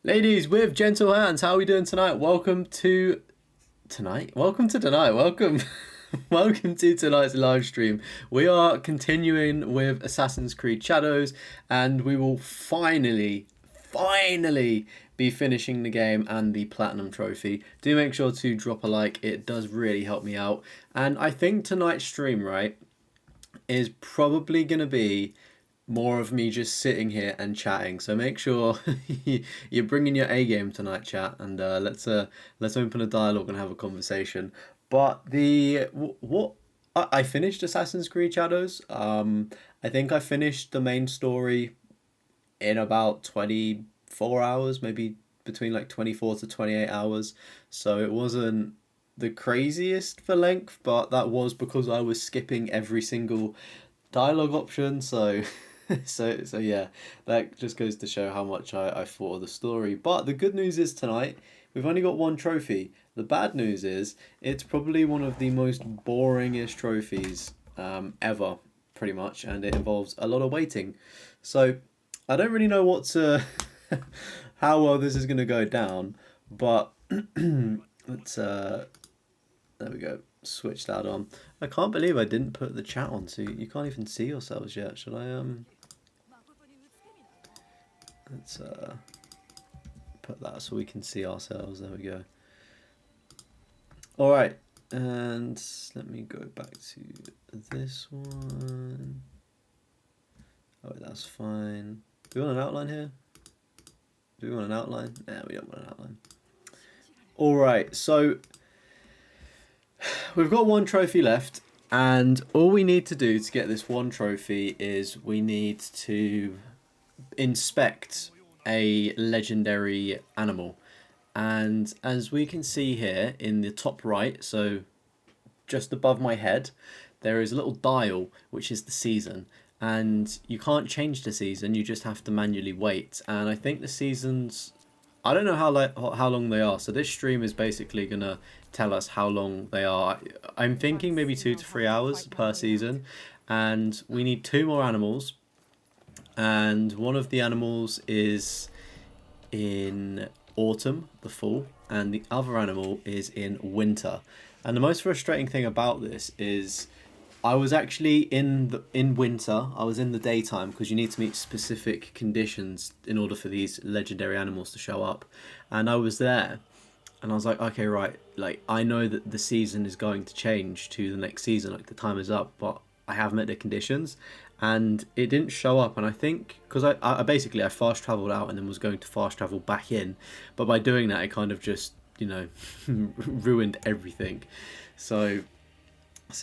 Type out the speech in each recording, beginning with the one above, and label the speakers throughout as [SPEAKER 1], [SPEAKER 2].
[SPEAKER 1] Ladies with gentle hands, how are we doing tonight? Welcome to tonight. Welcome to tonight. Welcome. Welcome to tonight's live stream. We are continuing with Assassin's Creed Shadows, and we will finally be finishing the game and the Platinum Trophy. Do make sure to drop a like, it does really help me out. And I think tonight's stream, right, is probably going to be more of me just sitting here and chatting. So make sure you're bringing your A game tonight, chat, and let's open a dialogue and have a conversation. But what I finished Assassin's Creed Shadows. I think I finished the main story in about 24 hours, maybe between like 24 to 28 hours. So it wasn't the craziest for length, but that was because I was skipping every single dialogue option. So so yeah, that just goes to show how much I thought of the story. But the good news is tonight we've only got one trophy. The bad news is it's probably one of the most boringest trophies ever, pretty much, and it involves a lot of waiting. So I don't really know what to how well this is gonna go down, but let's there we go. Switch that on. I can't believe I didn't put the chat on, so you can't even see yourselves yet. Should I let's put that so we can see ourselves. There we go. All right, and let me go back to this one. Oh, that's fine. Do we want an outline here? Do we want an outline? No, we don't want an outline. All right, so we've got one trophy left, and all we need to do to get this one trophy is we need to inspect a legendary animal. And as we can see here in the top right, so just above my head, there is a little dial which is the season, and you can't change the season, you just have to manually wait. And I think the seasons, I don't know how long they are, so this stream is basically gonna tell us how long they are. I'm thinking maybe 2 to 3 hours per season, and we need 2 more animals, and one of the animals is in autumn, the fall, and the other animal is in winter. And the most frustrating thing about this is I was actually in winter. I was in the daytime because you need to meet specific conditions in order for these legendary animals to show up. And I was there, and I was like, okay, right, like I know that the season is going to change to the next season, like the time is up, but I have met the conditions, and it didn't show up. And I think because I basically I fast traveled out and then was going to fast travel back in, but by doing that it kind of just ruined everything. So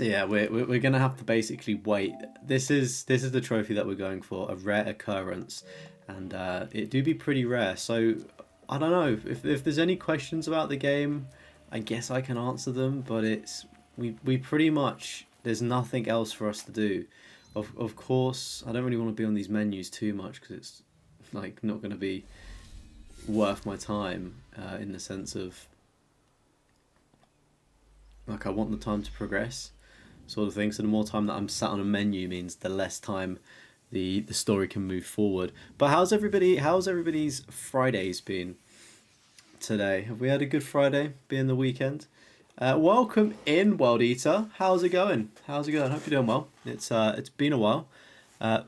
[SPEAKER 1] yeah, we're gonna have to basically wait. This is the trophy that we're going for, a rare occurrence, and it do be pretty rare. So I don't know if there's any questions about the game. I guess I can answer them, but we pretty much, there's nothing else for us to do. Of course, I don't really want to be on these menus too much because it's like not going to be worth my time in the sense of like I want the time to progress, sort of thing. So the more time that I'm sat on a menu means the less time the story can move forward. But how's everybody's Fridays been today? Have we had a good Friday, being the weekend? Welcome in, World Eater. How's it going? How's it going? Hope you're doing well. It's been a while. I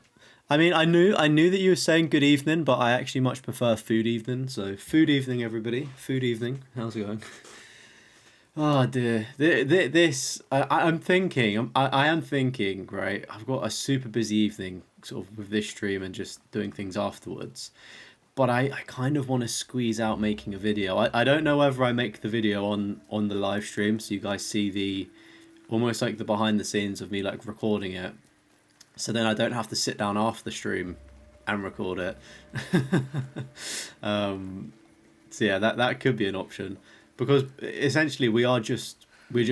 [SPEAKER 1] mean, I knew that you were saying good evening, but I actually much prefer food evening. So food evening, everybody. Food evening. How's it going? Oh dear, I'm thinking, I am thinking, right, I've got a super busy evening sort of with this stream and just doing things afterwards, but I kind of want to squeeze out making a video. I don't know whether I make the video on the live stream so you guys see the, almost like the behind the scenes of me like recording it, so then I don't have to sit down after the stream and record it. So yeah, that could be an option. Because essentially we're just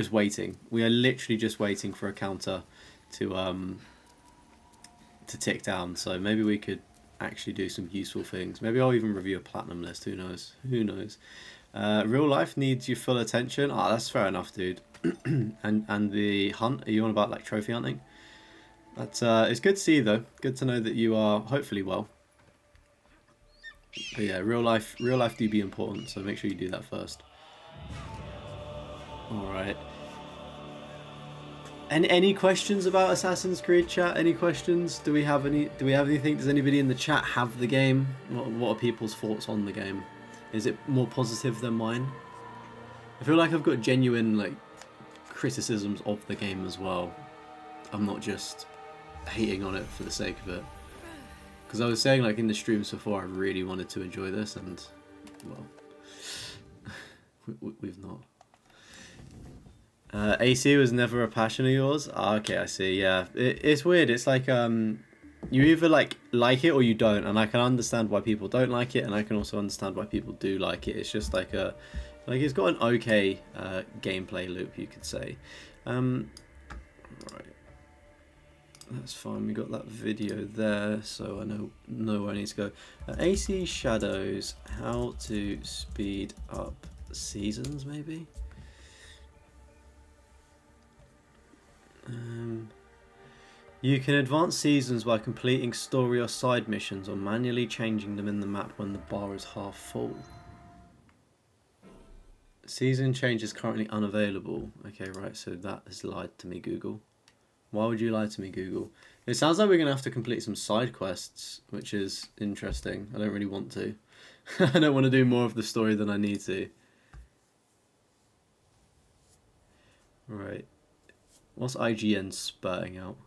[SPEAKER 1] waiting. We are literally just waiting for a counter to tick down. So maybe we could actually do some useful things. Maybe I'll even review a platinum list. Who knows? Who knows? Real life needs your full attention. Ah, that's fair enough, dude. and the hunt. Are you on about like trophy hunting? That's it's good to see you though. Good to know that you are hopefully well. But yeah, real life do be important, so make sure you do that first. Alright. Any questions about Assassin's Creed, chat? Any questions? Do we have anything? Does anybody in the chat have the game? What are people's thoughts on the game? Is it more positive than mine? I feel like I've got genuine like criticisms of the game as well. I'm not just hating on it for the sake of it. Because I was saying, like, in the streams before, I really wanted to enjoy this, and, well, we've not. AC was never a passion of yours? Ah, okay, I see, yeah. It's weird, it's like, you either, like it or you don't, and I can understand why people don't like it, and I can also understand why people do like it. It's just like it's got an okay gameplay loop, you could say. Right. That's fine, we got that video there, so I know where I need to go. AC Shadows, how to speed up seasons, maybe? You can advance seasons by completing story or side missions or manually changing them in the map when the bar is half full. Season change is currently unavailable. Okay, right, so that has lied to me, Google. Why would you lie to me, Google? It sounds like we're going to have to complete some side quests, which is interesting. I don't really want to. I don't want to do more of the story than I need to. Right. What's IGN spurting out?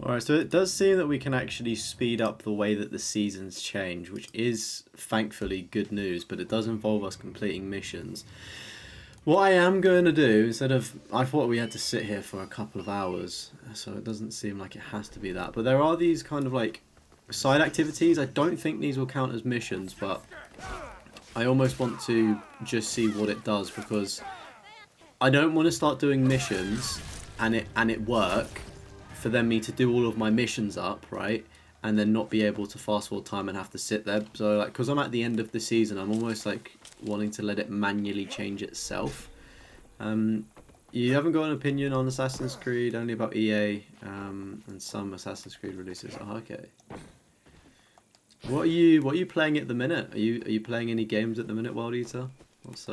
[SPEAKER 1] Alright, so it does seem that we can actually speed up the way that the seasons change, which is thankfully good news, but it does involve us completing missions. What I am going to do, instead of... I thought we had to sit here for a couple of hours, so it doesn't seem like it has to be that. But there are these kind of like side activities. I don't think these will count as missions, but I almost want to just see what it does, because I don't want to start doing missions and it work for me to do all of my missions up, right, and then not be able to fast forward time and have to sit there. So like, because I'm at the end of the season, I'm almost like wanting to let it manually change itself. You haven't got an opinion on Assassin's Creed, only about EA and some Assassin's Creed releases. Oh, okay. What are you playing at the minute? Are you playing any games at the minute, Wild Eater? What's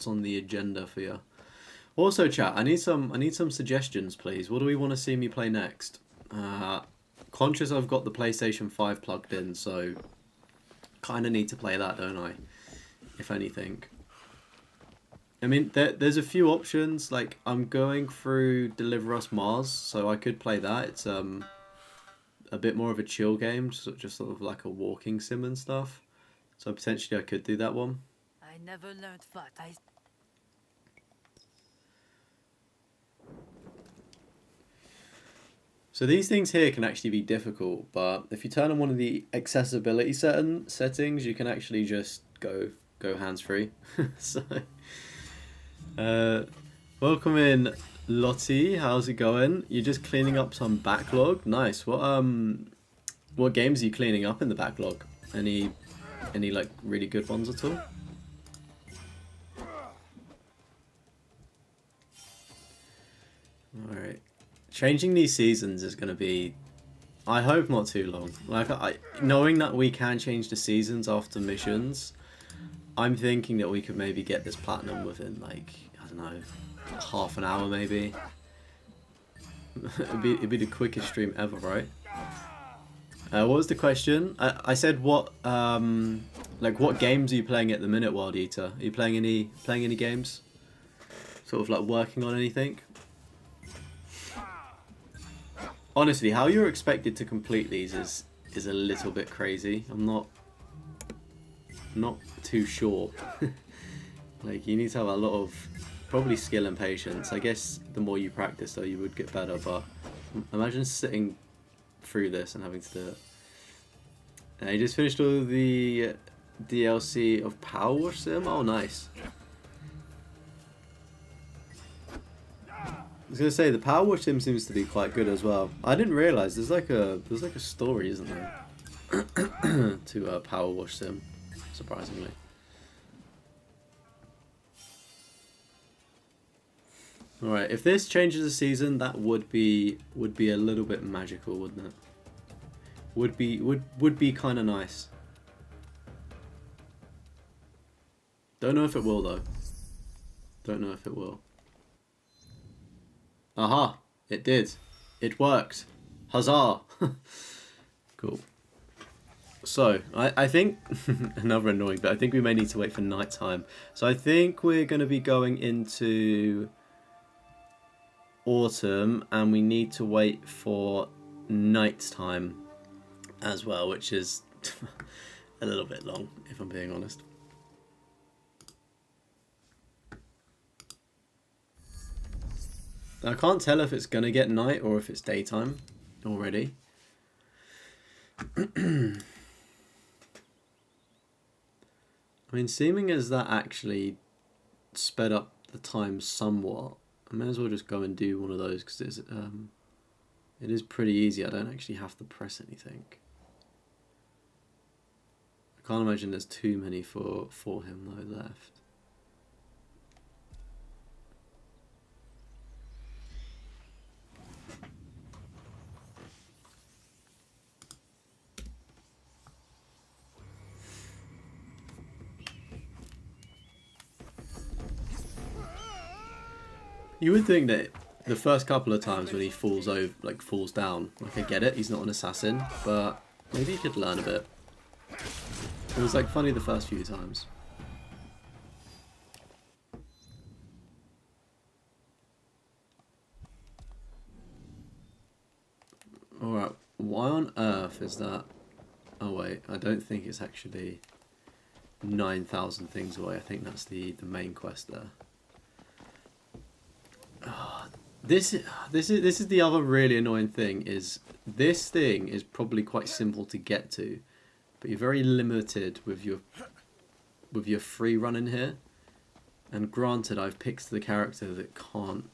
[SPEAKER 1] on the agenda for you? Also, chat, I need some suggestions, please. What do we want to see me play next? Conscious I've got the PlayStation 5 plugged in, so kind of need to play that, don't I? If anything. I mean, there's a few options. Like, I'm going through Deliver Us Mars, so I could play that. It's a bit more of a chill game, just sort of like a walking sim and stuff. So potentially I could do that one.
[SPEAKER 2] I never learned what I...
[SPEAKER 1] So these things here can actually be difficult, but if you turn on one of the accessibility settings, you can actually just go hands-free. So, welcome in, Lottie. How's it going? You're just cleaning up some backlog. Nice. What games are you cleaning up in the backlog? Any like really good ones at all? All right. Changing these seasons is going to be, I hope, not too long. Like, knowing that we can change the seasons after missions, I'm thinking that we could maybe get this platinum within, like, I don't know, half an hour maybe. It'd be the quickest stream ever, right? What was the question? I said what like what games are you playing at the minute, Wild Eater? Are you playing any games? Sort of like working on anything? Honestly, how you're expected to complete these is a little bit crazy. I'm not too sure. Like, you need to have a lot of probably skill and patience. I guess the more you practice, though, you would get better. But imagine sitting through this and having to do it. You just finished all the DLC of Power Wash Sim. Oh, nice. I was gonna say the Power Wash Sim seems to be quite good as well. I didn't realize there's like a story, isn't there, to Power Wash Sim, surprisingly. All right, if this changes the season, that would be a little bit magical, wouldn't it? Would be kind of nice. Don't know if it will though. Don't know if it will. Aha! It did. It worked. Huzzah! Cool. So, I think, another annoying bit, I think we may need to wait for night time. So I think we're going to be going into autumn, and we need to wait for night time as well, which is a little bit long, if I'm being honest. I can't tell if it's going to get night or if it's daytime already. I mean, seeming as that actually sped up the time somewhat, I may as well just go and do one of those because it is pretty easy. I don't actually have to press anything. I can't imagine there's too many for him though left. You would think that the first couple of times when he falls over, like falls down, like I get it, he's not an assassin, but maybe he could learn a bit. It was like funny the first few times. Alright, why on earth is that? Oh wait, I don't think it's actually 9,000 things away. I think that's the main quest there. This is the other really annoying thing, is this thing is probably quite simple to get to, but you're very limited with your free run in here. And granted, I've picked the character that can't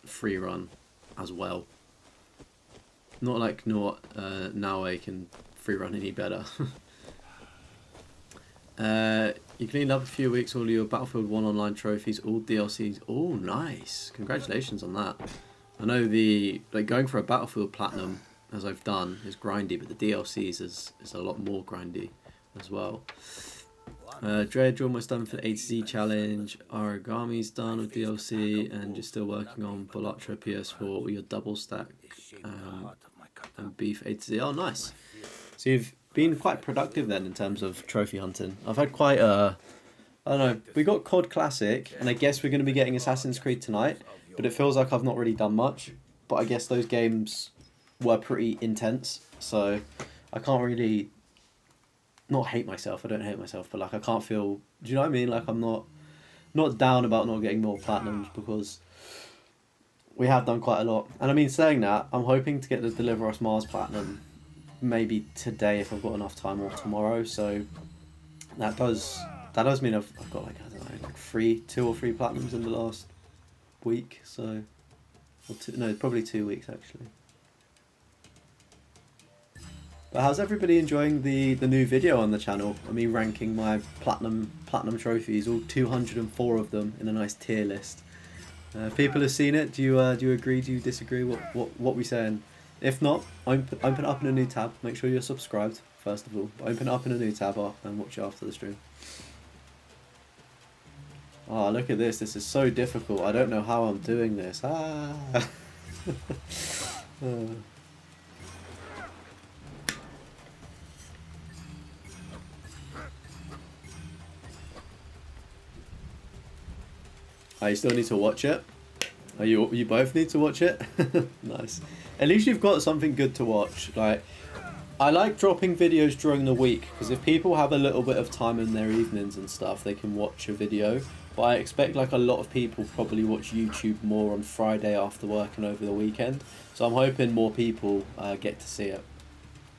[SPEAKER 1] free run as well. Not like Naue can free run any better. You cleaned up a few weeks, all your Battlefield 1 online trophies, all DLCs. Oh, nice. Congratulations on that. I know going for a Battlefield Platinum, as I've done, is grindy, but the DLCs is a lot more grindy as well. Dredge almost done for the A to Z challenge. Origami's done with DLC, and you're still working on Bolatra PS4 with your double stack and Beef A to Z. Oh, nice. So you've been quite productive then in terms of trophy hunting. I've had quite I don't know, we got COD Classic, and I guess we're going to be getting Assassin's Creed tonight, but it feels like I've not really done much. But I guess those games were pretty intense, so I can't really not hate myself. I don't hate myself, but like I can't feel, do you know what I mean? Like I'm not down about not getting more platinums, because we have done quite a lot. And I mean, saying that, I'm hoping to get the Deliver Us Mars Platinum maybe today if I've got enough time, or tomorrow. So that does mean I've got like, I don't know, like 2 or 3 platinums in the last week. So, or probably 2 weeks actually. But how's everybody enjoying the new video on the channel? I mean, ranking my platinum trophies, all 204 of them in a nice tier list. People have seen it. Do you agree? Do you disagree? What we saying? If not, open it up in a new tab. Make sure you're subscribed first of all. Open it up in a new tab and watch it after the stream. Oh, look at this. This is so difficult. I don't know how I'm doing this. I still need to watch it. You both need to watch it. Nice. At least you've got something good to watch. Like, I like dropping videos during the week because if people have a little bit of time in their evenings and stuff, they can watch a video. But I expect like a lot of people probably watch YouTube more on Friday after work and over the weekend. So I'm hoping more people get to see it.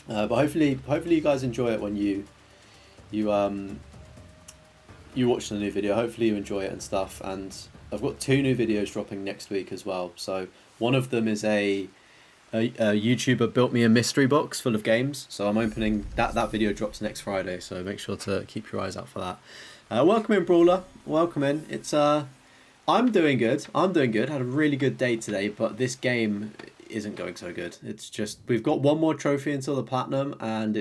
[SPEAKER 1] But hopefully you guys enjoy it when you watch the new video. Hopefully you enjoy it and stuff. And I've got 2 new videos dropping next week as well. So one of them is a YouTuber built me a mystery box full of games. So I'm opening that video drops next Friday. So make sure to keep your eyes out for that. Welcome in, Brawler. Welcome in. It's I'm doing good. Had a really good day today, but this game isn't going so good. It's just we've got one more trophy until the platinum, and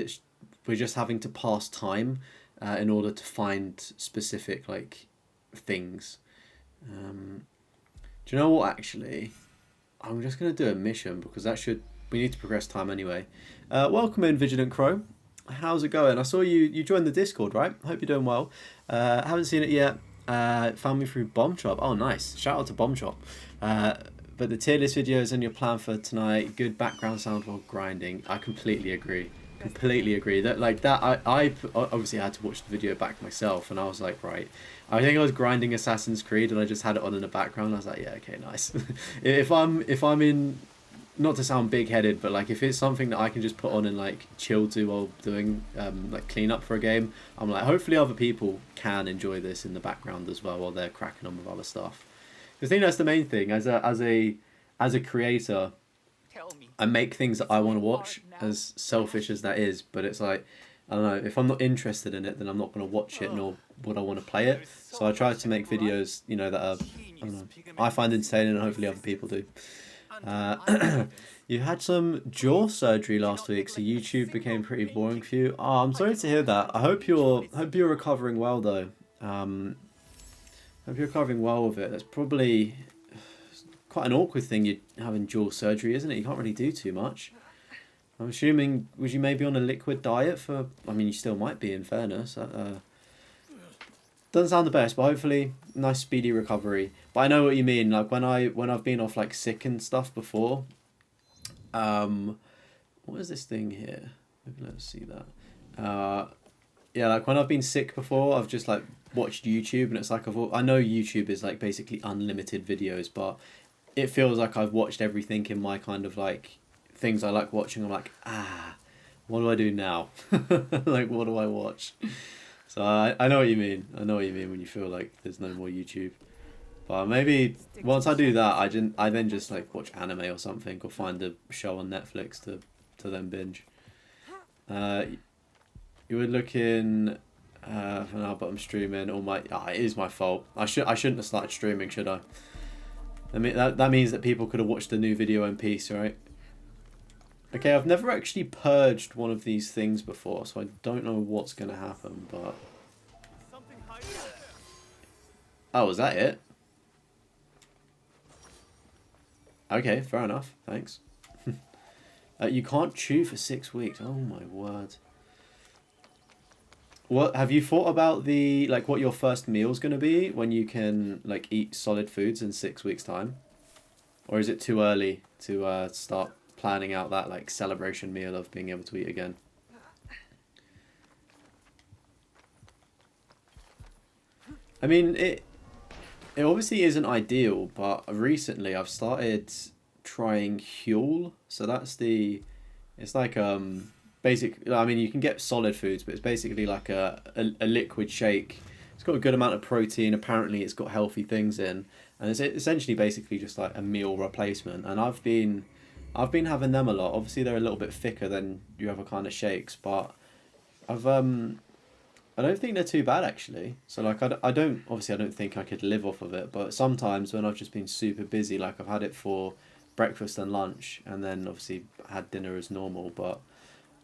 [SPEAKER 1] we're just having to pass time in order to find specific like things. Do you know what? Actually, I'm just gonna do a mission because we need to progress time anyway. Welcome in, Vigilant Crow. How's it going? I saw you joined the Discord, right? Hope you're doing well. Haven't seen it yet. Found me through Bomb Chop. Oh, nice. Shout out to Bomb Chop. But the tier list video is in your plan for tonight. Good background sound while grinding. I completely agree. That like that. I obviously had to watch the video back myself, and I was like, right. I think I was grinding Assassin's Creed, and I just had it on in the background. I was like, yeah, okay, nice. if I'm in. Not to sound big-headed, but like if it's something that I can just put on and like chill to while doing like cleanup for a game, I'm like hopefully other people can enjoy this in the background as well while they're cracking on with other stuff. I think that's the main thing. As a creator, I make things that I want to watch, as selfish as that is. But it's like I don't know, if I'm not interested in it, then I'm not going to watch it, nor would I want to play it. So I try to make videos, you know, that are I find entertaining, and hopefully other people do. You had some jaw surgery last week, so YouTube became pretty boring for you. Oh, I'm sorry to hear that. I hope you're recovering well though. Hope you're recovering well with it. That's probably quite an awkward thing you having jaw surgery, isn't it? You can't really do too much. I'm assuming was you maybe on a liquid diet for? I mean, you still might be in fairness. Doesn't sound the best, but hopefully nice speedy recovery. But I know what you mean. Like when I've been off like sick and stuff before. What is this thing here? Maybe let's see that. Yeah, like when I've been sick before, I've just like watched YouTube, and it's like I know YouTube is like basically unlimited videos, but it feels like I've watched everything in my kind of like things I like watching. I'm like, what do I do now? Like, what do I watch? So I know what you mean. I know what you mean when you feel like there's no more YouTube. But maybe once I do that, I then just like watch anime or something, or find a show on Netflix to then binge. You were looking for now, but I'm streaming. It is my fault. I shouldn't have started streaming, should I? I mean that means that people could have watched the new video in peace, right? Okay, I've never actually purged one of these things before, so I don't know what's going to happen, but... Oh, was that it? Okay, fair enough, thanks. You can't chew for 6 weeks, oh my word. What have you thought about what your first meal's going to be when you can, like, eat solid foods in 6 weeks' time? Or is it too early to start planning out that like celebration meal of being able to eat again? I mean, it obviously isn't ideal, but recently I've started trying Huel. So it's like basic. I mean, you can get solid foods, but it's basically like a liquid shake. It's got a good amount of protein. Apparently, it's got healthy things in, and it's essentially basically just like a meal replacement. And I've been having them a lot. Obviously, they're a little bit thicker than your other kind of shakes, but I don't think they're too bad actually. So like I don't think I could live off of it, but sometimes when I've just been super busy, like I've had it for breakfast and lunch, and then obviously had dinner as normal. But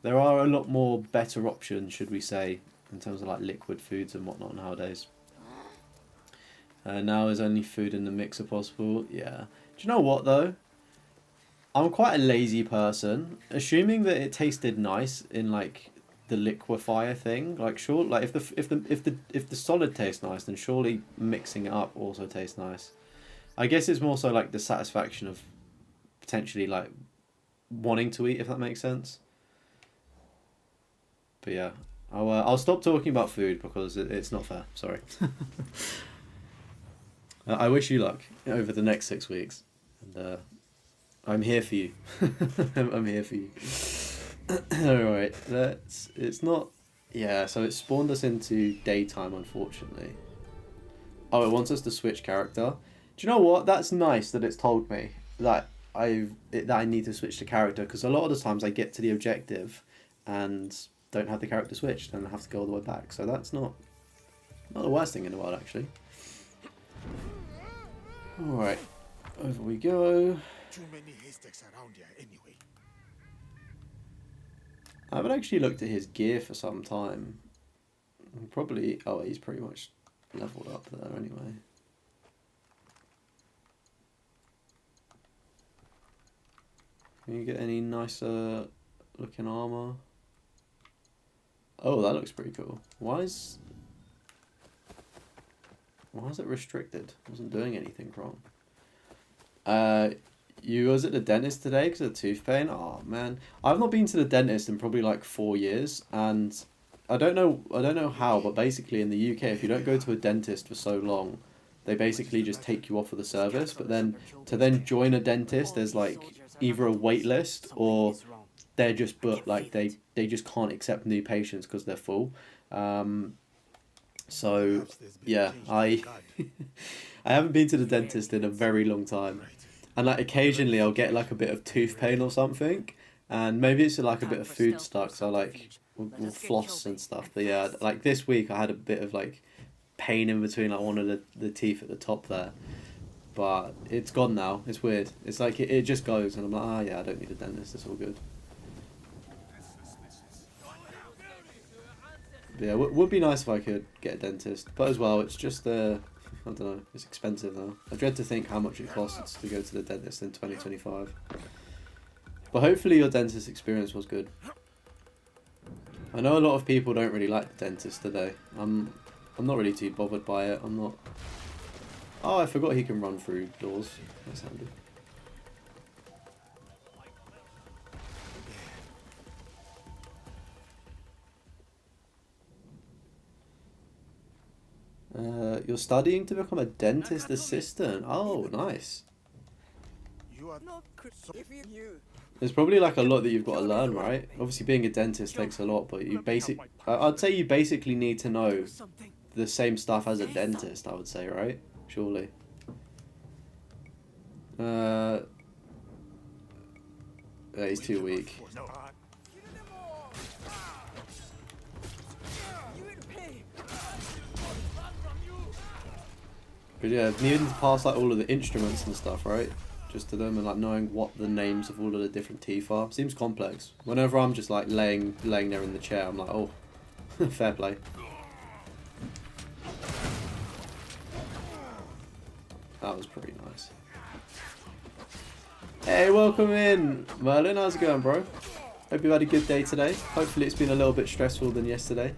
[SPEAKER 1] there are a lot more better options, should we say, in terms of like liquid foods and whatnot nowadays. Now is only food in the mixer possible? Yeah. Do you know what though? I'm quite a lazy person. Assuming that it tasted nice in like the liquefier thing. Like, sure, like if the solid tastes nice, then surely mixing it up also tastes nice. I guess it's more so like the satisfaction of potentially like wanting to eat, if that makes sense. But yeah, I'll stop talking about food because it's not fair. Sorry. I wish you luck over the next 6 weeks, and I'm here for you. I'm here for you. Alright, it's not... Yeah, so it spawned us into daytime, unfortunately. Oh, it wants us to switch character. Do you know what? That's nice that it's told me that that I need to switch to character, because a lot of the times I get to the objective and don't have the character switched and I have to go all the way back. So that's not the worst thing in the world, actually. Alright, over we go.
[SPEAKER 3] Too many haystacks around here anyway.
[SPEAKER 1] I haven't actually looked at his gear for some time. Probably... Oh, he's pretty much leveled up there anyway. Can you get any nicer looking armor? Oh, that looks pretty cool. Why is it restricted? I wasn't doing anything wrong. You was at the dentist today because of tooth pain? Oh man, I've not been to the dentist in probably like 4 years, and I don't know how, but basically in the UK, if you don't go to a dentist for so long, they basically just take you off of the service. But then to join a dentist, there's like either a wait list or they're just booked, like they just can't accept new patients because they're full. So yeah, I haven't been to the dentist in a very long time. And like occasionally I'll get like a bit of tooth pain or something, and maybe it's like a bit of food stuck, so like we'll floss and stuff. But yeah, like this week I had a bit of like pain in between like one of the teeth at the top there, but it's gone now. It's weird. It's like it just goes, and I'm like, ah, yeah, I don't need a dentist. It's all good. But yeah, would be nice if I could get a dentist, but as well, it's just I don't know, it's expensive though. I dread to think how much it costs to go to the dentist in 2025. But hopefully your dentist experience was good. I know a lot of people don't really like the dentist today. I'm not really too bothered by it. I'm not... Oh, I forgot he can run through doors. That's handy. You're studying to become a dentist assistant. Oh, nice. There's probably like a lot that you've got to learn, right? Obviously being a dentist takes a lot, but I'd say you basically need to know the same stuff as a dentist, I would say, right? Surely. Yeah, he's too weak. But yeah, needing to pass like all of the instruments and stuff, right? Just to them, and like knowing what the names of all of the different teeth are. Seems complex. Whenever I'm just like laying there in the chair, I'm like, oh, fair play. That was pretty nice. Hey, welcome in, Merlin. How's it going, bro? Hope you've had a good day today. Hopefully it's been a little bit stressful than yesterday.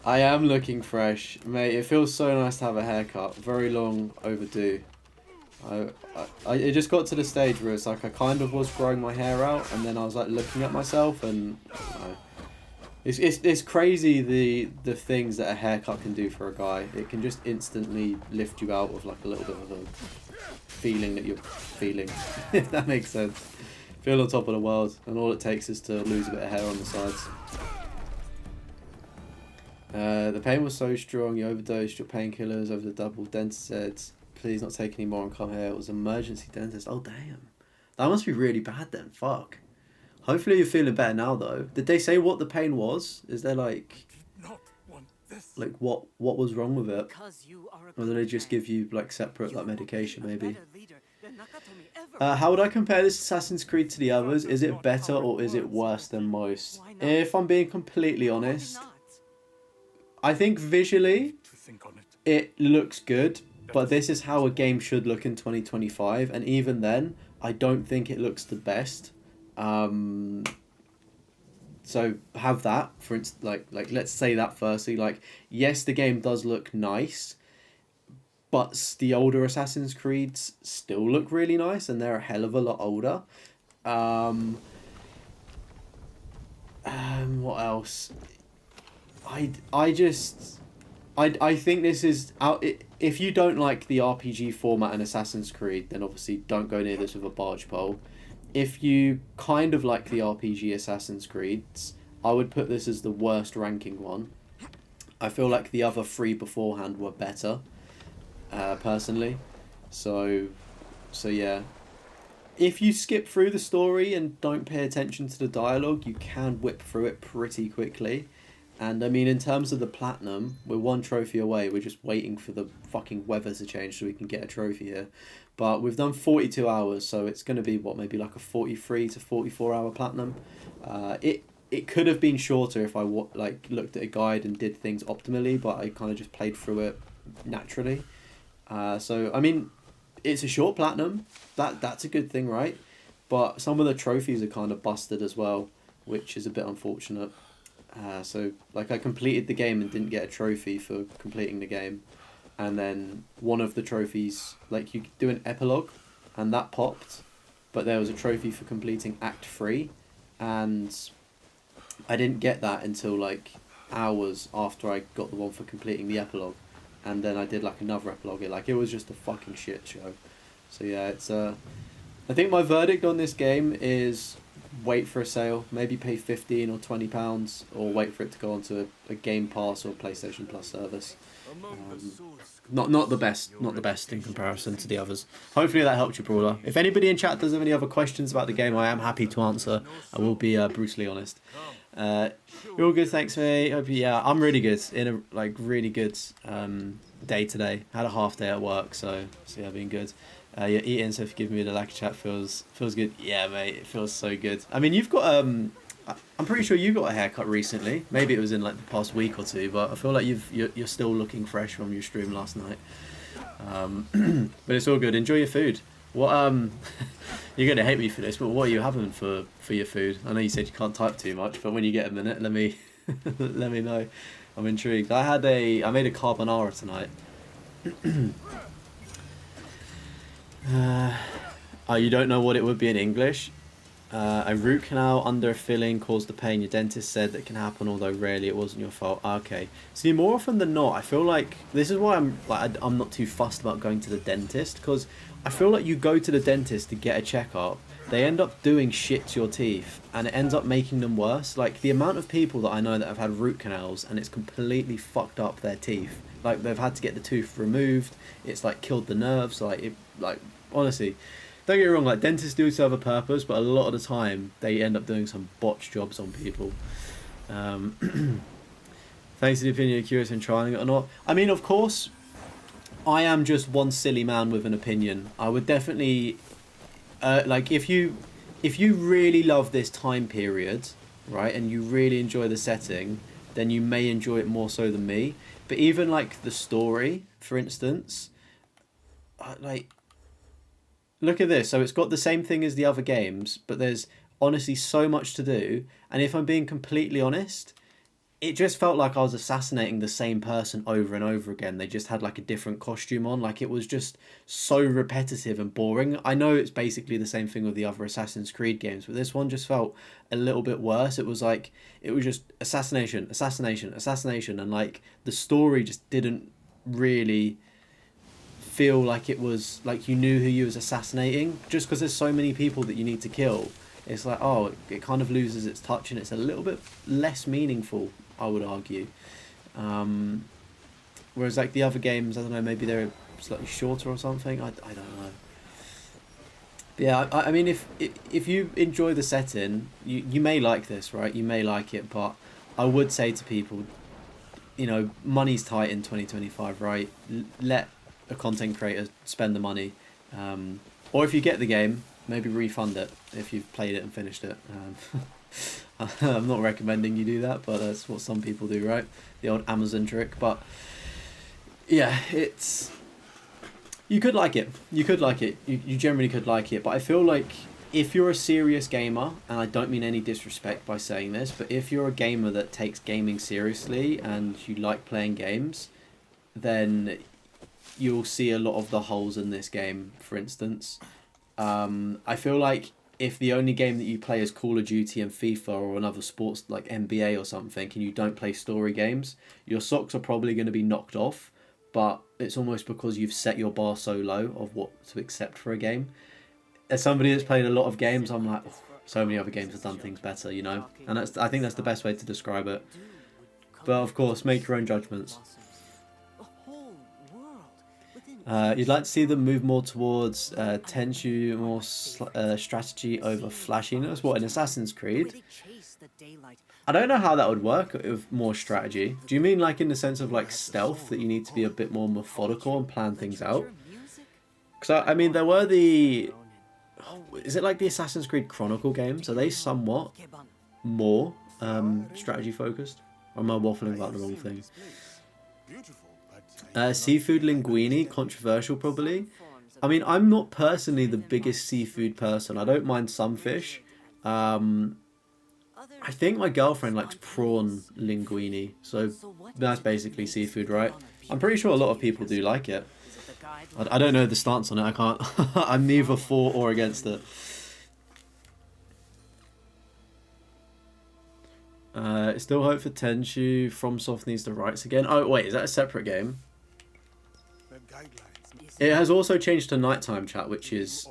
[SPEAKER 1] I am looking fresh, mate. It feels so nice to have a haircut. Very long overdue. It just got to the stage where it's like I kind of was growing my hair out, and then I was like looking at myself, and I don't know. It's crazy the things that a haircut can do for a guy. It can just instantly lift you out of like a little bit of a feeling that you're feeling, if that makes sense. Feel on top of the world, and all it takes is to lose a bit of hair on the sides. The pain was so strong, you overdosed your painkillers over the double. Dentist said, please not take any more and come here. It was emergency dentist. Oh, damn. That must be really bad then. Fuck. Hopefully you're feeling better now, though. Did they say what the pain was? Is there like what was wrong with it? Or did they just give you like separate like medication maybe? How would I compare this Assassin's Creed to the others? Is it better or is it worse than most? If I'm being completely honest, I think visually it looks good, but this is how a game should look in 2025, and even then I don't think it looks the best. so have that for instance, like let's say that firstly, like yes, the game does look nice, but the older Assassin's Creeds still look really nice, and they're a hell of a lot older. Um, what else? I just I think this is out. If you don't like the RPG format in Assassin's Creed, then obviously don't go near this with a barge pole. If you kind of like the RPG Assassin's Creeds, I would put this as the worst ranking one. I feel like the other three beforehand were better, personally. So, so yeah. If you skip through the story and don't pay attention to the dialogue, you can whip through it pretty quickly. And I mean, in terms of the platinum, we're one trophy away. We're just waiting for the fucking weather to change so we can get a trophy here. But we've done 42 hours, so it's going to be, what, maybe like a 43 to 44 hour platinum. It could have been shorter if I looked at a guide and did things optimally, but I kind of just played through it naturally. So, I mean, it's a short platinum. That's a good thing, right? But some of the trophies are kind of busted as well, which is a bit unfortunate. So, like, I completed the game and didn't get a trophy for completing the game. And then one of the trophies, like, you do an epilogue, and that popped. But there was a trophy for completing Act 3. And I didn't get that until, like, hours after I got the one for completing the epilogue. And then I did, like, another epilogue. It was just a fucking shit show. So, yeah, it's... I think my verdict on this game is... wait for a sale, maybe pay £15 or £20, or wait for it to go onto a Game Pass or PlayStation Plus service. Not the best in comparison to the others. Hopefully that helped you, Brawler. If anybody in chat does have any other questions about the game, I am happy to answer. I will be brutally honest. You're all good, thanks mate. Hope I'm really good. In a really good day today. Had a half day at work, so yeah, been good. You're eating, so if you give me the like chat feels good. Yeah, mate, it feels so good. I mean, you've got I'm pretty sure you got a haircut recently. Maybe it was in like the past week or two, but I feel like you're still looking fresh from your stream last night. But it's all good. Enjoy your food. What you're gonna hate me for this, but what are you having for your food? I know you said you can't type too much, but when you get a minute, let me let me know. I'm intrigued. I made a carbonara tonight. Oh, you don't know what it would be in English? A root canal under a filling caused the pain. Your dentist said that can happen, although rarely it wasn't your fault. Okay. See, more often than not, I feel like this is why I'm not too fussed about going to the dentist, because I feel like you go to the dentist to get a checkup, they end up doing shit to your teeth, and it ends up making them worse. Like, the amount of people that I know that have had root canals and it's completely fucked up their teeth. Like, they've had to get the tooth removed. It's like killed the nerves. Honestly, don't get me wrong, like, dentists do serve a purpose, but a lot of the time they end up doing some botched jobs on people. Thanks to the opinion, curious in trying it or not. I mean, of course, I am just one silly man with an opinion. I would definitely, if you really love this time period, right, and you really enjoy the setting, then you may enjoy it more so than me. But even, like, the story, for instance, look at this. So it's got the same thing as the other games, but there's honestly so much to do. And if I'm being completely honest, it just felt like I was assassinating the same person over and over again. They just had like a different costume on. Like, it was just so repetitive and boring. I know it's basically the same thing with the other Assassin's Creed games, but this one just felt a little bit worse. It was just assassination, assassination, assassination. And like, the story just didn't really feel like it was like you knew who you was assassinating, just because there's so many people that you need to kill. It's like, oh, it kind of loses its touch, and it's a little bit less meaningful, I would argue. Whereas like the other games, I don't know, maybe they're slightly shorter or something. I don't know. But yeah, I mean, if you enjoy the setting, you may like this, right? You may like it, but I would say to people, money's tight in 2025, right? Let a content creator spend the money, or if you get the game, maybe refund it if you've played it and finished it. I'm not recommending you do that, but that's what some people do, right? The old Amazon trick. But yeah, you could like it. You generally could like it, but I feel like if you're a serious gamer, and I don't mean any disrespect by saying this, but if you're a gamer that takes gaming seriously and you like playing games, then you'll see a lot of the holes in this game, for instance. I feel like if the only game that you play is Call of Duty and FIFA or another sports like NBA or something, and you don't play story games, your socks are probably going to be knocked off, but it's almost because you've set your bar so low of what to accept for a game. As somebody that's played a lot of games, I'm like, oh, so many other games have done things better, you know? And I think that's the best way to describe it. But of course, make your own judgments. You'd like to see them move more towards Tenchu, more strategy over flashiness. What, in Assassin's Creed? I don't know how that would work with more strategy. Do you mean like in the sense of like stealth, that you need to be a bit more methodical and plan things out? Because I mean, there were the... Is it like the Assassin's Creed Chronicle games? Are they somewhat more strategy focused? Or am I waffling about the wrong thing? Seafood linguine, controversial probably. I mean, I'm not personally the biggest seafood person. I don't mind some fish. I think my girlfriend likes prawn linguine, so that's basically seafood, right? I'm pretty sure a lot of people do like it. I don't know the stance on it. I can't. I'm neither for or against it. Still hope for Tenchu. FromSoft needs the rights again. Oh wait, is that a separate game? It has also changed to nighttime chat, which is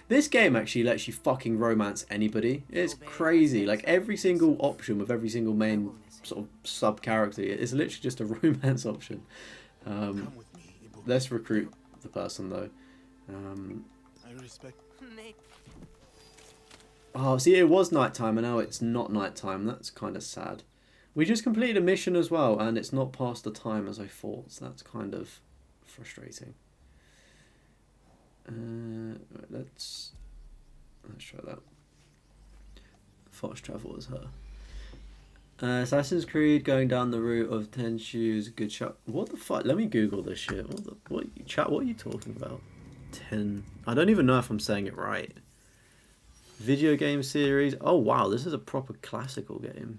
[SPEAKER 1] this game actually lets you fucking romance anybody. It's crazy. Like every single option with every single main sort of sub character is literally just a romance option. Let's recruit the person though. Oh, see, it was nighttime and now it's not nighttime. That's kind of sad. We just completed a mission as well, and it's not past the time as I thought. So that's kind of frustrating. Right, let's try that. Fast travel is her. Assassin's Creed going down the route of Tenchu is a good shot. What the fuck? Let me Google this shit. What are you talking about? I don't even know if I'm saying it right. Video game series. Oh wow, this is a proper classical game.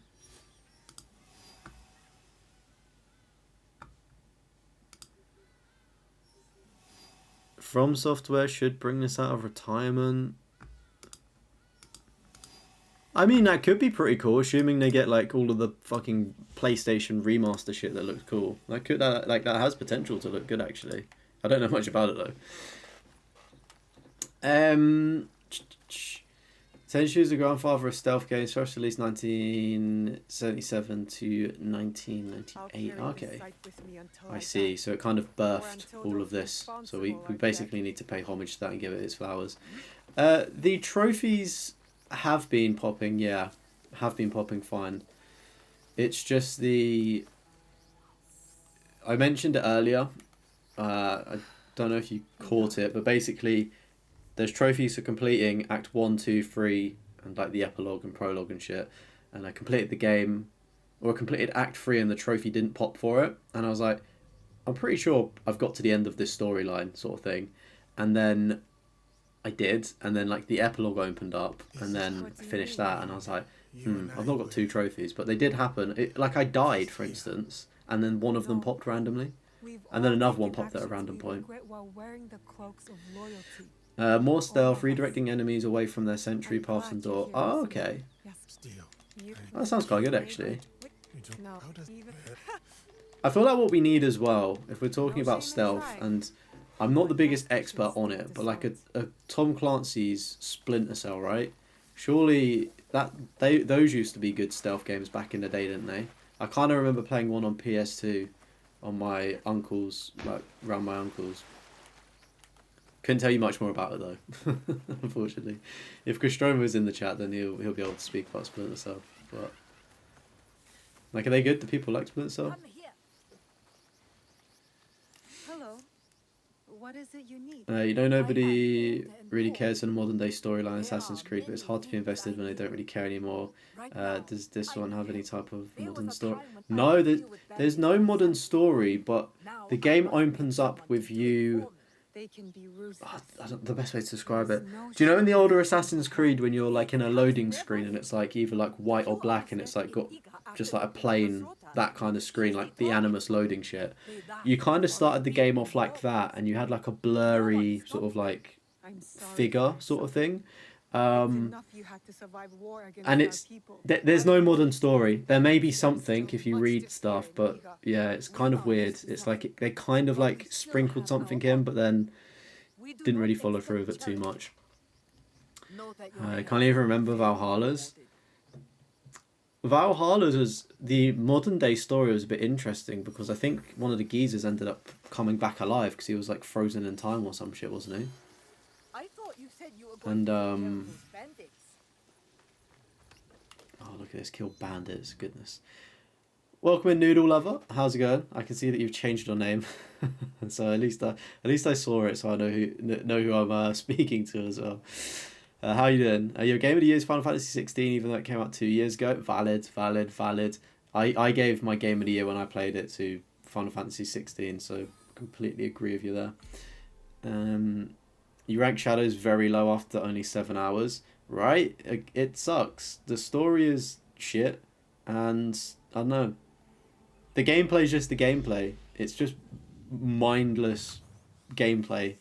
[SPEAKER 1] From Software should bring this out of retirement. I mean, that could be pretty cool, assuming they get like all of the fucking PlayStation remaster shit that looks cool. That has potential to look good actually. I don't know much about it though. Tenchu is the grandfather of stealth games, first released 1977 to 1998. Okay, I see. So it kind of birthed all of this. So we basically need to pay homage to that and give it its flowers. The trophies have been popping, yeah. Have been popping fine. It's just the... I mentioned it earlier. I don't know if you caught it, but basically... There's trophies for completing Act 1, 2, 3, and like the epilogue and prologue and shit. And I completed the game, or I completed Act 3 and the trophy didn't pop for it. And I was like, I'm pretty sure I've got to the end of this storyline sort of thing. And then I did, and then like the epilogue opened up, and then I finished that, and I was like, I've not got 2 trophies. But they did happen. Like I died, for instance, and then one of them popped randomly. And then another one popped at a random point. More stealth, redirecting enemies away from their sentry path and door. Oh, okay. That sounds quite good, actually. I feel like what we need as well, if we're talking about stealth, and I'm not the biggest expert on it, but like a Tom Clancy's Splinter Cell, right? Surely those used to be good stealth games back in the day, didn't they? I kind of remember playing one on PS2 on my uncle's, like around my uncle's. Couldn't tell you much more about it though, unfortunately. If Kostromo was in the chat, then he'll be able to speak about Splinter Cell. But like, are they good? Do people like Splinter Cell?
[SPEAKER 2] Hello. What is it you need?
[SPEAKER 1] You know, nobody really cares in a modern day storyline Assassin's Creed, but it's hard to be invested when they don't really care anymore. Does this one have any type of modern story? No, there's no modern story, but the game opens up with you
[SPEAKER 2] They can be ruthless.
[SPEAKER 1] I don't, the best way to describe it. Do you know in the older Assassin's Creed when you're like in a loading screen and it's like either like white or black and it's like got just like a plain that kind of screen, like the Animus loading shit. You kind of started the game off like that and you had like a blurry sort of like figure sort of thing. And it's there's no modern story. There may be something if you read stuff, but yeah, it's kind of weird. It's like they kind of like sprinkled something in, but then didn't really follow through with it too much. I can't even remember Valhalla's. Valhalla's was the modern day story was a bit interesting because I think one of the geezers ended up coming back alive because he was like frozen in time or some shit, wasn't he? And oh look at this, kill bandits, goodness. Welcome in, Noodle Lover. How's it going? I can see that you've changed your name, so at least I saw it, so I know who I'm speaking to as well. How you doing? Your game of the year is Final Fantasy 16, even though it came out 2 years ago. Valid. I gave my game of the year when I played it to Final Fantasy 16, so completely agree with you there. You rank Shadows very low after only 7 hours, right? It sucks. The story is shit, and I don't know. The gameplay is just the gameplay. It's just mindless gameplay.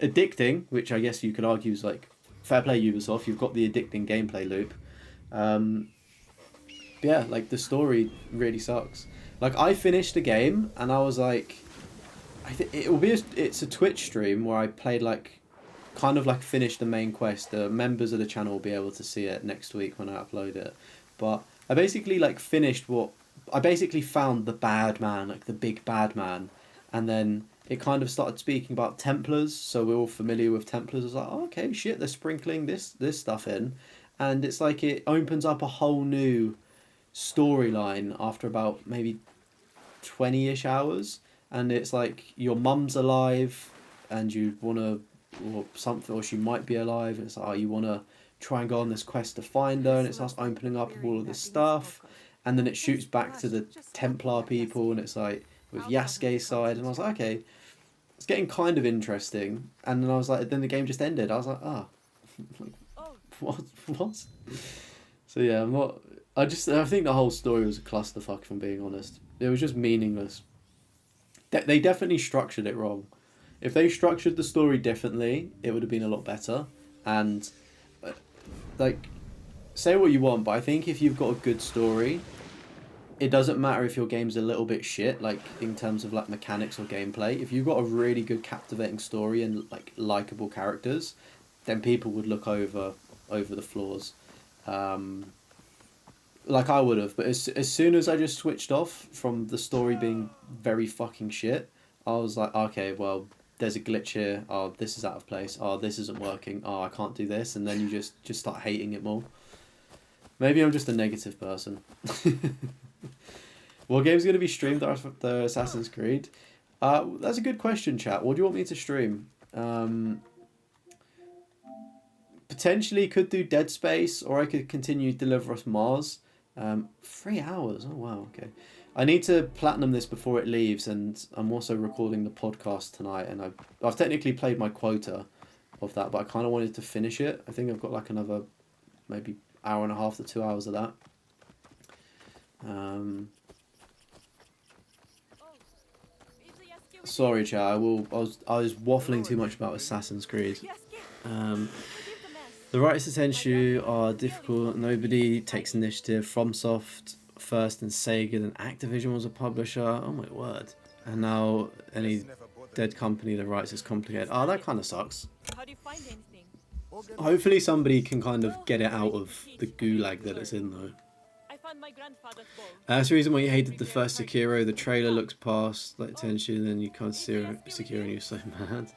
[SPEAKER 1] Addicting, which I guess you could argue is like, fair play Ubisoft, you've got the addicting gameplay loop. Yeah, like the story really sucks. Like I finished the game and I was like, it's a Twitch stream where I played like, kind of like finished the main quest. The members of the channel will be able to see it next week when I upload it. But I basically like I basically found the bad man, like the big bad man, and then it kind of started speaking about Templars, so we're all familiar with Templars. I was like, oh, okay, shit, they're sprinkling this stuff in, and it's like it opens up a whole new storyline after about maybe 20-ish hours, and it's like your mum's alive, and you wanna or something, or she might be alive, and it's like, oh, you wanna try and go on this quest to find her, and it starts opening up all of this stuff. And then it shoots back to the Templar people, and it's like with Yasuke's side, and I was like, okay, it's getting kind of interesting. And then I was like, then the game just ended. I was like, ah, what? So yeah, I think the whole story was a clusterfuck, if I'm being honest. It was just meaningless. They definitely structured it wrong. If they structured the story differently, it would have been a lot better. And like, say what you want, but I think if you've got a good story, it doesn't matter if your game's a little bit shit, like in terms of like mechanics or gameplay. If you've got a really good captivating story and like likable characters, then people would look over the flaws, like I would have. But as soon as I just switched off from the story being very fucking shit, I was like, okay, well, there's a glitch here. Oh, this is out of place. Oh, this isn't working. Oh, I can't do this, and then you just start hating it more. Maybe I'm just a negative person. What game's going to be streamed after the Assassin's Creed? That's a good question, chat. What do you want me to stream? Potentially could do Dead Space, or I could continue Deliver Us Mars. 3 hours. Oh, wow. Okay. I need to platinum this before it leaves, and I'm also recording the podcast tonight, and I've technically played my quota of that, but I kind of wanted to finish it. I think I've got like another maybe hour and a half to 2 hours of that. Sorry, chat. I was waffling too much about Assassin's Creed. The rights to Tenchu are difficult. Nobody takes initiative. FromSoft first, and Sega, then Activision was a publisher. Oh my word! And now any dead company, the rights is complicated. Oh, that kind of sucks. Hopefully somebody can kind of get it out of the gulag that it's in though. That's the reason why you hated the first Sekiro. The trailer looks past like Tenchu, and then you can't see Sekiro and you're so mad.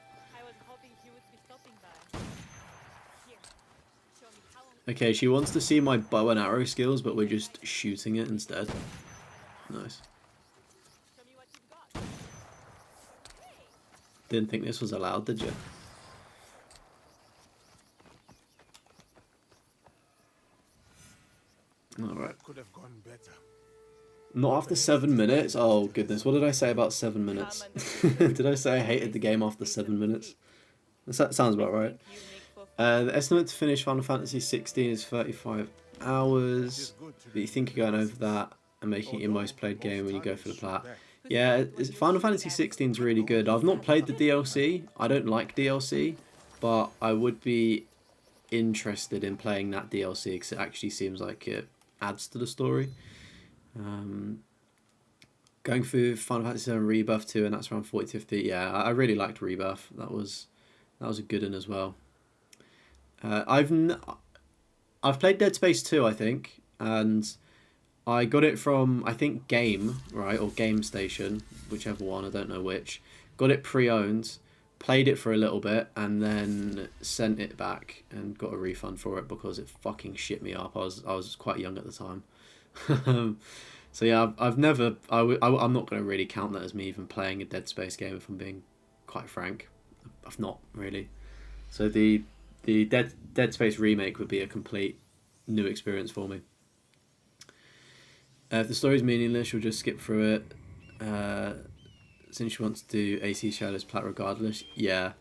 [SPEAKER 1] Okay, she wants to see my bow and arrow skills, but we're just shooting it instead. Nice. Didn't think this was allowed, did you? Alright.
[SPEAKER 3] Could have gone better.
[SPEAKER 1] Not after 7 minutes? Oh, goodness. What did I say about 7 minutes? Did I say I hated the game after 7 minutes? That sounds about right. The estimate to finish Final Fantasy 16 is 35 hours. But you think you're going over that and making it your most played game when you go for the plat. Yeah, Final Fantasy 16 is really good. I've not played the DLC. I don't like DLC. But I would be interested in playing that DLC because it actually seems like it adds to the story. Going through Final Fantasy 7 Rebirth 2, and that's around 40 to 50. Yeah, I really liked Rebirth. That was a good one as well. I've played Dead Space 2, I think, and I got it from, I think, Game, right, or Game Station, whichever one, I don't know which. Got it pre-owned, played it for a little bit, and then sent it back and got a refund for it because it fucking shit me up. I was quite young at the time. So yeah, I'm not going to really count that as me even playing a Dead Space game, if I'm being quite frank. I've not really. So the Dead Space remake would be a complete new experience for me. If the story's meaningless, you'll just skip through it. Since you want to do AC Shadows Plat regardless, yeah.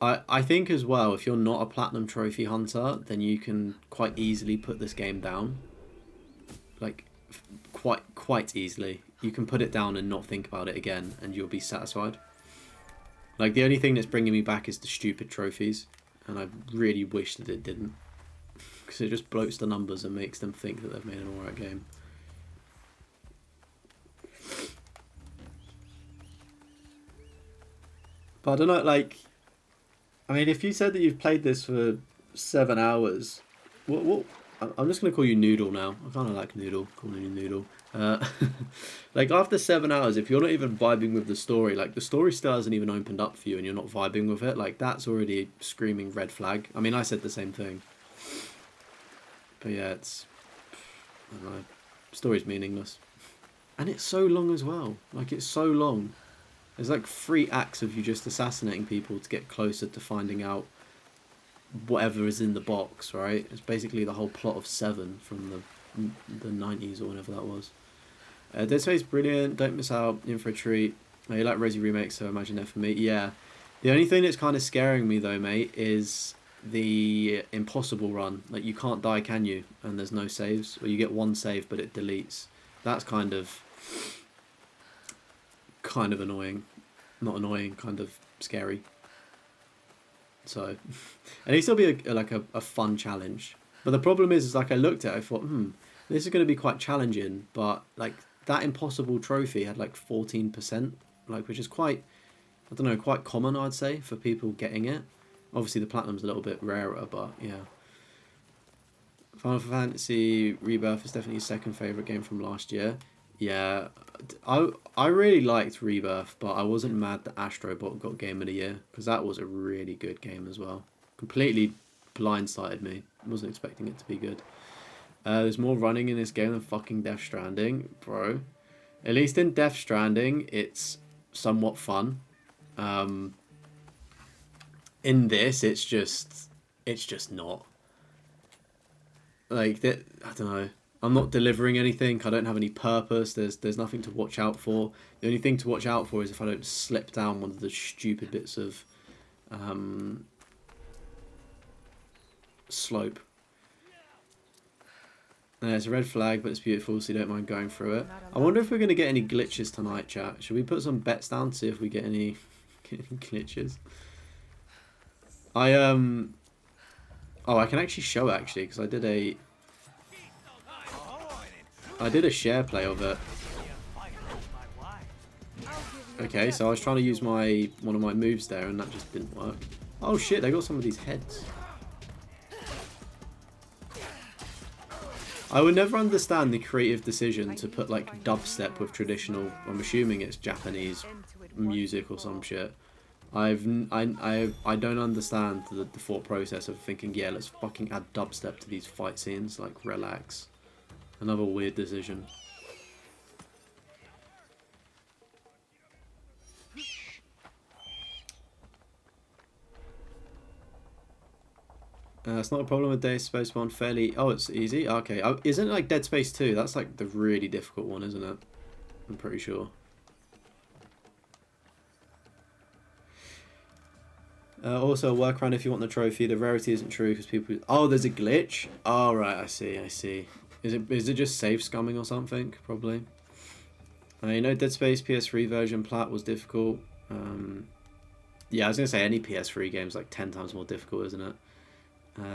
[SPEAKER 1] I think as well, if you're not a Platinum Trophy hunter, then you can quite easily put this game down. Like, quite easily. You can put it down and not think about it again, and you'll be satisfied. Like, the only thing that's bringing me back is the stupid trophies, and I really wish that it didn't, because it just bloats the numbers and makes them think that they've made an alright game. But I don't know, like, I mean, if you said that you've played this for 7 hours, what I'm just going to call you Noodle now. I kind of like Noodle, calling you Noodle. Like, after 7 hours, if you're not even vibing with the story, like, the story still hasn't even opened up for you and you're not vibing with it, like, that's already a screaming red flag. I mean, I said the same thing. But yeah, I don't know, story's meaningless. And it's so long as well. Like, it's so long. There's like 3 acts of you just assassinating people to get closer to finding out whatever is in the box, right? It's basically the whole plot of 7 from the 90s or whenever that was. Dead Space, brilliant. Don't miss out. In for a treat. You like Resi remakes, so imagine that for me. Yeah. The only thing that's kind of scaring me though, mate, is the impossible run. Like, you can't die, can you? And there's no saves. Or you get one save, but it deletes. That's kind of annoying. Not annoying, kind of scary. So, at least it'll be a fun challenge. But the problem is like, I looked at it, I thought, this is going to be quite challenging. But like, that impossible trophy had like 14%, like, which is quite, I don't know, quite common, I'd say, for people getting it. Obviously, the platinum's a little bit rarer, but yeah. Final Fantasy Rebirth is definitely your second favourite game from last year. Yeah, I really liked Rebirth, but I wasn't mad that Astrobot got Game of the Year, because that was a really good game as well. Completely blindsided me. Wasn't expecting it to be good. There's more running in this game than fucking Death Stranding, bro. At least in Death Stranding, it's somewhat fun. In this, it's just not. Like, that, I don't know. I'm not delivering anything. I don't have any purpose. There's nothing to watch out for. The only thing to watch out for is if I don't slip down one of the stupid bits of slope. It's a red flag, but it's beautiful, so you don't mind going through it. I wonder if we're going to get any glitches tonight, chat. Should we put some bets down to see if we get any glitches? Oh, I can actually show it, actually, because I did a share play of it. Okay, so I was trying to use one of my moves there, and that just didn't work. Oh shit, they got some of these heads. I would never understand the creative decision to put like dubstep with traditional, I'm assuming it's Japanese music or some shit. I don't understand the thought process of thinking, yeah, let's fucking add dubstep to these fight scenes. Like, relax. Another weird decision. It's not a problem with Dead Space 1. Fairly... Oh, it's easy? Okay. Isn't it like Dead Space 2? That's like the really difficult one, isn't it? I'm pretty sure. Also, work around if you want the trophy. The rarity isn't true because people... Oh, there's a glitch? Oh, right. I see. Is it just save scumming or something? Probably. You know, Dead Space PS3 version plat was difficult. Yeah, I was going to say any PS3 game's like 10 times more difficult, isn't it?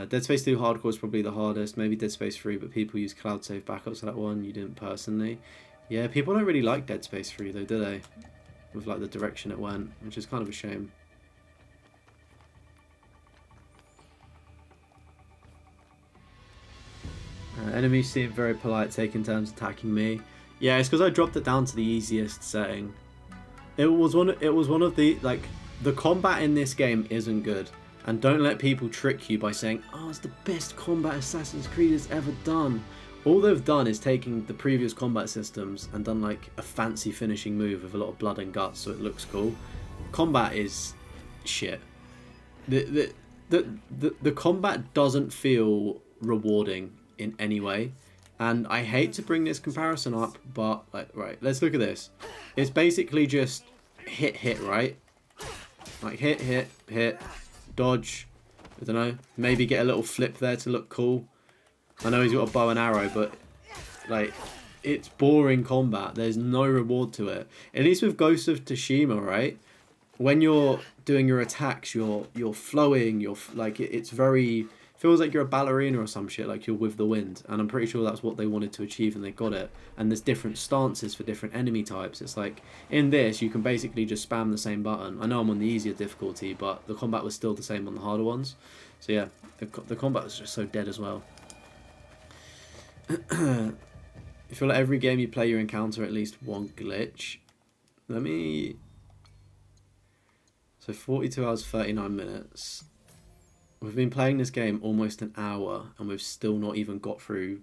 [SPEAKER 1] Dead Space 2 Hardcore is probably the hardest. Maybe Dead Space 3, but people use cloud save backups for that one. You didn't personally. Yeah, people don't really like Dead Space 3 though, do they? With like the direction it went, which is kind of a shame. Enemies seem very polite, taking turns attacking me. Yeah, it's because I dropped it down to the easiest setting. It was one of the, like, the combat in this game isn't good. And don't let people trick you by saying, oh, it's the best combat Assassin's Creed has ever done. All they've done is taking the previous combat systems and done like a fancy finishing move with a lot of blood and guts so it looks cool. Combat is shit. The combat doesn't feel rewarding in any way. And I hate to bring this comparison up, but like, right, let's look at this. It's basically just hit, right? Like hit, dodge, I don't know, maybe get a little flip there to look cool. I know he's got a bow and arrow, but like, it's boring combat. There's no reward to it. At least with Ghost of Tsushima, right? When you're doing your attacks, you're flowing, like, it's very... Feels like you're a ballerina or some shit, like you're with the wind. And I'm pretty sure that's what they wanted to achieve and they got it. And there's different stances for different enemy types. It's like, in this, you can basically just spam the same button. I know I'm on the easier difficulty, but the combat was still the same on the harder ones. So yeah, the combat was just so dead as well. You feel like every game you play, you encounter at least one glitch. Let me... So 42 hours, 39 minutes. We've been playing this game almost an hour and we've still not even got through...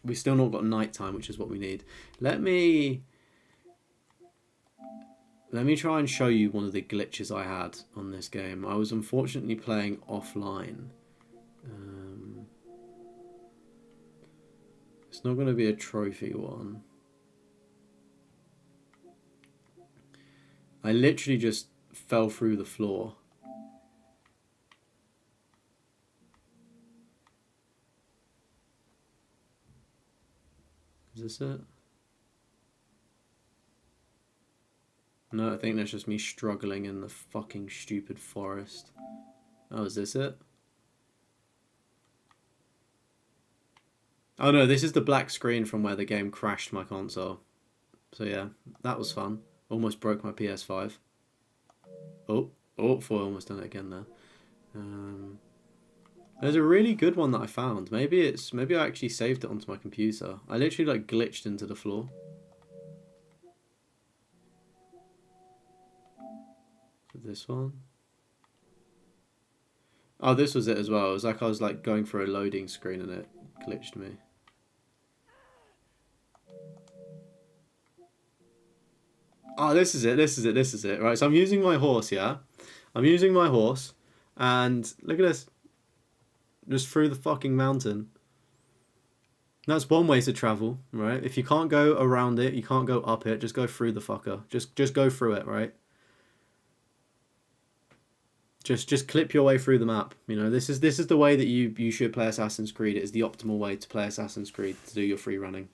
[SPEAKER 1] We've still not got nighttime, which is what we need. Let me try and show you one of the glitches I had on this game. I was unfortunately playing offline. It's not going to be a trophy one. I literally just fell through the floor. Is this it? No, I think that's just me struggling in the fucking stupid forest. Oh, is this it? Oh no, this is the black screen from where the game crashed my console. So yeah, that was fun. Almost broke my PS5. Oh, thought I almost done it again there. There's a really good one that I found. Maybe I actually saved it onto my computer. I literally like glitched into the floor. This one. Oh, this was it as well. It was like I was like going for a loading screen and it glitched me. Oh, this is it. Right, so I'm using my horse, yeah? I'm using my horse, and look at this. Just through the fucking mountain. That's one way to travel, right? If you can't go around it, you can't go up it, just go through the fucker. Just go through it, right? Just clip your way through the map. You know, this is the way that you should play Assassin's Creed. It is the optimal way to play Assassin's Creed, to do your free running.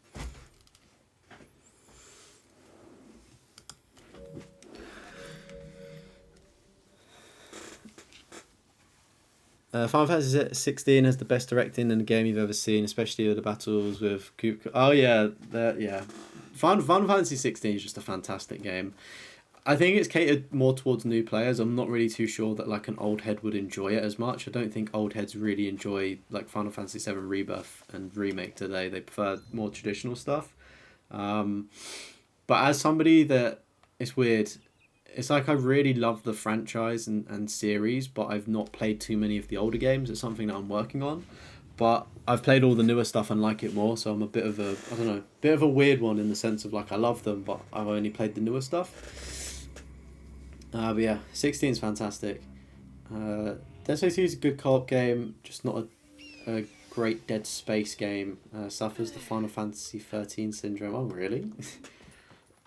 [SPEAKER 1] Final Fantasy 16 has the best directing in the game you've ever seen, especially with the battles with Coop. Oh yeah, yeah. Final Fantasy 16 is just a fantastic game. I think it's catered more towards new players. I'm not really too sure that like an old head would enjoy it as much. I don't think old heads really enjoy like Final Fantasy 7 Rebirth and Remake today. They prefer more traditional stuff. But as somebody that, it's weird. It's like I really love the franchise and series, but I've not played too many of the older games. It's something that I'm working on. But I've played all the newer stuff and like it more, so I'm a bit of a, I don't know, bit of a weird one in the sense of like I love them, but I've only played the newer stuff. But yeah, 16 is fantastic. Dead Space 2 is a good co-op game, just not a great Dead Space game. Suffers the Final Fantasy 13 syndrome. Oh, really?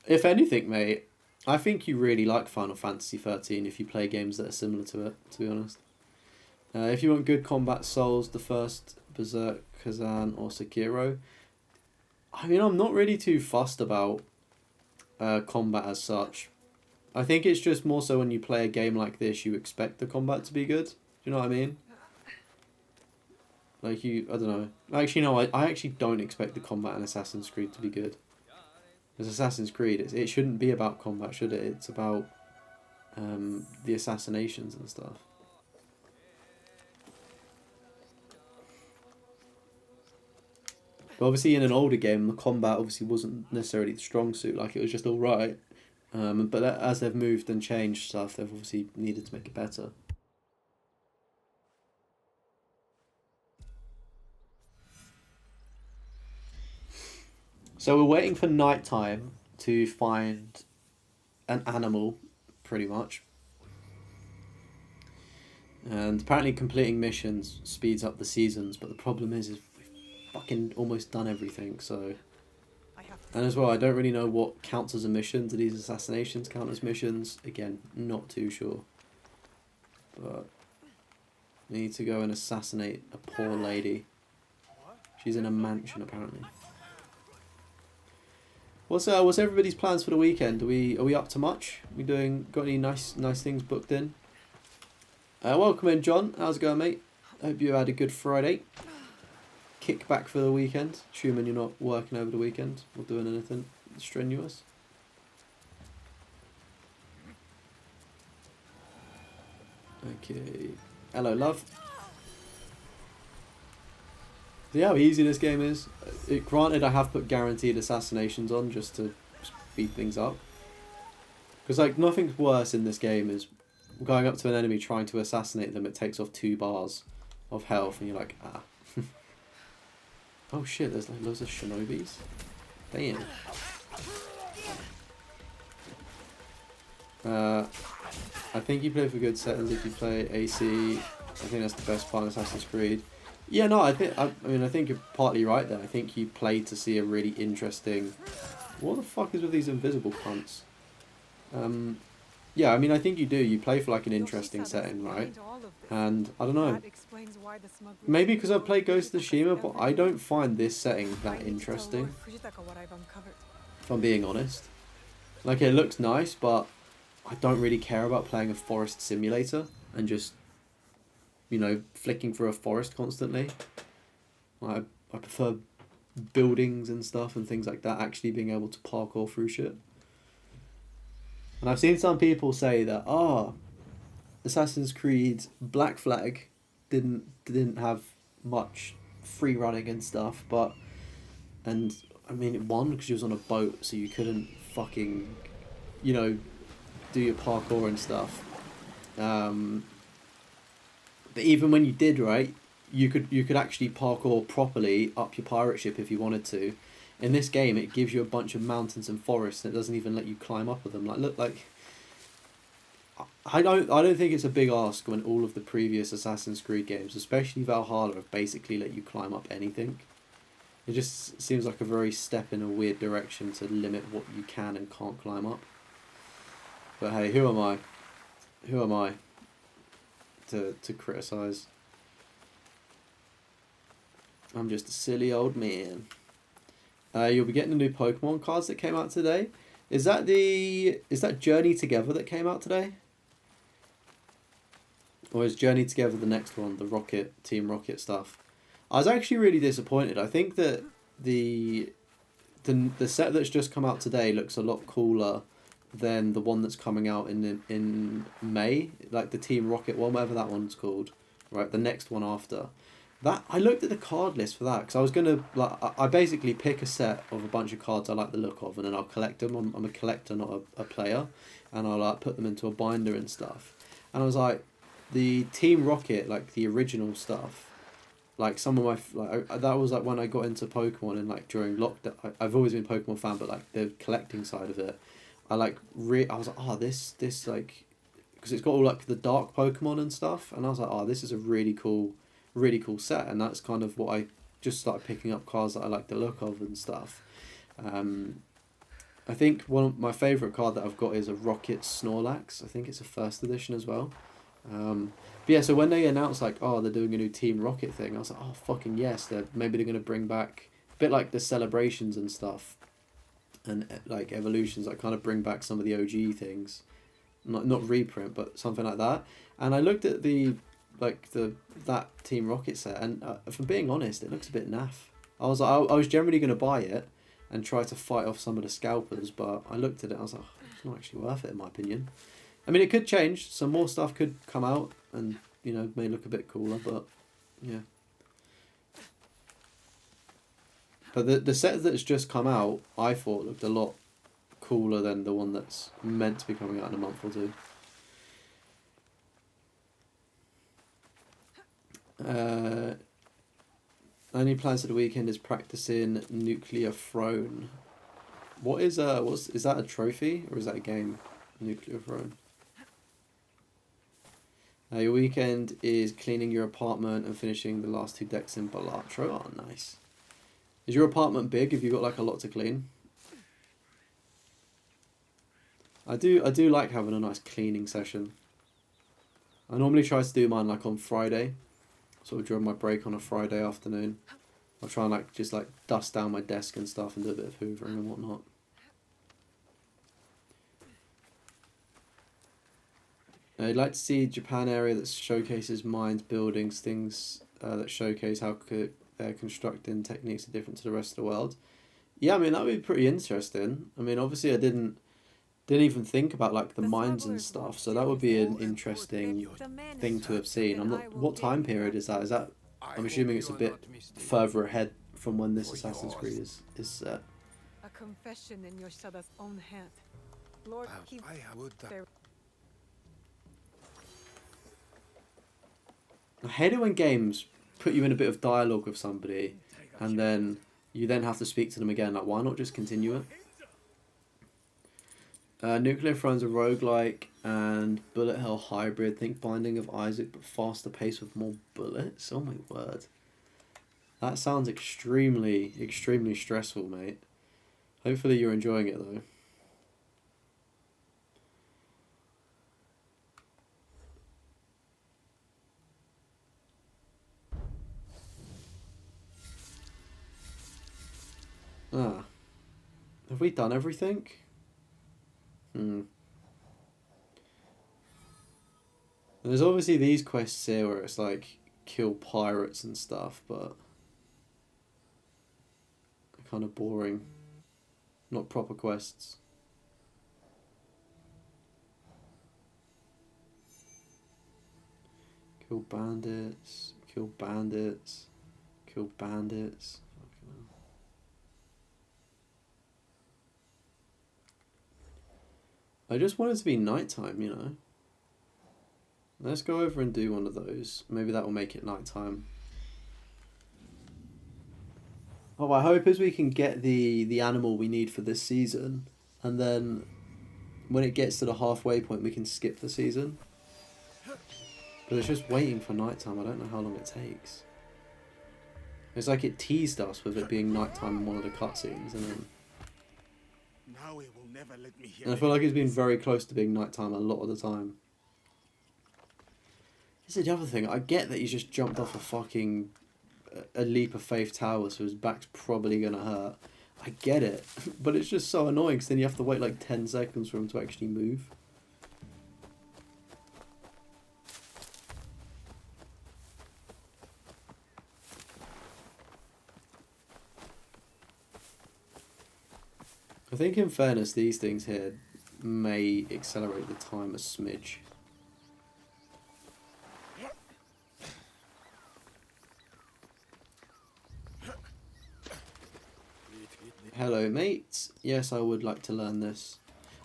[SPEAKER 1] If anything, mate, I think you really like Final Fantasy 13 if you play games that are similar to it, to be honest. If you want good combat, Souls, the first, Berserk, Kazan, or Sekiro. I mean, I'm not really too fussed about combat as such. I think it's just more so when you play a game like this, you expect the combat to be good. Do you know what I mean? Like I don't know. Actually, no, I actually don't expect the combat in Assassin's Creed to be good. Because Assassin's Creed, it shouldn't be about combat, should it? It's about the assassinations and stuff. But obviously in an older game, the combat obviously wasn't necessarily the strong suit, like it was just alright. But as they've moved and changed stuff, they've obviously needed to make it better. So we're waiting for nighttime to find an animal, pretty much. And apparently completing missions speeds up the seasons, but the problem is we've fucking almost done everything, so... And as well, I don't really know what counts as a mission. Do these assassinations count as missions? Again, not too sure. But we need to go and assassinate a poor lady. She's in a mansion, apparently. What's everybody's plans for the weekend? Are we up to much? Got any nice things booked in? Welcome in, John. How's it going, mate? Hope you had a good Friday. Kick back for the weekend, assuming you're not working over the weekend or doing anything strenuous. Okay. Hello, love. See how easy this game is? Granted, I have put guaranteed assassinations on just to speed things up. Because, like, nothing's worse in this game is going up to an enemy trying to assassinate them. It takes off 2 bars of health, and you're like, ah. Oh shit, there's like loads of shinobis. Damn. I think you play for good settings if you play AC. I think that's the best part of Assassin's Creed. Yeah, no, I think you're partly right there. I think you play to see a really interesting... What the fuck is with these invisible cunts? Yeah, I mean, I think you do. You play for like an interesting setting, right? And I don't know. Maybe because I've played Ghost of Tsushima, but I don't find this setting that interesting. If I'm being honest. Like, it looks nice, but I don't really care about playing a forest simulator and just, you know, flicking through a forest constantly. I prefer buildings and stuff and things like that, actually being able to parkour through shit. And I've seen some people say that, Assassin's Creed Black Flag didn't have much free running and stuff, and I mean, it won because you was on a boat, so you couldn't fucking, you know, do your parkour and stuff. But even when you did, right, you could actually parkour properly up your pirate ship if you wanted to. In this game, it gives you a bunch of mountains and forests, and it doesn't even let you climb up with them. Like, look, like, I don't think it's a big ask when all of the previous Assassin's Creed games, especially Valhalla, have basically let you climb up anything. It just seems like a very step in a weird direction to limit what you can and can't climb up. But hey, who am I? Who am I to criticise? I'm just a silly old man. You'll be getting the new Pokemon cards that came out today. Is that Journey Together that came out today? Or is Journey Together the next one, the Team Rocket stuff? I was actually really disappointed. I think that the set that's just come out today looks a lot cooler than the one that's coming out in May, like the Team Rocket one, whatever that one's called, right? The next one after. That I looked at the card list for that because I was gonna I basically pick a set of a bunch of cards I like the look of, and then I'll collect them. I'm a collector, not a player, and I'll put them into a binder and stuff. And I was like, the Team Rocket, like the original stuff, like some of my that was like when I got into Pokemon and like during lockdown. I've always been a Pokemon fan, but like the collecting side of it, I was like, this like because it's got all like the dark Pokemon and stuff, and I was like, oh, this is a really cool set, and that's kind of what I just started picking up cards that I like the look of and stuff. I think one of my favourite card that I've got is a Rocket Snorlax. I think it's a first edition as well. But yeah, so when they announced like, oh, they're doing a new Team Rocket thing, I was like, oh, fucking yes. Maybe they're going to bring back a bit like the celebrations and stuff, and like evolutions, like kind of bring back some of the OG things, not reprint, but something like that. And I looked at that Team Rocket set, and if I'm being honest, it looks a bit naff. I was generally going to buy it and try to fight off some of the scalpers, but I looked at it and I was like, oh, it's not actually worth it in my opinion. I mean, it could change, some more stuff could come out and, you know, may look a bit cooler, but yeah. But the set that's just come out, I thought looked a lot cooler than the one that's meant to be coming out in a month or two. Only plans for the weekend is practicing Nuclear Throne. Is that a trophy or is that a game? Nuclear Throne. Your weekend is cleaning your apartment and finishing the last 2 decks in Balatro. Oh, nice. Is your apartment big? Have you got like a lot to clean? I do like having a nice cleaning session. I normally try to do mine like on Friday, sort of during my break on a Friday afternoon. I'll try and like just like dust down my desk and stuff and do a bit of hoovering and whatnot. I'd like to see Japan area that showcases mines, buildings, things that showcase how their constructing techniques are different to the rest of the world. Yeah, I mean, that would be pretty interesting. I mean, obviously I didn't even think about like the mines and stuff, so that would be an interesting thing to have seen. What time period is that? I'm assuming it's a bit further ahead from when this Assassin's Creed is set.
[SPEAKER 2] A confession in your Shada's own hand. Lord, keep their...
[SPEAKER 1] I hate it when games put you in a bit of dialogue with somebody and then you then have to speak to them again. Like, why not just continue it? Nuclear Throne's a roguelike and bullet hell hybrid. Think Binding of Isaac, but faster pace with more bullets. Oh my word. That sounds extremely, extremely stressful, mate. Hopefully you're enjoying it though. Have we done everything? There's obviously these quests here where it's like kill pirates and stuff, but they're kind of boring. Not proper quests. Kill bandits, kill bandits, kill bandits. I just want it to be nighttime, you know. Let's go over and do one of those. Maybe that will make it nighttime. Oh, my hope is we can get the animal we need for this season, and then when it gets to the halfway point, we can skip the season. But it's just waiting for nighttime. I don't know how long it takes. It's like it teased us with it being nighttime in one of the cutscenes, and then.
[SPEAKER 3] Now it will never let me hear.
[SPEAKER 1] And I feel like it's been very close to being nighttime a lot of the time. This is the other thing. I get that he's just jumped off a leap of faith tower, so his back's probably gonna hurt. I get it, but it's just so annoying because then you have to wait like 10 seconds for him to actually move. I think in fairness, these things here may accelerate the time a smidge. Hello, mate. Yes, I would like to learn this.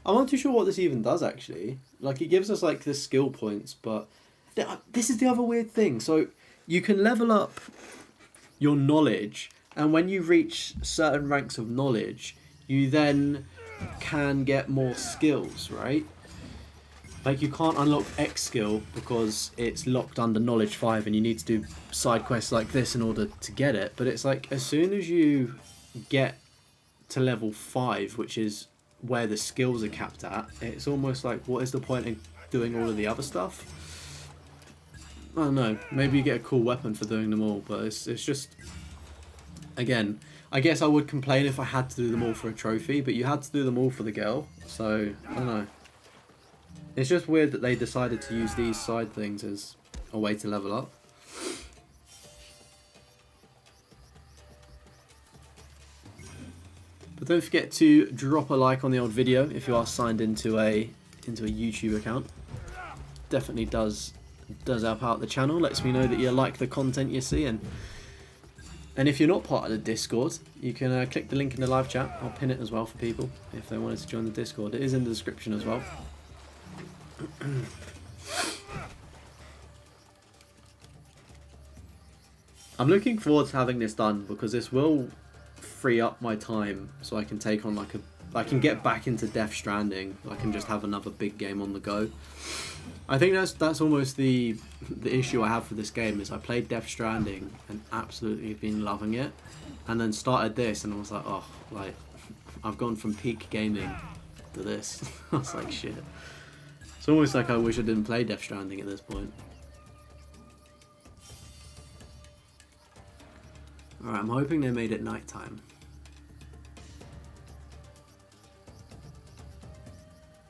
[SPEAKER 1] I'm not too sure what this even does, actually. Like, it gives us, like, the skill points, but... This is the other weird thing. So, you can level up your knowledge, and when you reach certain ranks of knowledge, you then can get more skills, right? Like, you can't unlock X skill because it's locked under Knowledge 5 and you need to do side quests like this in order to get it. But it's like, as soon as you get to level 5, which is where the skills are capped at, it's almost like, what is the point in doing all of the other stuff? I don't know. Maybe you get a cool weapon for doing them all, but it's just... Again, I guess I would complain if I had to do them all for a trophy, but you had to do them all for the girl, so, I don't know. It's just weird that they decided to use these side things as a way to level up. But don't forget to drop a like on the old video if you are signed into a YouTube account. Definitely does help out the channel. Lets me know that you like the content you see, and if you're not part of the Discord, you can click the link in the live chat. I'll pin it as well for people if they wanted to join the Discord. It is in the description as well. I'm looking forward to having this done because this will free up my time so I can take on I can get back into Death Stranding. I can just have another big game on the go. I think that's almost the issue I have for this game is I played Death Stranding and absolutely been loving it, and then started this and I was like, oh, like I've gone from peak gaming to this. I was like, shit. It's almost like I wish I didn't play Death Stranding at this point. Alright, I'm hoping they made it nighttime.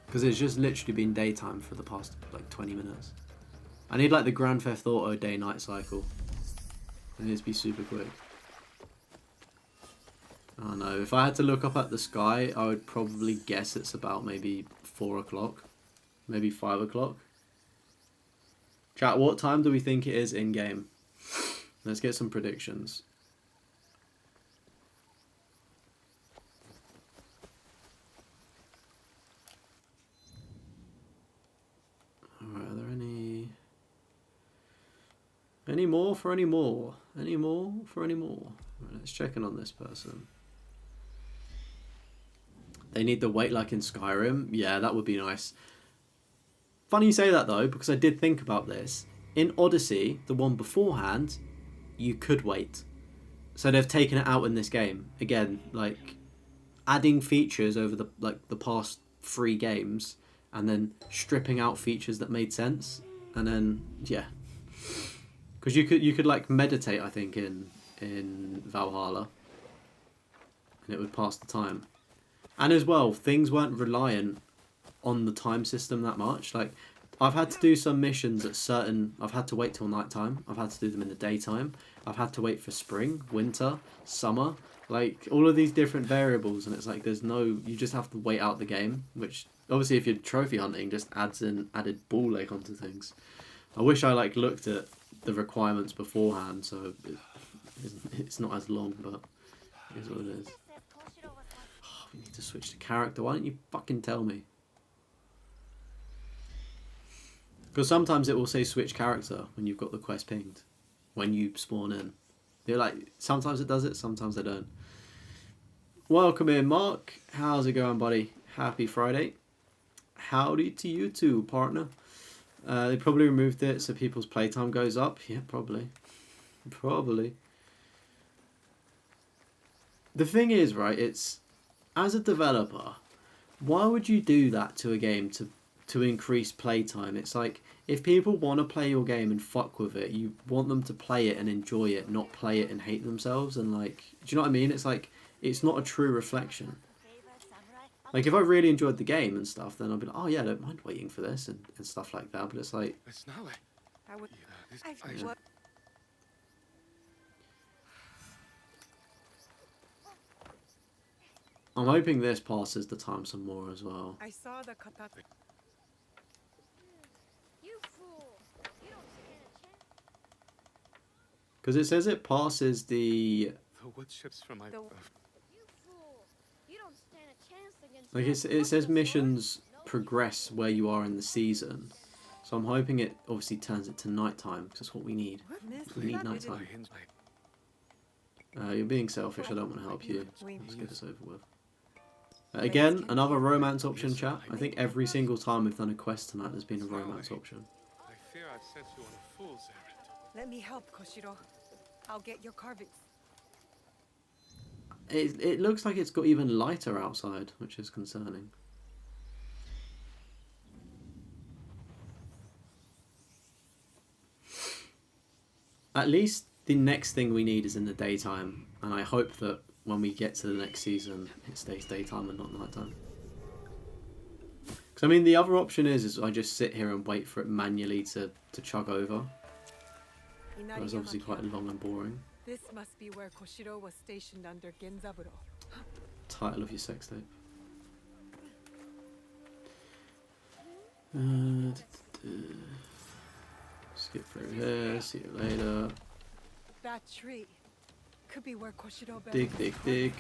[SPEAKER 1] Because it's just literally been daytime for the past like 20 minutes. I need like the Grand Theft Auto day-night cycle. It needs to be super quick. I don't know, if I had to look up at the sky, I would probably guess it's about maybe 4 o'clock. Maybe 5 o'clock. Chat, what time do we think it is in-game? Let's get some predictions. Alright, are there any more for any more? Any more for any more? Right, let's check in on this person. They need the wait like in Skyrim? Yeah, that would be nice. Funny you say that though, because I did think about this. In Odyssey, the one beforehand, you could wait. So they've taken it out in this game. Again, like adding features over the past 3 games and then stripping out features that made sense. And then yeah. Because you could like meditate, I think, in Valhalla. And it would pass the time. And as well, things weren't reliant on the time system that much. Like, I've had to do some missions at certain... I've had to wait till nighttime. I've had to do them in the daytime. I've had to wait for spring, winter, summer. Like, all of these different variables. And it's like, there's no... You just have to wait out the game. Which, obviously, if you're trophy hunting, just adds in added ball ache onto things. I wish I, like, looked at the requirements beforehand. So it's not as long, but it is what it is. Oh, we need to switch to character. Why don't you fucking tell me? Because sometimes it will say switch character when you've got the quest pinged. When you spawn in. They're like, sometimes it does it, sometimes they don't. Welcome in, Mark. How's it going, buddy? Happy Friday. Howdy to you too, partner. They probably removed it so people's playtime goes up. Yeah, probably. Probably. The thing is, right, it's... As a developer, why would you do that to a game to increase playtime? It's like, if people want to play your game and fuck with it, you want them to play it and enjoy it, not play it and hate themselves. And like, do you know what I mean? It's like, it's not a true reflection. Like, if I really enjoyed the game and stuff, then I'd be like, oh yeah, I don't mind waiting for this and stuff like that. But it's like... Yeah. I'm hoping this passes the time some more as well.
[SPEAKER 2] I saw the kata.
[SPEAKER 1] Because it says it passes the... Like, it says missions progress where you are in the season. So I'm hoping it obviously turns it to nighttime, because that's what we need. We need nighttime. You're being selfish, I don't want to help you. Let's get this over with. Again, another romance option, chat. I think every single time we've done a quest tonight, there's been a romance option.
[SPEAKER 4] I fear I've sent you on a fool's errand.
[SPEAKER 2] Let me help, Koshiro. I'll get your carvings.
[SPEAKER 1] It looks like it's got even lighter outside, which is concerning. At least the next thing we need is in the daytime, and I hope that when we get to the next season, it stays daytime and not nighttime. Because I mean, the other option is I just sit here and wait for it manually to chug over. That was obviously quite long and boring.
[SPEAKER 2] This must be where Koshiro was stationed under Genzaburo.
[SPEAKER 1] Title of your sex tape. Skip through here, see you later.
[SPEAKER 2] That tree could be where Koshiro
[SPEAKER 1] Dig, dig, dig.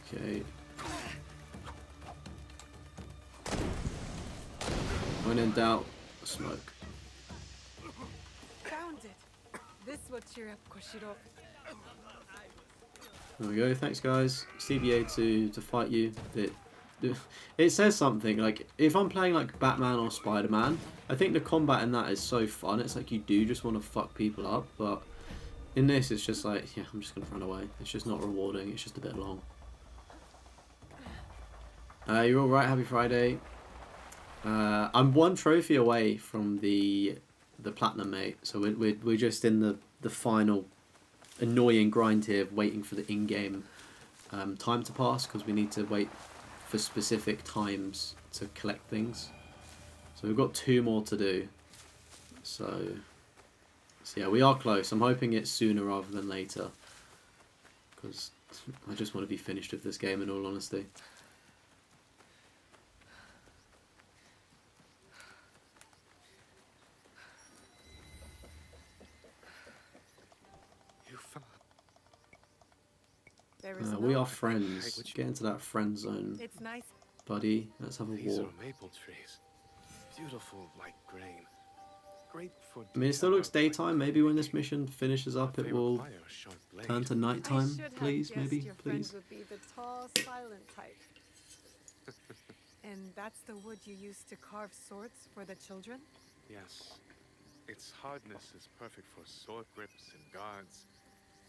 [SPEAKER 1] Okay. When in doubt, smoke.
[SPEAKER 2] Found it. This will cheer up Koshiro.
[SPEAKER 1] There we go. Thanks, guys. CBA to fight you. It says something like if I'm playing like Batman or Spider-Man, I think the combat in that is so fun. It's like you do just want to fuck people up, but in this it's just like, yeah, I'm just gonna run away. It's just not rewarding. It's just a bit long. You're all right. Happy Friday. I'm one trophy away from the platinum, mate. So we're just in the final annoying grind here, waiting for the in-game time to pass because we need to wait for specific times to collect things. So we've got 2 more to do. So yeah, we are close. I'm hoping it's sooner rather than later because I just want to be finished with this game in all honesty. We are friends. Get into that friend zone.
[SPEAKER 2] It's nice.
[SPEAKER 1] Buddy, let's have a
[SPEAKER 4] These
[SPEAKER 1] war.
[SPEAKER 4] are maple trees. Beautiful like grain. Great for
[SPEAKER 1] I mean, it still looks daytime. Maybe when this mission finishes up, it will turn to nighttime. Please, maybe,
[SPEAKER 2] your
[SPEAKER 1] please.
[SPEAKER 2] friend would be the tall, silent type. And that's the wood you use to carve swords for the children?
[SPEAKER 4] Yes. Its hardness is perfect for sword grips and guards,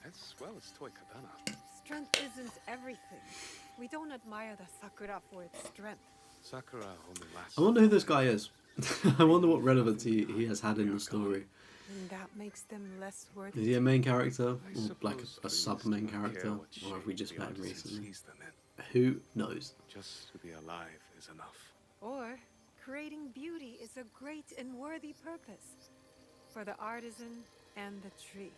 [SPEAKER 4] as well as toy katana.
[SPEAKER 2] Strength isn't everything. We don't admire the sakura for its strength.
[SPEAKER 4] Sakura only lasts.
[SPEAKER 1] I wonder who this guy is. I wonder what relevance he has had in the story.
[SPEAKER 2] And that makes them less worthy.
[SPEAKER 1] Is he a main character? Or like a sub-main character? Or have we just met him recently? Who knows?
[SPEAKER 4] Just to be alive is enough.
[SPEAKER 2] Or creating beauty is a great and worthy purpose for the artisan and the tree.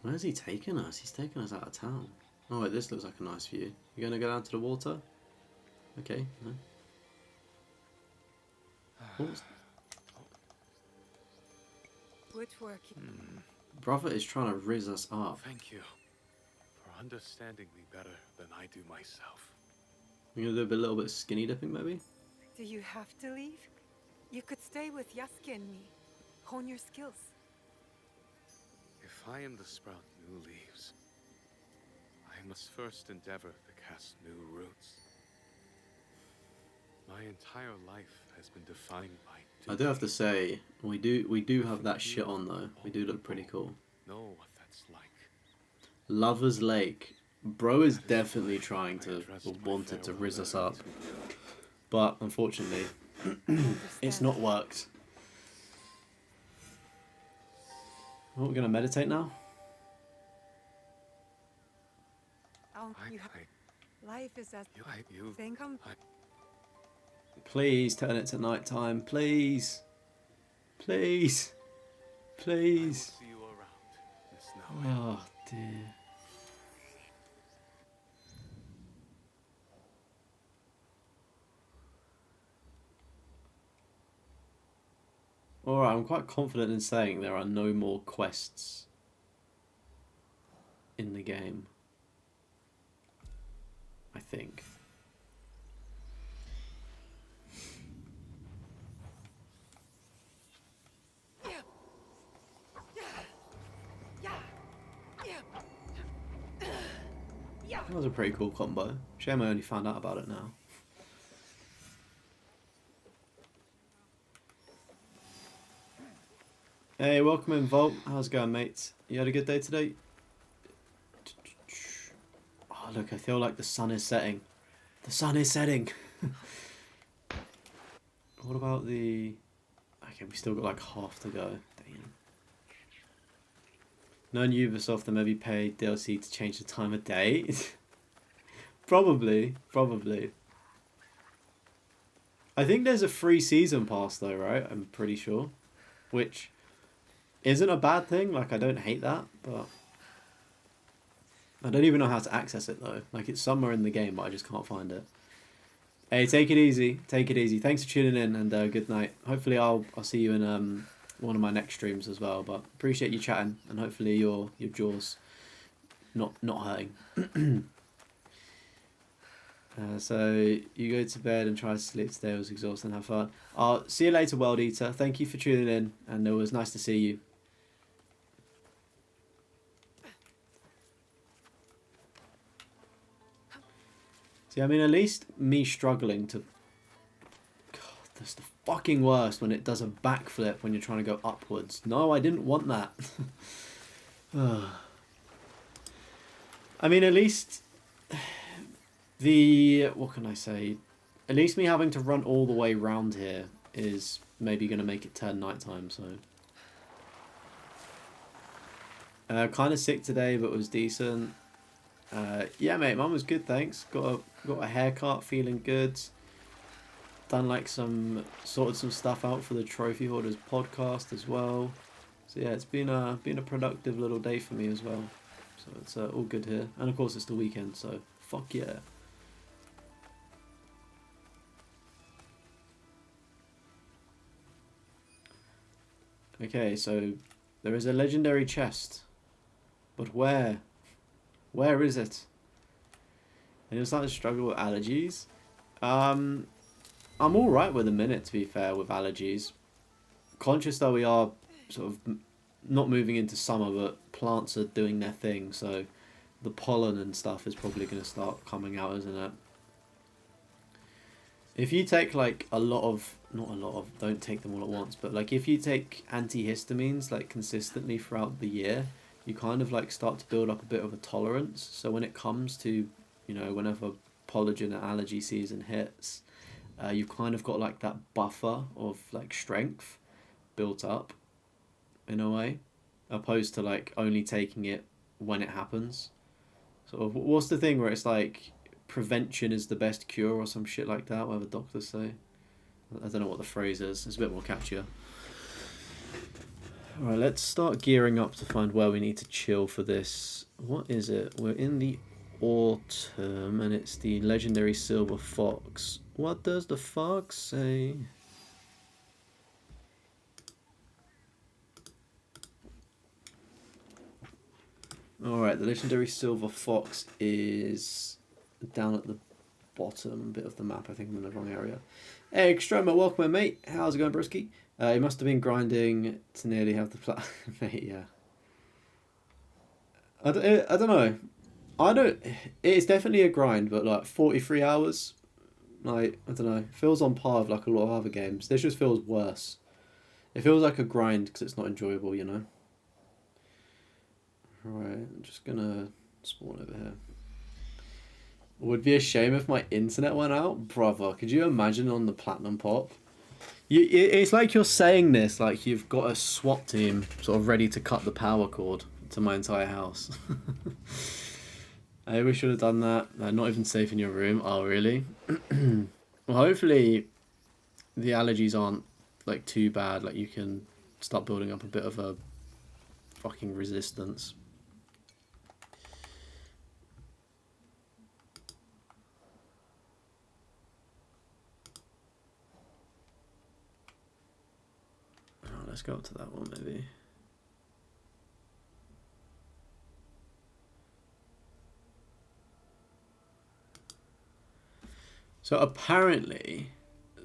[SPEAKER 1] Where's he taking us? He's taking us out of town. Oh wait, this looks like a nice view. You gonna go down to the water? Okay, no.
[SPEAKER 2] Woodwork.
[SPEAKER 1] Brother is trying to rizz us up.
[SPEAKER 4] Thank you for understanding me better than I do myself.
[SPEAKER 1] You gonna do a little bit of skinny dipping, maybe?
[SPEAKER 2] Do you have to leave? You could stay with Yasuke and me. Hone your skills.
[SPEAKER 4] If I am to sprout new leaves, I must first endeavor to cast new roots. My entire life has been defined by
[SPEAKER 1] I do have to say, we do have that shit on though. We do look pretty cool.
[SPEAKER 4] know what that's like.
[SPEAKER 1] Lover's Lake. Bro is definitely trying to, or wanted to rizz us up. But unfortunately, it's not worked. Well, we're going to meditate now?
[SPEAKER 2] Life is as thing come.
[SPEAKER 1] Please turn it to nighttime. Please. Please. Please.
[SPEAKER 4] See you around, Miss Snow.
[SPEAKER 1] Oh, dear. Alright, I'm quite confident in saying there are no more quests in the game. I think. That was a pretty cool combo. Shame I only found out about it now. Hey, welcome in, Volt. How's it going, mates? You had a good day today? Oh, look, I feel like the sun is setting. The sun is setting. What about the... Okay, we still got like half to go. Damn. Knowing Ubisoft, they maybe paid DLC to change the time of day. Probably. I think there's a free season pass though, right? I'm pretty sure. Which isn't a bad thing. Like, I don't hate that, but... I don't even know how to access it though. Like, it's somewhere in the game, but I just can't find it. Hey, take it easy. Take it easy. Thanks for tuning in, and good night. Hopefully I'll see you in one of my next streams as well. But appreciate you chatting, and hopefully your jaw's not hurting. So you go to bed and try to sleep today. It was exhausting. Have fun. I'll see you later, World Eater. Thank you for tuning in, and it was nice to see you. See, I mean, at least me struggling to... God, that's the fucking worst when it does a backflip when you're trying to go upwards. No, I didn't want that. I mean, at least... What can I say? At least me having to run all the way round here is maybe going to make it turn nighttime, so... Kind of sick today, but was decent. Yeah, mate, mine was good, thanks. Got a haircut, feeling good. Done like sorted some stuff out for the Trophy Hoarders podcast as well. So yeah, it's been a productive little day for me as well. So it's all good here, and of course it's the weekend, so fuck yeah. Okay, so there is a legendary chest, but where? Where is it? And you're starting to struggle with allergies. I'm alright with a minute, to be fair, with allergies. Conscious that we are sort of not moving into summer, but plants are doing their thing, so the pollen and stuff is probably going to start coming out, isn't it? If you take like don't take them all at once, but like if you take antihistamines like consistently throughout the year, you kind of like start to build up a bit of a tolerance. So when it comes to, you know, whenever pollen and allergy season hits, you've kind of got like that buffer of like strength built up in a way, opposed to like only taking it when it happens. Sort of, what's the thing where it's like prevention is the best cure or some shit like that, whatever doctors say. I don't know what the phrase is. It's a bit more catchier. Alright, let's start gearing up to find where we need to chill for this. What is it? We're in the autumn and it's the legendary silver fox. What does the fox say? Alright, the legendary silver fox is down at the bottom bit of the map. I think I'm in the wrong area. Hey, Extremo, welcome in, mate. How's it going, Brewski? He must have been grinding to nearly have the mate, yeah. I don't know. It's definitely a grind, but like 43 hours, like, I don't know. Feels on par with like a lot of other games. This just feels worse. It feels like a grind because it's not enjoyable, you know. Right, I'm just gonna spawn over here. Would be a shame if my internet went out. Brother, could you imagine on the Platinum Pop? It's like you're saying this like you've got a SWAT team sort of ready to cut the power cord to my entire house. Maybe we should have done that. Not even safe in your room. Oh, really? Well, hopefully the allergies aren't like too bad. Like you can start building up a bit of a fucking resistance. Let's go up to that one, maybe. So apparently,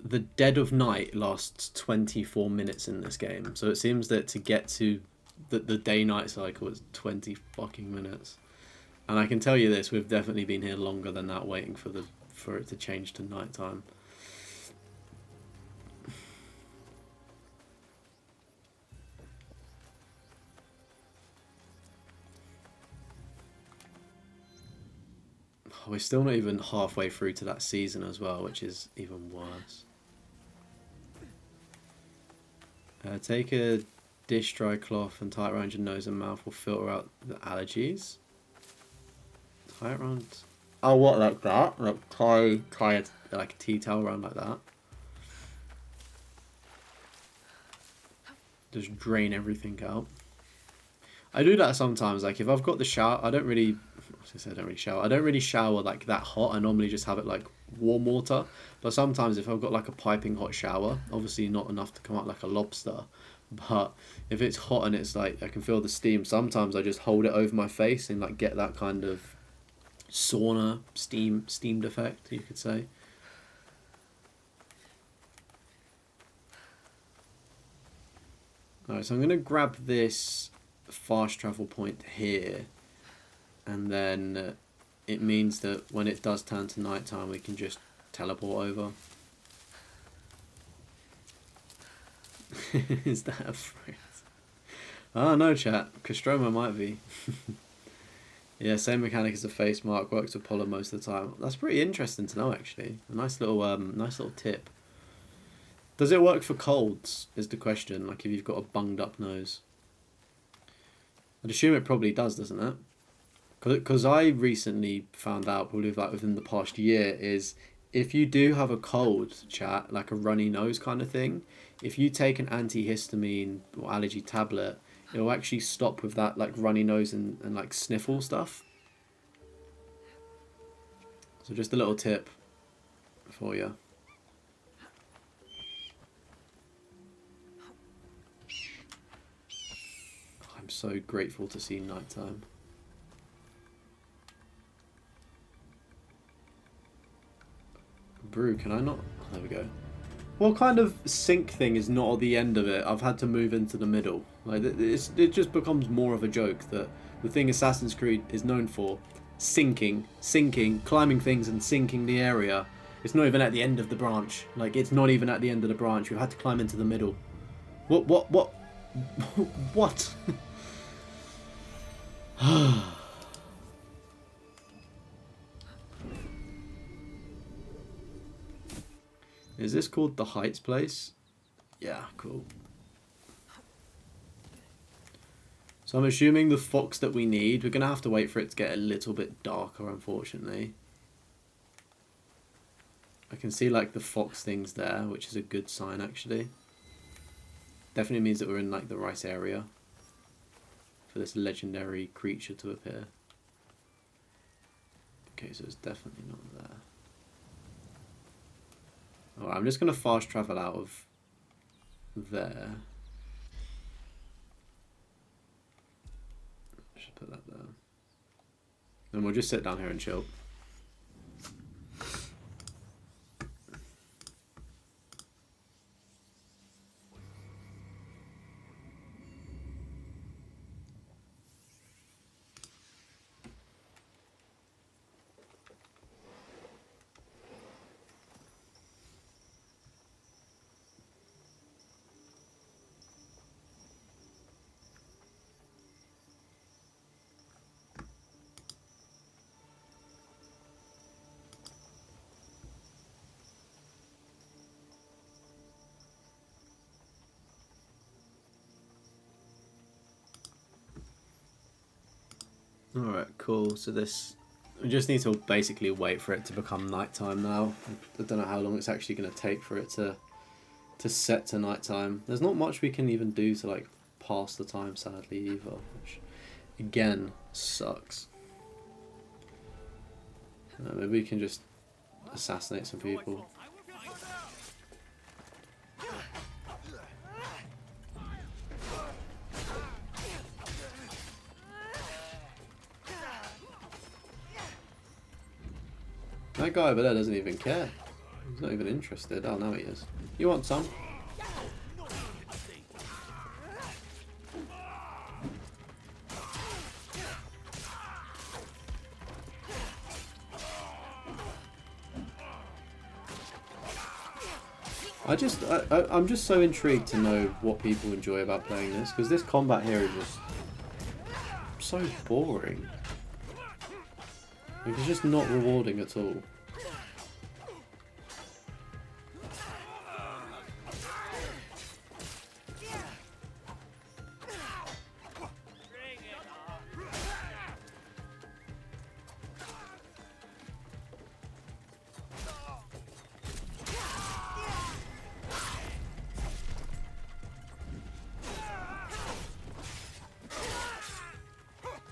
[SPEAKER 1] the dead of night lasts 24 minutes in this game. So it seems that to get to the day-night cycle is 20 fucking minutes. And I can tell you this, we've definitely been here longer than that waiting for it to change to nighttime. We're still not even halfway through to that season as well, which is even worse. Take a dish dry cloth and tie it around your nose and mouth will filter out the allergies. Tie it around... Oh, what, like that? Like tie like a tea towel around like that? Just drain everything out. I do that sometimes, like if I've got the shower, I don't really shower like that hot. I normally just have it like warm water. But sometimes if I've got like a piping hot shower, obviously not enough to come out like a lobster, but if it's hot and it's like I can feel the steam, sometimes I just hold it over my face and like get that kind of sauna steamed effect, you could say. Alright, so I'm gonna grab this fast travel point here, and then it means that when it does turn to nighttime we can just teleport over. Is that a phrase? Oh no, chat. Castroma might be. Yeah, same mechanic as the face mark, works with Polar most of the time. That's pretty interesting to know, actually. A nice little tip. Does it work for colds, is the question, like if you've got a bunged up nose? I'd assume it probably does, doesn't it? Because I recently found out, probably like within the past year, is if you do have a cold, chat, like a runny nose kind of thing, if you take an antihistamine or allergy tablet, it will actually stop with that like runny nose and like sniffle stuff. So just a little tip for you. I'm so grateful to see nighttime. Brew, can I not? Oh, there we go. What kind of sink thing is not at the end of it? I've had to move into the middle. Like it just becomes more of a joke that the thing Assassin's Creed is known for, sinking, climbing things and sinking the area. It's not even at the end of the branch. Like it's not even at the end of the branch. We've had to climb into the middle. What? What? Is this called the Heights place? Yeah, cool. So I'm assuming the fox that we need, we're going to have to wait for it to get a little bit darker, unfortunately. I can see like the fox things there, which is a good sign actually. Definitely means that we're in like the right area for this legendary creature to appear. Okay, so it's definitely not there. Alright, I'm just going to fast travel out of there. I should put that there. And we'll just sit down here and chill. Alright, cool. So this... we just need to basically wait for it to become nighttime now. I don't know how long it's actually going to take for it to set to nighttime. There's not much we can even do to like pass the time, sadly, either. Which, again, sucks. Maybe we can just assassinate some people. That guy over there doesn't even care. He's not even interested. Oh, now he is. You want some? I'm just so intrigued to know what people enjoy about playing this, because this combat here is just so boring. Like, it's just not rewarding at all.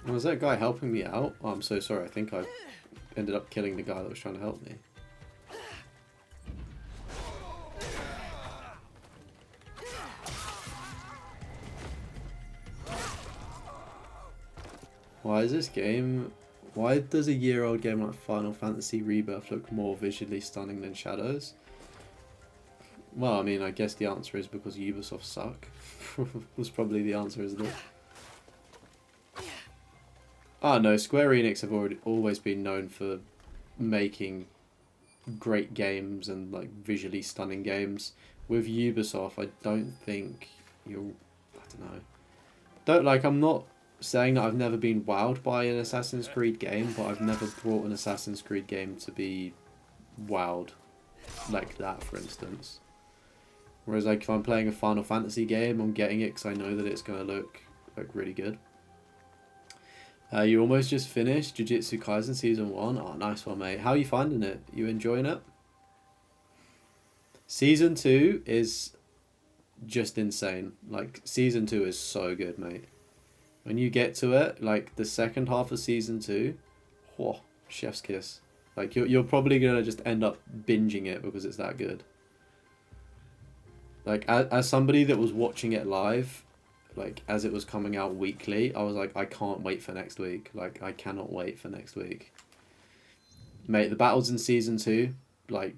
[SPEAKER 1] Was that guy helping me out? Oh, I'm so sorry. I think I ended up killing the guy that was trying to help me. Why is this game... Why does a year-old game like Final Fantasy Rebirth look more visually stunning than Shadows? Well, I mean, I guess the answer is because Ubisoft suck. Was probably the answer, isn't it? Ah, no, Square Enix have always been known for making great games and like visually stunning games. With Ubisoft, I don't think you'll... I don't know. I'm not saying that I've never been wowed by an Assassin's Creed game, but I've never brought an Assassin's Creed game to be wowed like that, for instance. Whereas like if I'm playing a Final Fantasy game, I'm getting it because I know that it's going to look like really good. You almost just finished Jujutsu Kaisen Season 1. Oh, nice one, mate. How are you finding it? You enjoying it? Season 2 is just insane. Like, Season 2 is so good, mate. When you get to it, like, the second half of Season 2, whoa, chef's kiss. Like, you're probably going to just end up binging it because it's that good. Like, as somebody that was watching it live... Like, as it was coming out weekly, I was like, I can't wait for next week. Like, I cannot wait for next week. Mate, the battles in Season 2, like,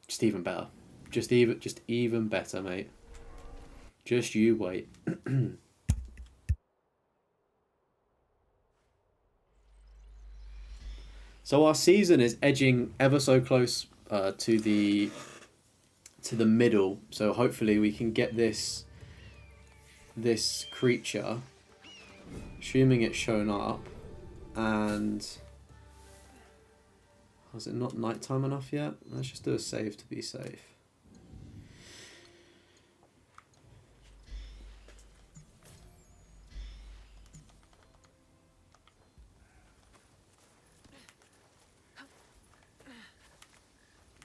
[SPEAKER 1] just even better. Just even better, mate. Just you wait. So our season is edging ever so close to the middle. So hopefully we can get this creature, assuming it's shown up, and was it not nighttime enough yet? Let's just do a save to be safe.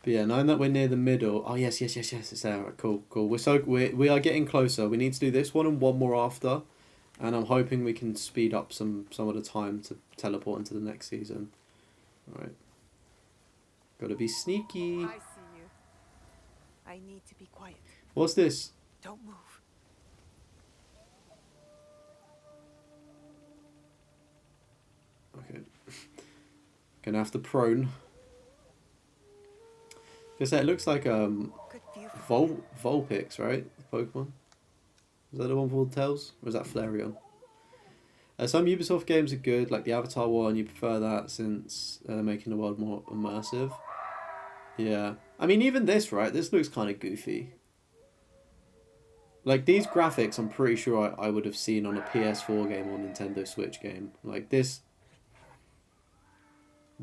[SPEAKER 1] But yeah, knowing that we're near the middle. Oh yes, it's there. Right, cool. We are getting closer. We need to do this one and one more after, and I'm hoping we can speed up some of the time to teleport into the next season. All right. Gotta be sneaky.
[SPEAKER 2] I see you. I need to be quiet.
[SPEAKER 1] What's this?
[SPEAKER 2] Don't move.
[SPEAKER 1] Okay. Gonna have to prone. Because it looks like Vulpix, right? Pokemon. Is that the one called Tails? Or is that Flareon? Some Ubisoft games are good, like the Avatar one. You prefer that since they're making the world more immersive. Yeah. I mean, even this, right? This looks kind of goofy. Like, these graphics, I'm pretty sure I would have seen on a PS4 game or Nintendo Switch game. Like, this...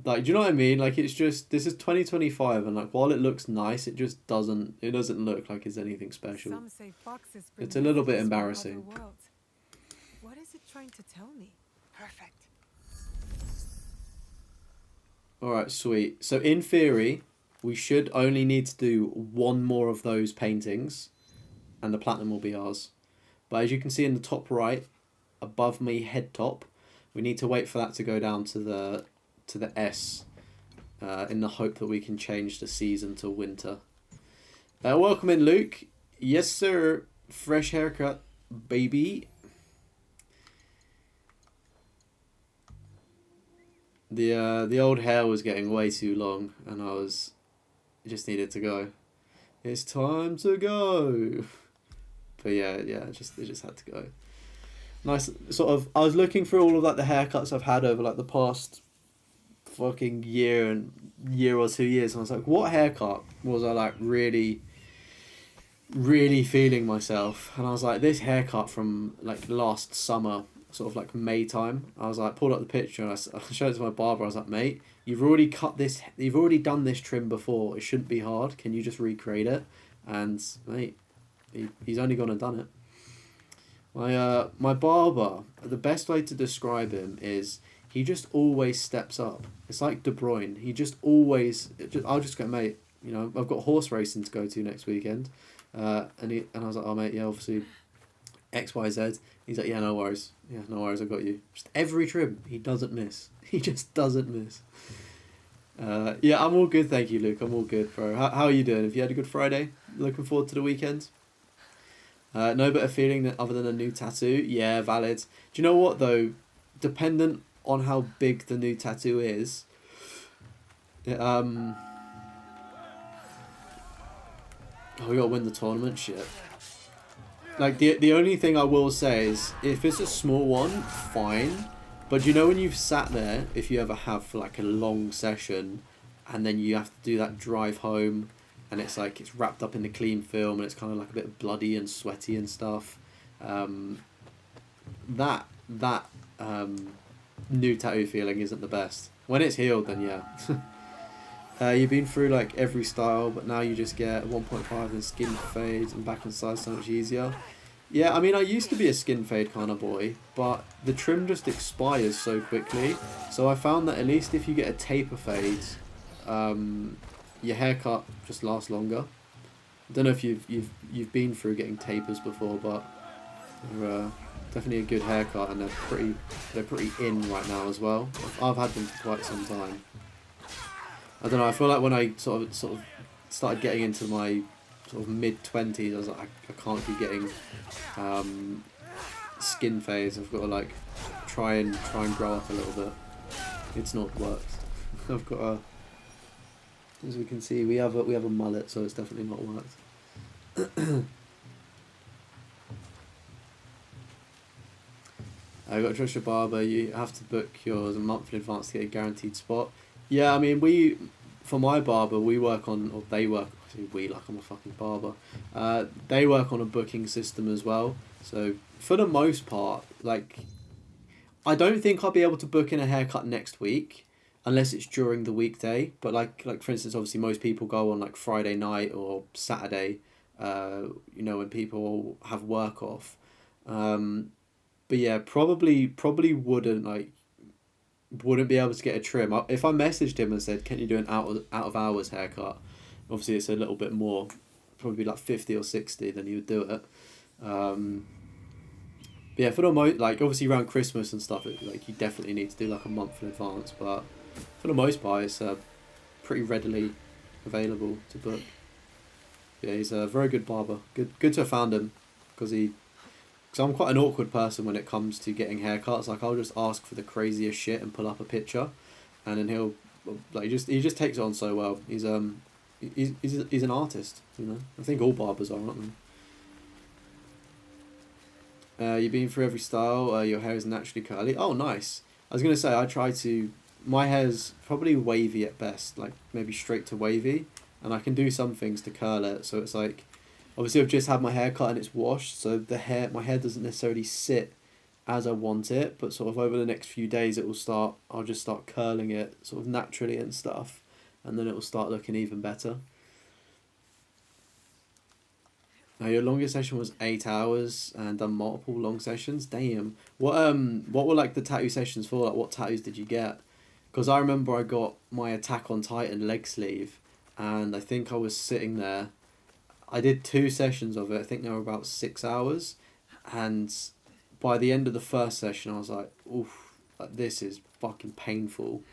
[SPEAKER 1] Like, do you know what I mean? Like, it's just... This is 2025, and, like, while it looks nice, it just doesn't... It doesn't look like it's anything special.
[SPEAKER 2] Some say foxes bring
[SPEAKER 1] It's a little bit
[SPEAKER 2] messages from
[SPEAKER 1] embarrassing.
[SPEAKER 2] other worlds. What is it trying to tell me? Perfect.
[SPEAKER 1] Alright, sweet. So, in theory, we should only need to do one more of those paintings, and the platinum will be ours. But as you can see in the top right, above me head top, we need to wait for that to go down to the S, in the hope that we can change the season to winter. Welcome in, Luke. Yes, sir. Fresh haircut, baby. The old hair was getting way too long, and I just needed to go. It's time to go. But yeah, it just had to go. Nice, sort of. I was looking through all of like the haircuts I've had over like the past fucking year or 2 years, and I was like, what haircut was I like really really feeling myself, and I was like, this haircut from like last summer, sort of like May time. I was like, pulled up the picture and I showed it to my barber. I was like, mate, you've already done this trim before. It shouldn't be hard. Can you just recreate it? And mate, he's only gone and done it. My barber, the best way to describe him is he just always steps up. It's like De Bruyne. He just always. I'll just go, mate. You know, I've got horse racing to go to next weekend, and I was like, oh mate, yeah, obviously, X Y Z. He's like, yeah, no worries, I got you. Just every trim, he doesn't miss. He just doesn't miss. Yeah, I'm all good, thank you, Luke. I'm all good, bro. How are you doing? Have you had a good Friday? Looking forward to the weekend? No better feeling other than a new tattoo. Yeah, valid. Do you know what though? Dependent on how big the new tattoo is, oh, we gotta win the tournament. Shit. Like the only thing I will say is if it's a small one, fine. But you know when you've sat there, if you ever have for like a long session, and then you have to do that drive home, and it's like it's wrapped up in the clean film and it's kind of like a bit bloody and sweaty and stuff. That new tattoo feeling isn't the best. When it's healed, then yeah. You've been through like every style, but now you just get 1.5 and skin fades and back and size so much easier. Yeah, I mean, I used to be a skin fade kind of boy, but the trim just expires so quickly. So I found that at least if you get a taper fade, your haircut just lasts longer. I don't know if you've been through getting tapers before, but they're definitely a good haircut, and they're pretty in right now as well. I've had them for quite some time. I don't know. I feel like when I sort of started getting into my sort of mid-20s, I was like, I can't keep getting skin fades. I've got to like try and grow up a little bit. It's not worked. I've got a, as we can see, we have a mullet, so it's definitely not worked. I got Joshua Barber. You have to book yours a month in advance to get a guaranteed spot. Yeah, I mean, for my barber, we work on, or they work, we like I'm a fucking barber. They work on a booking system as well. So for the most part, like, I don't think I'll be able to book in a haircut next week unless it's during the weekday. But like for instance, obviously most people go on like Friday night or Saturday, you know, when people have work off. But yeah, probably wouldn't be able to get a trim. If I messaged him and said, can you do an out of hours haircut, obviously it's a little bit more, probably like 50 or 60, then he would do it. But yeah, for the most, like obviously around Christmas and stuff, like you definitely need to do like a month in advance, but for the most part it's pretty readily available to book. Yeah, he's a very good barber. Good to have found him, because I'm quite an awkward person when it comes to getting haircuts. Like I'll just ask for the craziest shit and pull up a picture, and then he'll like he just takes it on so well. He's an artist, you know. I think all barbers are, aren't they? You've been through every style. Your hair is naturally curly. Oh, nice. I was gonna say my hair's probably wavy at best, like maybe straight to wavy, and I can do some things to curl it. So it's like, obviously I've just had my hair cut and it's washed, so my hair doesn't necessarily sit as I want it, but sort of over the next few days I'll just start curling it sort of naturally and stuff, and then it will start looking even better. Now your longest session was 8 hours and done multiple long sessions. Damn. What were like the tattoo sessions for? Like what tattoos did you get? Because I remember I got my Attack on Titan leg sleeve, and I think I was sitting there. I did 2 sessions of it. I think they were about 6 hours, and by the end of the first session, I was like, "Oof, like, this is fucking painful,"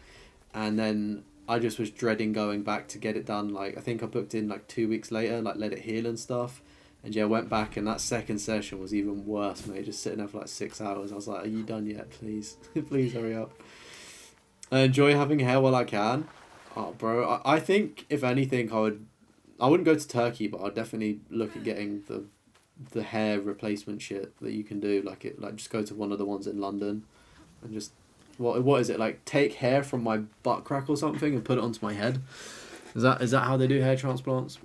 [SPEAKER 1] and then I just was dreading going back to get it done. Like I think I booked in like 2 weeks later, like let it heal and stuff, and yeah, went back, and that second session was even worse, mate. Just sitting there for like 6 hours. I was like, "Are you done yet? Please, please hurry up." I enjoy having hair while I can. Oh, bro, I think if anything, I wouldn't go to Turkey, but I'd definitely look at getting the hair replacement shit that you can do. Like just go to one of the ones in London, and just what is it, like take hair from my butt crack or something and put it onto my head? Is that how they do hair transplants?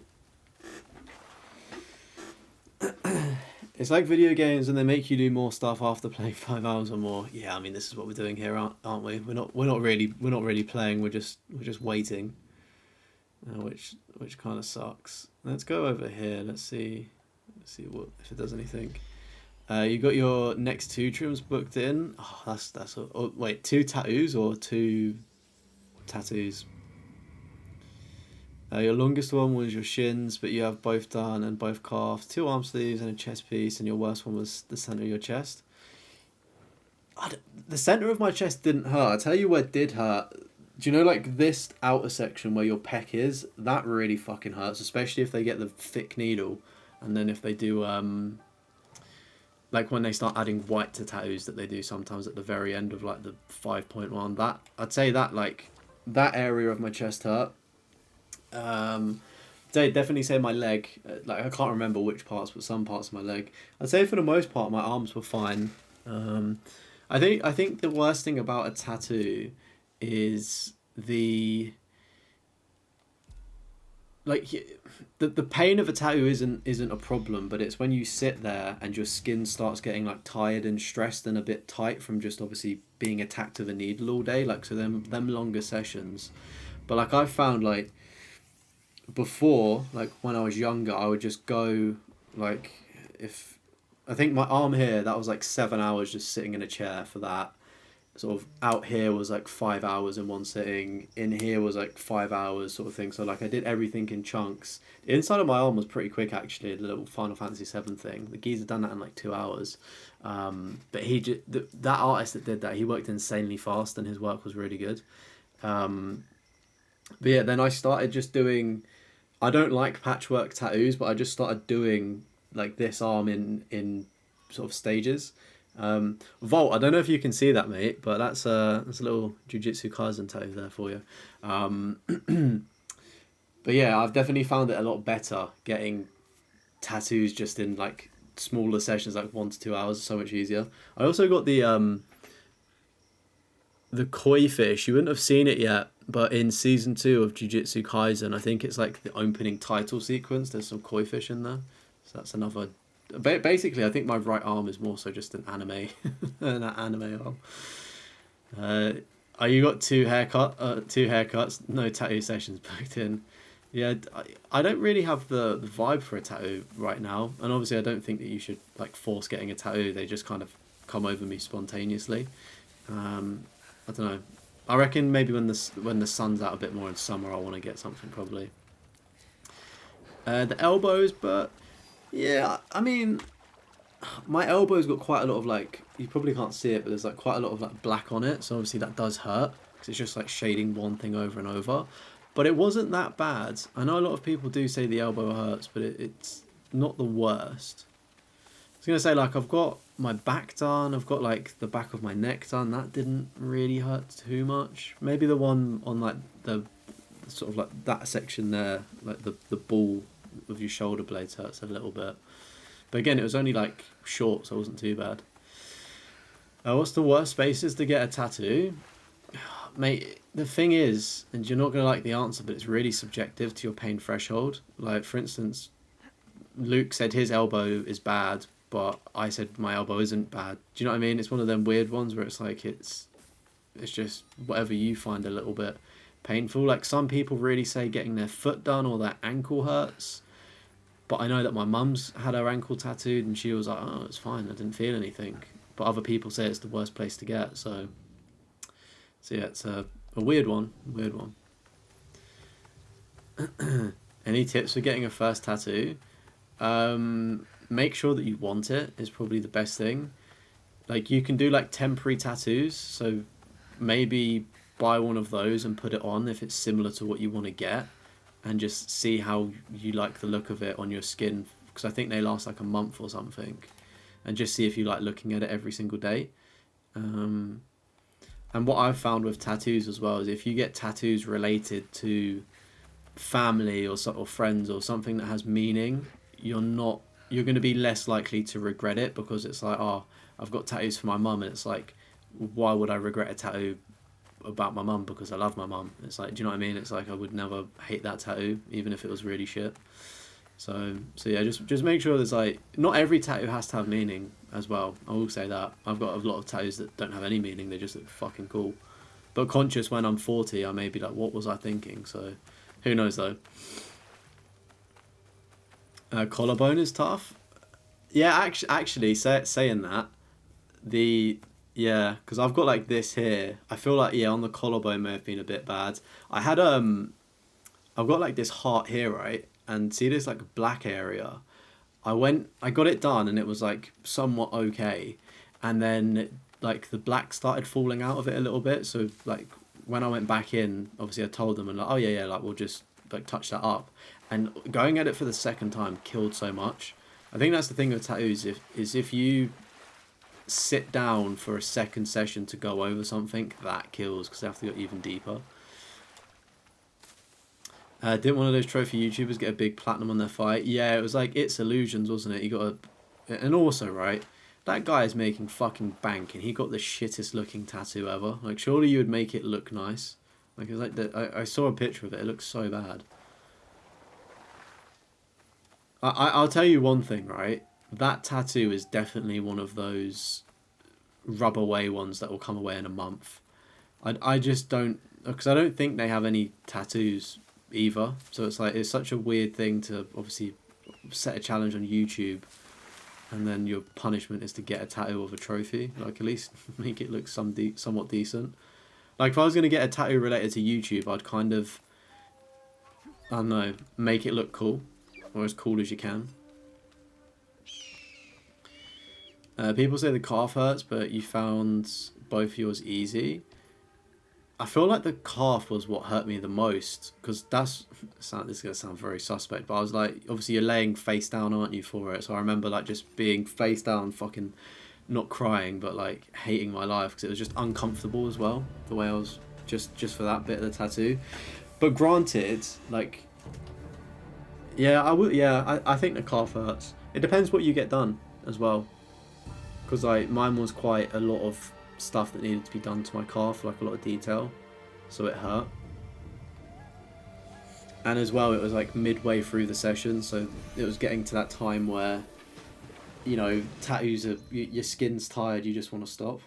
[SPEAKER 1] It's like video games, and they make you do more stuff after playing 5 hours or more. Yeah, I mean, this is what we're doing here, aren't we? We're not really playing. We're just waiting, which kind of sucks. Let's go over here. Let's see what if it does anything. You got your next two trims booked in. Oh, wait, two tattoos or two tattoos? Your longest one was your shins, but you have both done and both calves, two arm sleeves and a chest piece, and your worst one was the center of your chest. The center of my chest didn't hurt. I'll tell you what did hurt. Do you know, like, this outer section where your pec is? That really fucking hurts, especially if they get the thick needle, and then if they do, like when they start adding white to tattoos that they do sometimes at the very end of, like, the 5.1. That, I'd say that, like, that area of my chest hurt. Definitely say my leg, like I can't remember which parts, but some parts of my leg. I'd say for the most part my arms were fine. I think the worst thing about a tattoo is the pain of a tattoo isn't a problem, but it's when you sit there and your skin starts getting like tired and stressed and a bit tight from just obviously being attacked with a needle all day, like, so them longer sessions. But like I found, like, before, like when I was younger, I would just go, like, if I think my arm here, that was like 7 hours just sitting in a chair for that. Sort of out here was like 5 hours in one sitting. In here was like 5 hours, sort of thing. So like I did everything in chunks. The inside of my arm was pretty quick actually. The little Final Fantasy VII thing. The geezer done that in like 2 hours. But that artist that did that, he worked insanely fast and his work was really good. But yeah, then I started just doing. I don't like patchwork tattoos, but I just started doing like this arm in sort of stages. Volt, I don't know if you can see that, mate, but that's a little Jujutsu Kaisen tattoo there for you. But yeah, I've definitely found it a lot better getting tattoos just in like smaller sessions, like 1 to 2 hours. So much easier. I also got the koi fish. You wouldn't have seen it yet, but in season 2 of Jujutsu Kaisen, I think it's like the opening title sequence. There's some koi fish in there, so that's another. Basically, I think my right arm is more so just an anime, an anime arm. You got two haircuts, no tattoo sessions booked in. Yeah, I don't really have the vibe for a tattoo right now, and obviously I don't think that you should like force getting a tattoo. They just kind of come over me spontaneously. I don't know. I reckon maybe when the sun's out a bit more in summer, I'll want to get something probably. The elbows, but yeah, I mean, my elbow's got quite a lot of like, you probably can't see it, but there's like quite a lot of like black on it, so obviously that does hurt because it's just like shading one thing over and over. But it wasn't that bad. I know a lot of people do say the elbow hurts, but it's not the worst. I was gonna say, like, I've got my back done, I've got like the back of my neck done. That didn't really hurt too much. Maybe the one on like the sort of like that section there, like the ball of your shoulder blades hurts a little bit. But again, it was only like short, so it wasn't too bad. What's the worst spaces to get a tattoo? Mate, the thing is, and you're not going to like the answer, but it's really subjective to your pain threshold. Like, for instance, Luke said his elbow is bad, but I said my elbow isn't bad. Do you know what I mean? It's one of them weird ones where it's like it's just whatever you find a little bit painful. Like, some people really say getting their foot done or their ankle hurts. But I know that my mum's had her ankle tattooed and she was like, oh, it's fine, I didn't feel anything. But other people say it's the worst place to get, so yeah, it's a weird one. Any tips for getting a first tattoo? Make sure that you want it is probably the best thing. Like, you can do like temporary tattoos, so maybe buy one of those and put it on if it's similar to what you want to get, and just see how you like the look of it on your skin, because I think they last like a month or something, and just see if you like looking at it every single day. And what I've found with tattoos as well is if you get tattoos related to family or friends or something that has meaning, you're going to be less likely to regret it, because it's like, oh, I've got tattoos for my mum, and it's like, why would I regret a tattoo about my mum? Because I love my mum. It's like, do you know what I mean? It's like I would never hate that tattoo even if it was really shit. So yeah, just make sure there's like, not every tattoo has to have meaning as well. I will say that. I've got a lot of tattoos that don't have any meaning. They just look fucking cool. But conscious when I'm 40, I may be like, what was I thinking? So who knows though. Collarbone is tough. Yeah, actually, saying that, yeah, because I've got like this here. I feel like, yeah, on the collarbone may have been a bit bad. I had I've got like this heart here, right? And see this like black area. I got it done and it was like somewhat okay. And then like the black started falling out of it a little bit. So like when I went back in, obviously I told them and like, oh yeah, like we'll just like touch that up. And going at it for the second time killed so much. I think that's the thing with tattoos, if you sit down for a second session to go over something, that kills because they have to go even deeper. Didn't one of those trophy YouTubers get a big platinum on their fight? Yeah, it was like It's Illusions, wasn't it? He got and also, right, that guy is making fucking bank and he got the shittest looking tattoo ever. Like, surely you would make it look nice. Like, it's like I saw a picture of it. It looks so bad. I'll tell you one thing, right? That tattoo is definitely one of those rub away ones that will come away in a month. I just don't, because I don't think they have any tattoos either. So it's like, it's such a weird thing to obviously set a challenge on YouTube and then your punishment is to get a tattoo of a trophy. Like, at least make it look somewhat decent. Like, if I was going to get a tattoo related to YouTube, I'd kind of, I don't know, make it look cool. Or as cool as you can. People say the calf hurts, but you found both yours easy. I feel like the calf was what hurt me the most, because this is going to sound very suspect, but I was like, obviously you're laying face down, aren't you, for it? So I remember like just being face down, fucking not crying, but like hating my life, because it was just uncomfortable as well, the way I was just for that bit of the tattoo. But granted, like, yeah, I would. Yeah, I think the calf hurts. It depends what you get done as well, because like mine was quite a lot of stuff that needed to be done to my calf, like a lot of detail, so it hurt. And as well, it was like midway through the session, so it was getting to that time where, you know, tattoos are, your skin's tired, you just want to stop.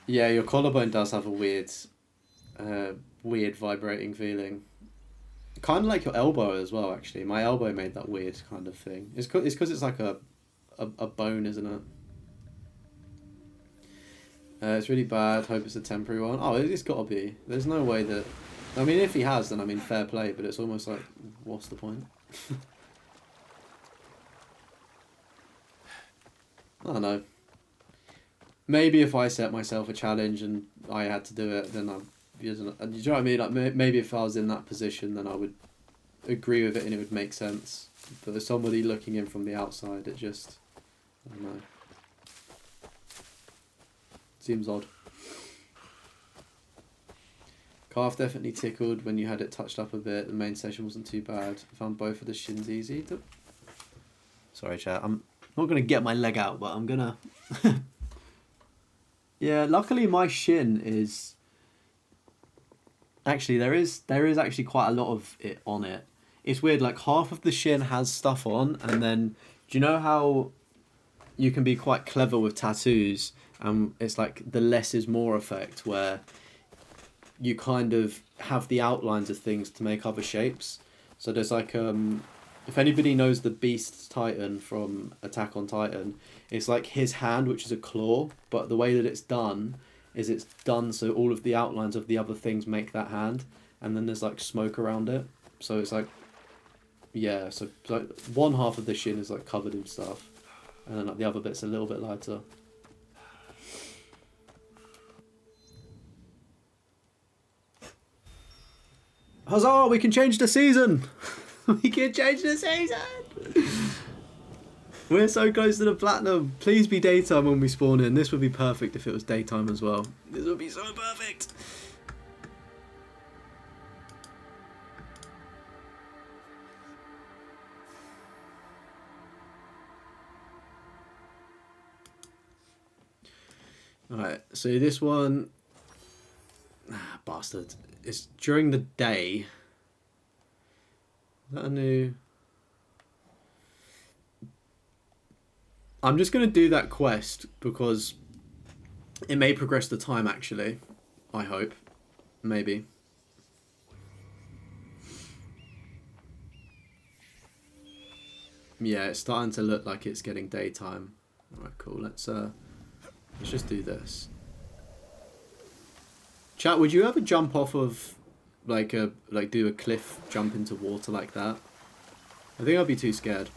[SPEAKER 1] Yeah, your collarbone does have a weird vibrating feeling. Kind of like your elbow as well, actually. My elbow made that weird kind of thing. It's because it's like a bone, isn't it? It's really bad. Hope it's a temporary one. Oh, it's got to be. There's no way that... I mean, if he has, then I mean, fair play, but it's almost like, what's the point? I don't know. Maybe if I set myself a challenge and I had to do it, then you know what I mean? Like, maybe if I was in that position, then I would agree with it and it would make sense. But as somebody looking in from the outside, it just, I don't know. Seems odd. Calf definitely tickled when you had it touched up a bit. The main session wasn't too bad. I found both of the shins easy. Sorry, chat. I'm not going to get my leg out, but I'm going to... Yeah, luckily my shin is... Actually, there is actually quite a lot of it on it. It's weird, like half of the shin has stuff on, and then do you know how you can be quite clever with tattoos? It's like the less is more effect, where you kind of have the outlines of things to make other shapes. So there's like if anybody knows the Beast Titan from Attack on Titan, it's like his hand, which is a claw, but the way that it's done is it's done so all of the outlines of the other things make that hand, and then there's like smoke around it. So it's like, yeah, so like one half of the shin is like covered in stuff, and then like the other bit's a little bit lighter. Huzzah, we can change the season! We can change the season! We're so close to the platinum. Please be daytime when we spawn in. This would be perfect if it was daytime as well. This would be so perfect. Alright, so this one... bastard. It's during the day. Is that a new... I'm just going to do that quest because it may progress the time, actually. I hope. Maybe. Yeah, it's starting to look like it's getting daytime. Alright, cool. Let's just do this. Chat, would you ever jump off of do a cliff jump into water like that? I think I'd be too scared.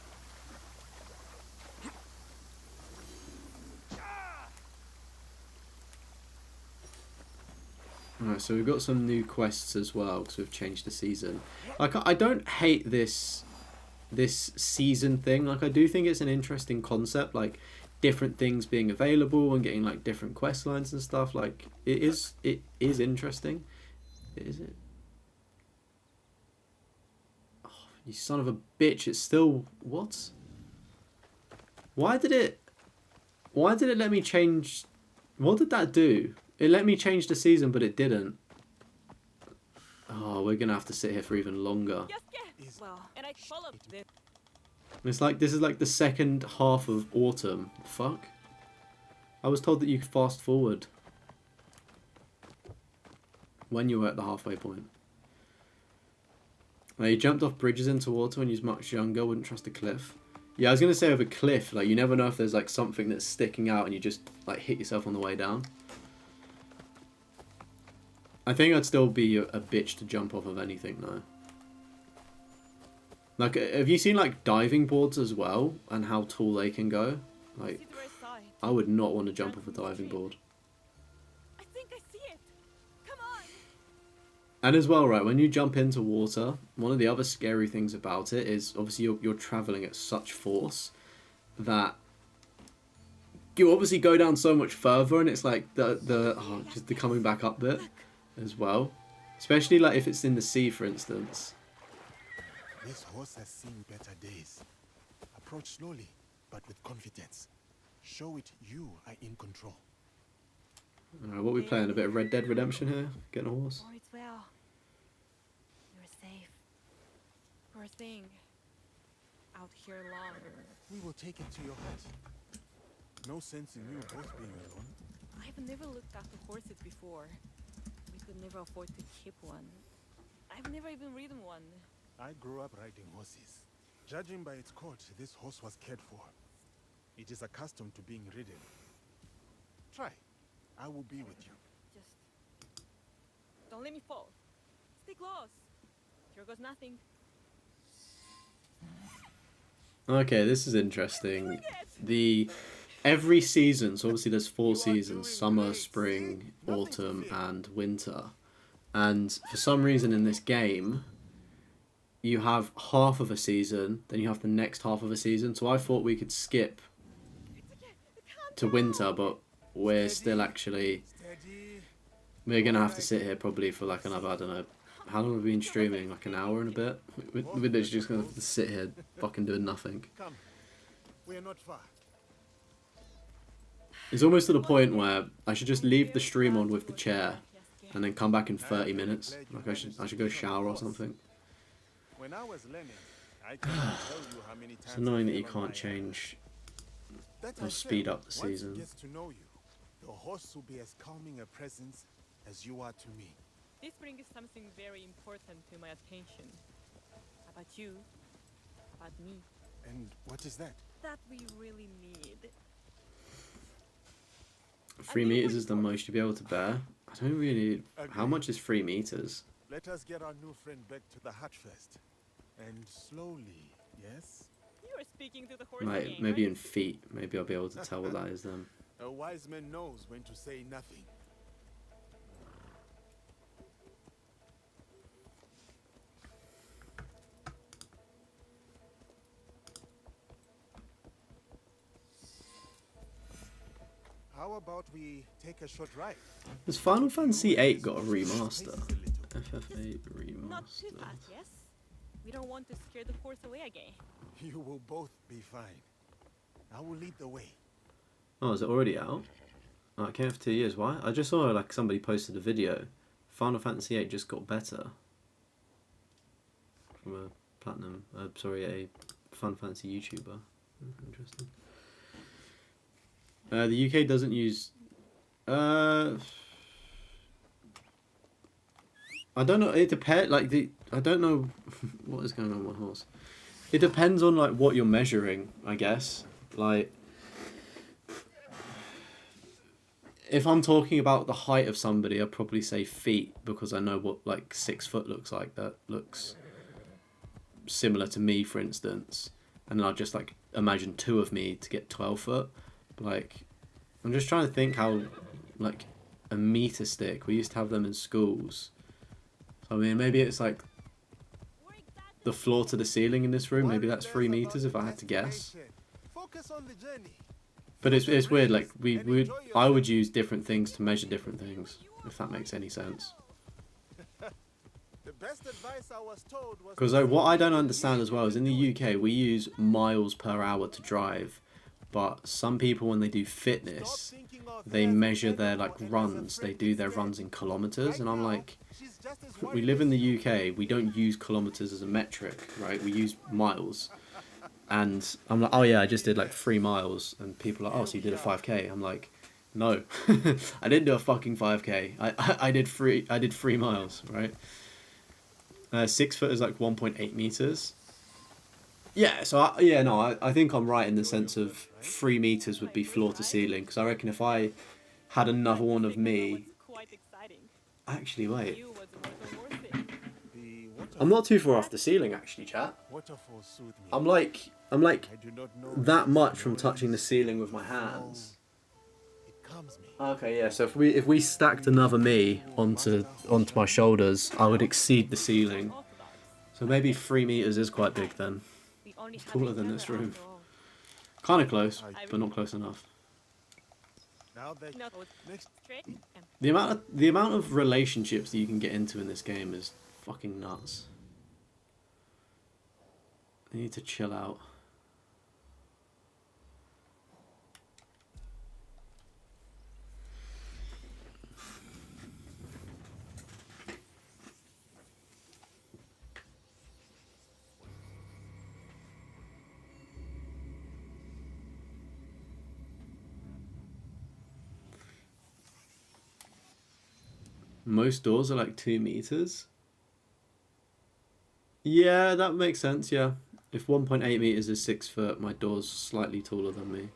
[SPEAKER 1] Alright, so we've got some new quests as well because we've changed the season. Like, I don't hate this season thing. Like, I do think it's an interesting concept, like different things being available and getting like different quest lines and stuff. Like, it is interesting. Is it? Oh, you son of a bitch! It's still what? Why did it let me change? What did that do? It let me change the season, but it didn't. Oh, we're gonna have to sit here for even longer.
[SPEAKER 2] Well, and I followed this.
[SPEAKER 1] It's like, this is like the second half of autumn. Fuck. I was told that you could fast forward when you were at the halfway point. Now, you jumped off bridges into water when you was much younger, wouldn't trust a cliff. Yeah, I was going to say over a cliff, like, you never know if there's like something that's sticking out and you just like hit yourself on the way down. I think I'd still be a bitch to jump off of anything though. Like, have you seen like diving boards as well and how tall they can go? Like, I would not want to jump off a diving board.
[SPEAKER 2] I think I see it. Come on.
[SPEAKER 1] And as well, right, when you jump into water, one of the other scary things about it is obviously you're traveling at such force that you obviously go down so much further, and it's like just the coming back up bit as well. Especially like if it's in the sea, for instance.
[SPEAKER 3] This horse has seen better days. Approach slowly, but with confidence. Show it you are in control.
[SPEAKER 1] Alright, what are we playing? A bit of Red Dead Redemption here? Getting a horse?
[SPEAKER 2] Or it's well. You're safe. Poor thing. Out here alone.
[SPEAKER 3] We will take it to your hut. No sense in you both being alone.
[SPEAKER 2] I've never looked after horses before. We could never afford to keep one. I've never even ridden one.
[SPEAKER 3] I grew up riding horses. Judging by its coat, this horse was cared for. It is accustomed to being ridden. Try. I will be with you.
[SPEAKER 2] Just don't let me fall. Stay close. Here goes nothing.
[SPEAKER 1] Okay, this is interesting. Every season, so obviously there's 4 seasons: summer, spring, autumn, and winter. And for some reason in this game, you have half of a season, then you have the next half of a season. So I thought we could skip to winter, but we're still actually... We're going to have to sit here probably for like another, I don't know, how long have we been streaming? Like an hour and a bit? We're literally just going to have to sit here fucking doing nothing.
[SPEAKER 3] Come. We are not far.
[SPEAKER 1] It's almost to the point where I should just leave the stream on with the chair and then come back in 30 minutes. Like I should go shower or something.
[SPEAKER 3] When I was learning, I cannot tell you how many times
[SPEAKER 1] It's annoying that you
[SPEAKER 3] I fell on
[SPEAKER 1] can't
[SPEAKER 3] my
[SPEAKER 1] change
[SPEAKER 3] That
[SPEAKER 1] or
[SPEAKER 3] I
[SPEAKER 1] speed
[SPEAKER 3] said,
[SPEAKER 1] up the
[SPEAKER 3] once
[SPEAKER 1] season.
[SPEAKER 3] he gets to know you, the horse will be as calming a presence as you are to me.
[SPEAKER 2] This brings something very important to my attention. About you. About me.
[SPEAKER 3] And what is that?
[SPEAKER 2] That we really need.
[SPEAKER 1] 3 meters is the most you'll be able to bear. I don't really... How much is 3 meters?
[SPEAKER 3] Let us get our new friend back to the hut first. And slowly, yes?
[SPEAKER 2] You are speaking to the horse
[SPEAKER 1] Like,
[SPEAKER 2] again,
[SPEAKER 1] maybe
[SPEAKER 2] right?
[SPEAKER 1] in feet. Maybe I'll be able to tell what that is then.
[SPEAKER 3] A wise man knows when to say nothing. How about we take a short ride?
[SPEAKER 1] Has Final Fantasy VIII got a remaster? FF8
[SPEAKER 2] Not too
[SPEAKER 1] remaster.
[SPEAKER 2] fast, yes? We don't want to scare the horse away again.
[SPEAKER 3] You will both be fine. I will lead the way.
[SPEAKER 1] Oh, is it already out? Oh, it came for 2 years. Why? I just saw like somebody posted a video. Final Fantasy VIII just got better. From a platinum. Sorry, a Fun Fantasy YouTuber. Interesting. The UK doesn't use. I don't know. It depends. Like I don't know what is going on with my horse. It depends on like what you're measuring, I guess. Like, if I'm talking about the height of somebody, I'd probably say feet because I know what like 6 foot looks like. That looks similar to me, for instance, and then I'll just like imagine 2 of me to get 12 foot. Like, I'm just trying to think how, like, a meter stick. We used to have them in schools. So I mean, maybe it's like the floor to the ceiling in this room. Maybe that's 3 meters if I had to guess.
[SPEAKER 3] Focus on the journey.
[SPEAKER 1] But it's weird. Like I would use different things to measure different things. If that makes any sense.
[SPEAKER 3] The best advice I was told was
[SPEAKER 1] Because what I don't understand as well is in the UK we use miles per hour to drive, but some people when they do fitness, they measure their like runs. They do their runs in kilometers, and I'm like, we live in the UK. We don't use kilometers as a metric, right? We use miles. And I'm like, oh yeah, I just did like 3 miles, and people are like, oh, so you did a 5k? I'm like, no, I didn't do a fucking 5k. I did 3 miles, right? 6 foot is like 1.8 meters. Yeah, so I think I'm right in the sense of 3 meters would be floor to ceiling, because I reckon if I had another one of me, actually wait, I'm not too far off the ceiling actually, chat.
[SPEAKER 3] waterfall soothed me.
[SPEAKER 1] I'm like
[SPEAKER 3] I do not know
[SPEAKER 1] that much from touching the ceiling with my hands.
[SPEAKER 3] It calms me.
[SPEAKER 1] Okay, yeah. So if we stacked another me onto my shoulders, I would exceed the ceiling. So maybe 3 meters is quite big then. It's taller than this room. Kind of close, but not close enough.
[SPEAKER 3] Now that next
[SPEAKER 1] The amount of relationships that you can get into in this game is fucking nuts. I need to chill out. Most doors are like 2 meters. Yeah, that makes sense, yeah. If 1.8 meters is 6 foot, my door's slightly taller than me.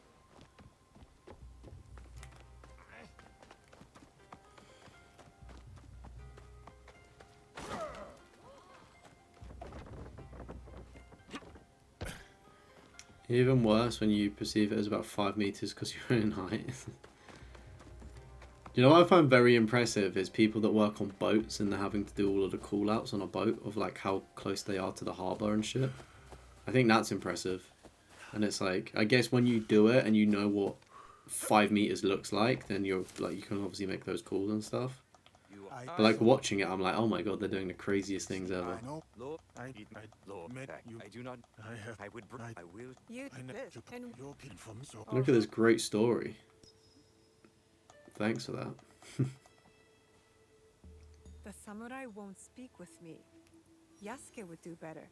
[SPEAKER 1] Even worse when you perceive it as about 5 meters because you're in height. You know what I find very impressive is people that work on boats and they're having to do all of the call outs on a boat of like how close they are to the harbour and shit. I think that's impressive. And it's like, I guess when you do it and you know what 5 meters looks like, then you're like, you can obviously make those calls and stuff. But like watching it, I'm like, oh my god, they're doing the craziest things ever.
[SPEAKER 3] I know. I
[SPEAKER 4] do not.
[SPEAKER 3] I will.
[SPEAKER 2] You
[SPEAKER 3] I
[SPEAKER 2] did
[SPEAKER 3] know
[SPEAKER 2] this,
[SPEAKER 3] you
[SPEAKER 2] and
[SPEAKER 3] you're looking for me, so
[SPEAKER 1] Look at this great story. Thanks for that.
[SPEAKER 2] the samurai won't speak with me. Yasuke would do better.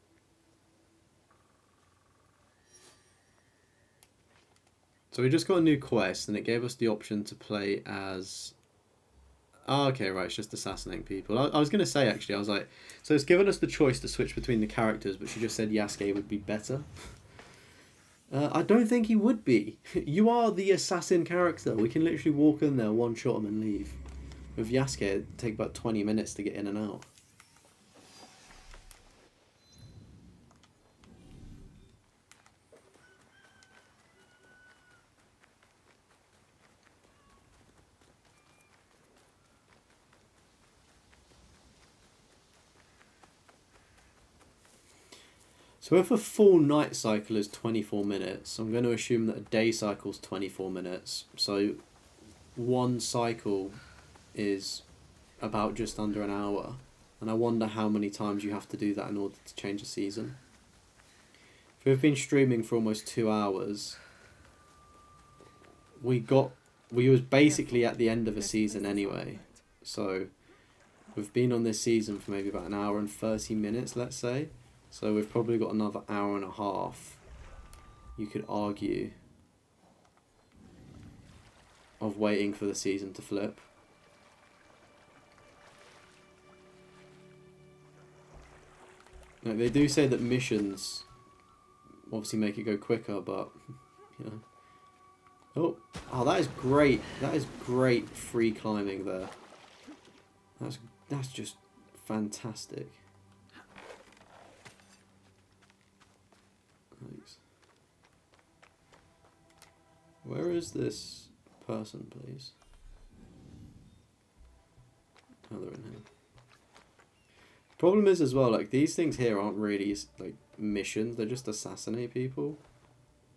[SPEAKER 1] So we just got a new quest and it gave us the option to play as... Oh, okay, right, it's just assassinating people. I was going to say, actually, I was like... So it's given us the choice to switch between the characters, but she just said Yasuke would be better. I don't think he would be. You are the assassin character. We can literally walk in there, one-shot him and leave. With Yasuke, it'd take about 20 minutes to get in and out. So if a full night cycle is 24 minutes, I'm going to assume that a day cycle is 24 minutes. So one cycle is about just under an hour. And I wonder how many times you have to do that in order to change a season. If we've been streaming for almost 2 hours, we was basically at the end of a season anyway. So we've been on this season for maybe about an hour and 30 minutes, let's say. So we've probably got another hour and a half, you could argue, of waiting for the season to flip. Now, they do say that missions obviously make it go quicker, but, you know. Oh, that is great. That is great free climbing there. That's just fantastic. Thanks. Where is this person, please? Oh, they're in here. Problem is as well, like, these things here aren't really like missions, they're just assassinate people.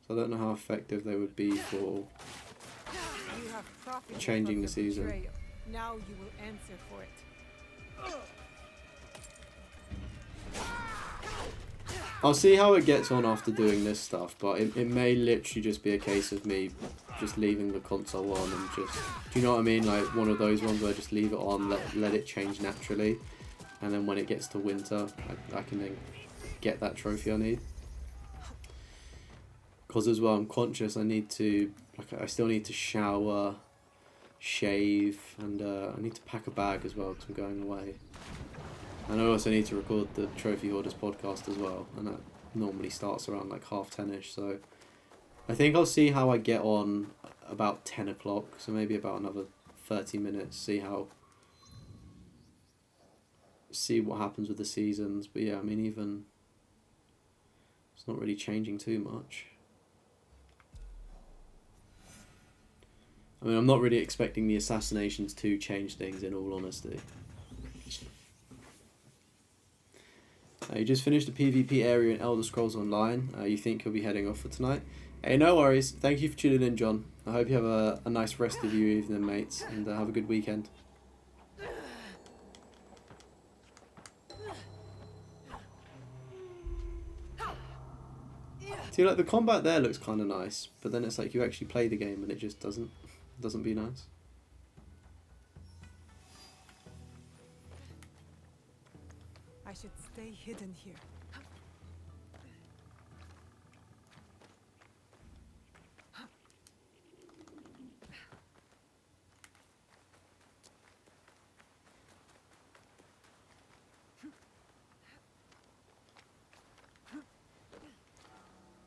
[SPEAKER 1] So I don't know how effective they would be for
[SPEAKER 2] You have profited
[SPEAKER 1] changing
[SPEAKER 2] from
[SPEAKER 1] the
[SPEAKER 2] your
[SPEAKER 1] season.
[SPEAKER 2] betrayal. Now you will answer for it.
[SPEAKER 1] I'll see how it gets on after doing this stuff, but it may literally just be a case of me just leaving the console on and just, do you know what I mean? Like one of those ones where I just leave it on, let it change naturally, and then when it gets to winter, I can then get that trophy I need. Because as well, I'm conscious I need to, like, I still need to shower, shave, and I need to pack a bag as well because I'm going away. And I also need to record the Trophy Hoarders podcast as well, and that normally starts around like 10:30ish, so I think I'll see how I get on about 10 o'clock, so maybe about another 30 minutes, see what happens with the seasons. But yeah, I mean, even it's not really changing too much. I mean, I'm not really expecting the assassinations to change things, in all honesty. You just finished the PvP area in Elder Scrolls Online. You think you'll be heading off for tonight? Hey, no worries. Thank you for tuning in, John. I hope you have a nice rest of your evening, mates, and have a good weekend. See, like, the combat there looks kind of nice, but then it's like you actually play the game and it just doesn't be nice.
[SPEAKER 2] I should stay hidden here.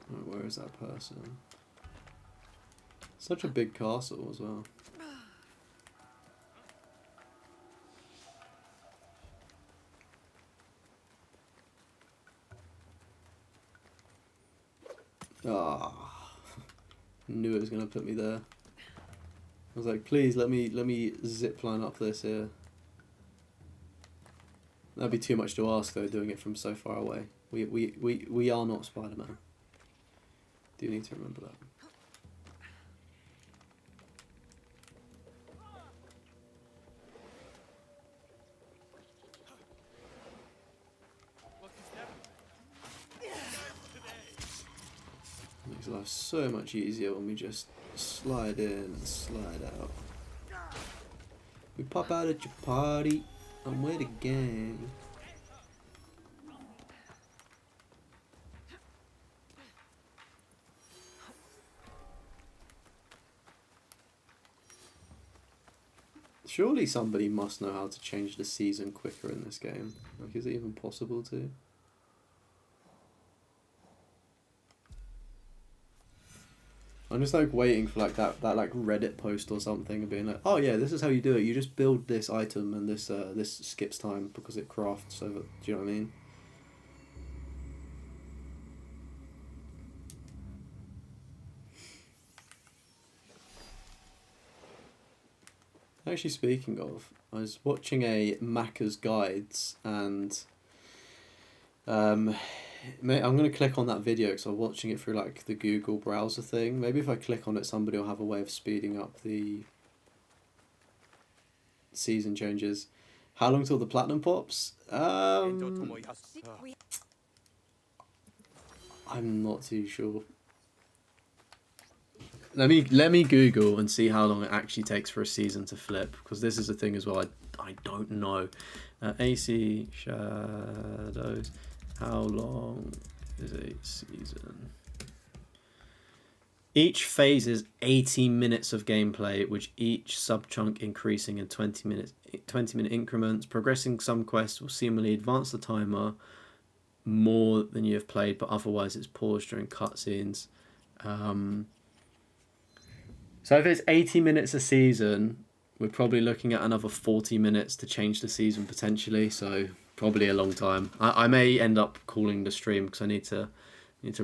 [SPEAKER 1] Right, where is that person? Such a big castle as well. Ah, knew it was gonna put me there. I was like, please let me zip line up this here. That'd be too much to ask though, doing it from so far away. We are not Spider-Man. Do need to remember that. Makes life so much easier when we just slide in and slide out. We pop out at your party. I'm with a gang. Surely somebody must know how to change the season quicker in this game. Like, is it even possible to? I'm just like waiting for like that like Reddit post or something and being like, oh yeah, this is how you do it. You just build this item and this skips time because it crafts over. Do you know what I mean? Actually, speaking of, I was watching a Macca's Guides and I'm going to click on that video because I'm watching it through like the Google browser thing. Maybe if I click on it, somebody will have a way of speeding up the season changes. How long till the platinum pops? I'm not too sure. Let me Google and see how long it actually takes for a season to flip, because this is a thing as well. I don't know. AC Shadows. How long is a season? Each phase is 80 minutes of gameplay, with each sub-chunk increasing in 20-minute increments. Progressing some quests will seemingly advance the timer more than you have played, but otherwise it's paused during cutscenes. So if it's 80 minutes a season, we're probably looking at another 40 minutes to change the season potentially, so probably a long time. I may end up calling the stream because I need to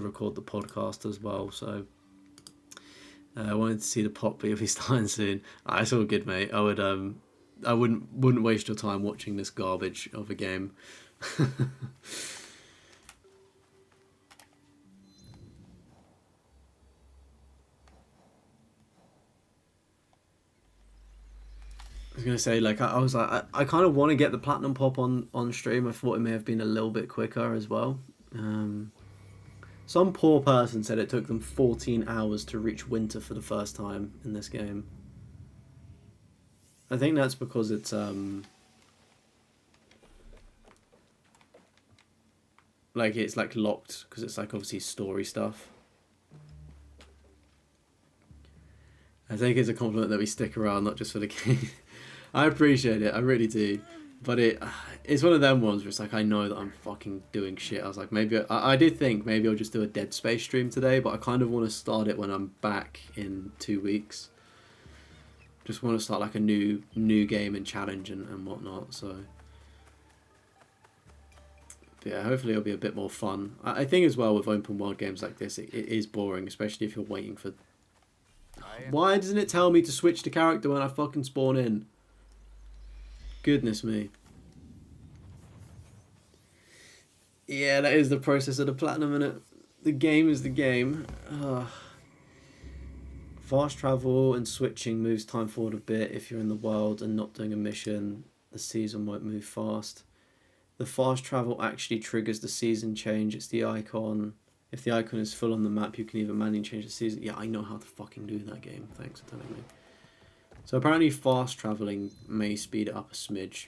[SPEAKER 1] record the podcast as well, so I wanted to see the pot be starting soon. It's all good, mate. I wouldn't waste your time watching this garbage of a game. I was gonna say, like, I was like, I kind of want to get the platinum pop on stream. I thought it may have been a little bit quicker as well. Some poor person said it took them 14 hours to reach winter for the first time in this game. I think that's because it's like it's like locked because it's like obviously story stuff. I think it's a compliment that we stick around, not just for the game. I appreciate it, I really do. But it's one of them ones where it's like, I know that I'm fucking doing shit. I was like, maybe I did think maybe I'll just do a Dead Space stream today, but I kind of want to start it when I'm back in 2 weeks. Just want to start like a new game and challenge and whatnot. So yeah, hopefully it'll be a bit more fun. I think as well with open world games like this, it is boring, especially if you're waiting for. Why doesn't it tell me to switch to character when I fucking spawn in? Goodness me. Yeah, that is the process of the platinum, innit? The game is the game. Fast travel and switching moves time forward a bit. If you're in the world and not doing a mission, the season won't move fast. The fast travel actually triggers the season change. It's the icon. If the icon is full on the map, you can either manually change the season. Yeah, I know how to fucking do that game. Thanks for telling me. So apparently fast traveling may speed it up a smidge.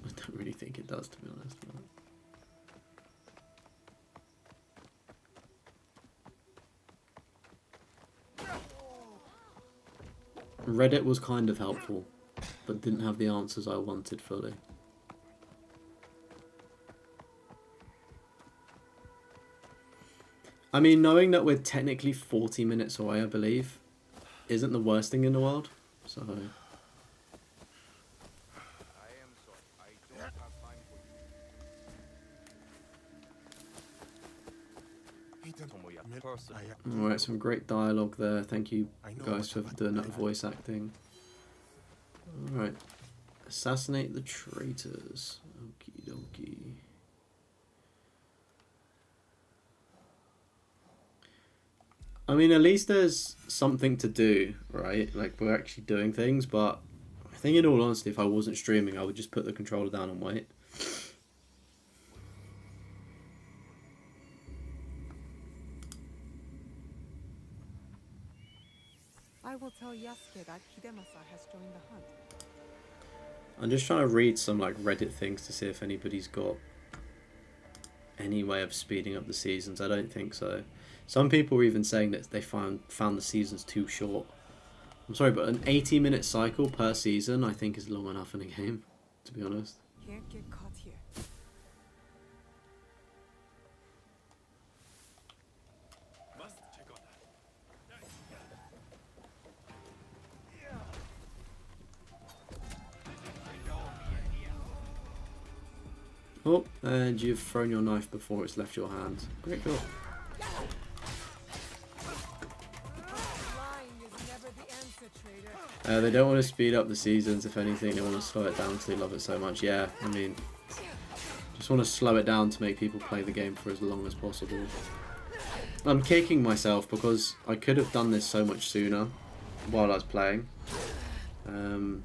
[SPEAKER 1] I don't really think it does, to be honest. Reddit was kind of helpful, but didn't have the answers I wanted fully. I mean, knowing that we're technically 40 minutes away, I believe, isn't the worst thing in the world. So.
[SPEAKER 5] I am sorry. I don't have time for you.
[SPEAKER 1] Alright, some great dialogue there. Thank you guys for doing that voice acting. Alright. Assassinate the traitors. Okie dokie. I mean, at least there's something to do, right? Like, we're actually doing things, but I think in all honesty, if I wasn't streaming, I would just put the controller down and wait.
[SPEAKER 2] I will tell Yasuke that Hidemasa has joined the hunt.
[SPEAKER 1] I'm just trying to read some, like, Reddit things to see if anybody's got any way of speeding up the seasons. I don't think so. Some people were even saying that they found the seasons too short. I'm sorry, but an 80-minute cycle per season I think is long enough in a game, to be honest.
[SPEAKER 2] Can't get caught here.
[SPEAKER 5] Must check on that.
[SPEAKER 1] Oh, and you've thrown your knife before it's left your hand. Great job. They don't want to speed up the seasons, if anything, they want to slow it down because they love it so much. Yeah, I mean, just want to slow it down to make people play the game for as long as possible. I'm kicking myself because I could have done this so much sooner while I was playing. And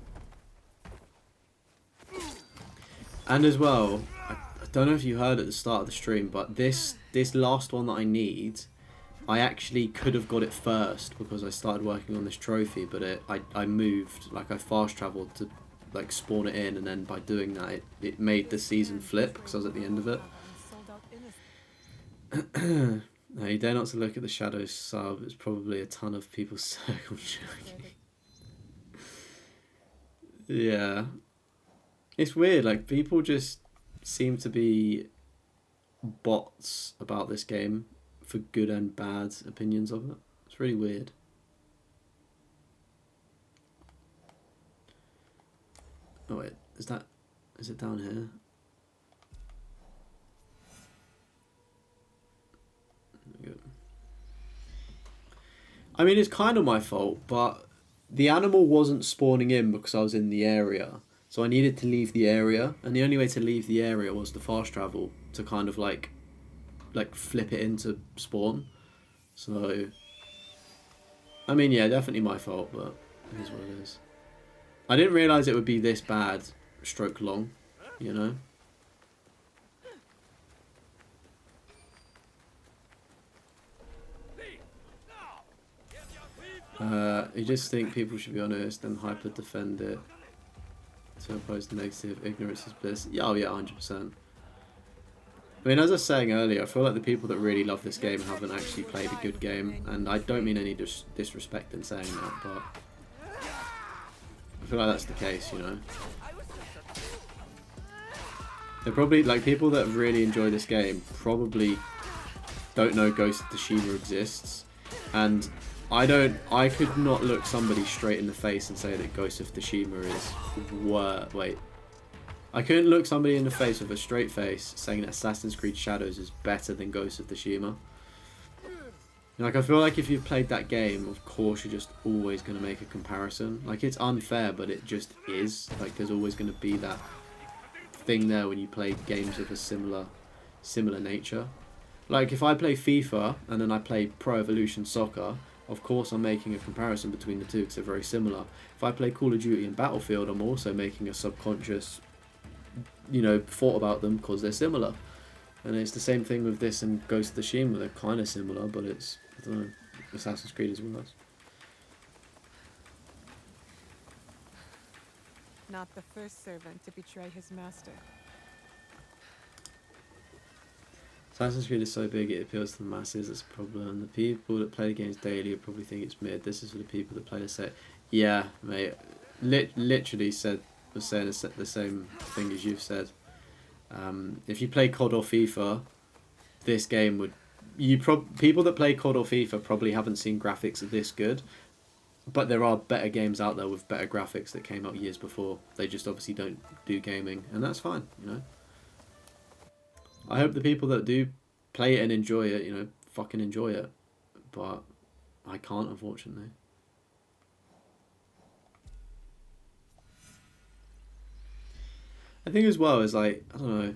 [SPEAKER 1] as well, I don't know if you heard at the start of the stream, but this last one that I need, I actually could have got it first because I started working on this trophy, but I moved, like I fast travelled to like spawn it in, and then by doing that it made the season flip because I was at the end of it. No, you dare not to look at the Shadows sub. It's probably a ton of people circle jerking. Yeah. It's weird, like, people just seem to be bots about this game for good and bad opinions of it. It's really weird. Oh wait, is it down here? There we go. I mean, it's kind of my fault, but the animal wasn't spawning in because I was in the area. So I needed to leave the area, and the only way to leave the area was to fast travel to kind of like flip it into spawn. So, I mean, yeah, definitely my fault, but it is what it is. I didn't realise it would be this bad, stroke long, you know? You just think people should be honest and hyper defend it to oppose the negative. Ignorance is bliss. Yeah, oh yeah, 100%. I mean, as I was saying earlier, I feel like the people that really love this game haven't actually played a good game, and I don't mean any disrespect in saying that, but I feel like that's the case, you know? They're probably, like, people that really enjoy this game probably don't know Ghost of Tsushima exists, and I could not look somebody straight in the face and say that Ghost of Tsushima is wait. I couldn't look somebody in the face with a straight face saying that Assassin's Creed Shadows is better than Ghost of Tsushima. Like, I feel like if you've played that game, of course you're just always going to make a comparison. Like, it's unfair, but it just is. Like, there's always going to be that thing there when you play games of a similar nature. Like, if I play FIFA and then I play Pro Evolution Soccer, of course I'm making a comparison between the two because they're very similar. If I play Call of Duty and Battlefield, I'm also making a subconscious, you know, thought about them because they're similar. And it's the same thing with this and Ghost of Tsushima. They're kind of similar, but it's, I don't know, Assassin's Creed is worse.
[SPEAKER 2] Not the first servant to betray his master.
[SPEAKER 1] Assassin's Creed is so big it appeals to the masses. It's a problem. The people that play the games daily would probably think it's mid. This is for the people that play the set. Yeah, mate. Literally was saying the same thing as you've said. If you play COD or FIFA, this game would... people that play COD or FIFA probably haven't seen graphics this good, but there are better games out there with better graphics that came out years before. They just obviously don't do gaming, and that's fine, you know. I hope the people that do play it and enjoy it, you know, fucking enjoy it, but I can't, unfortunately. I think as well is, like, I don't know,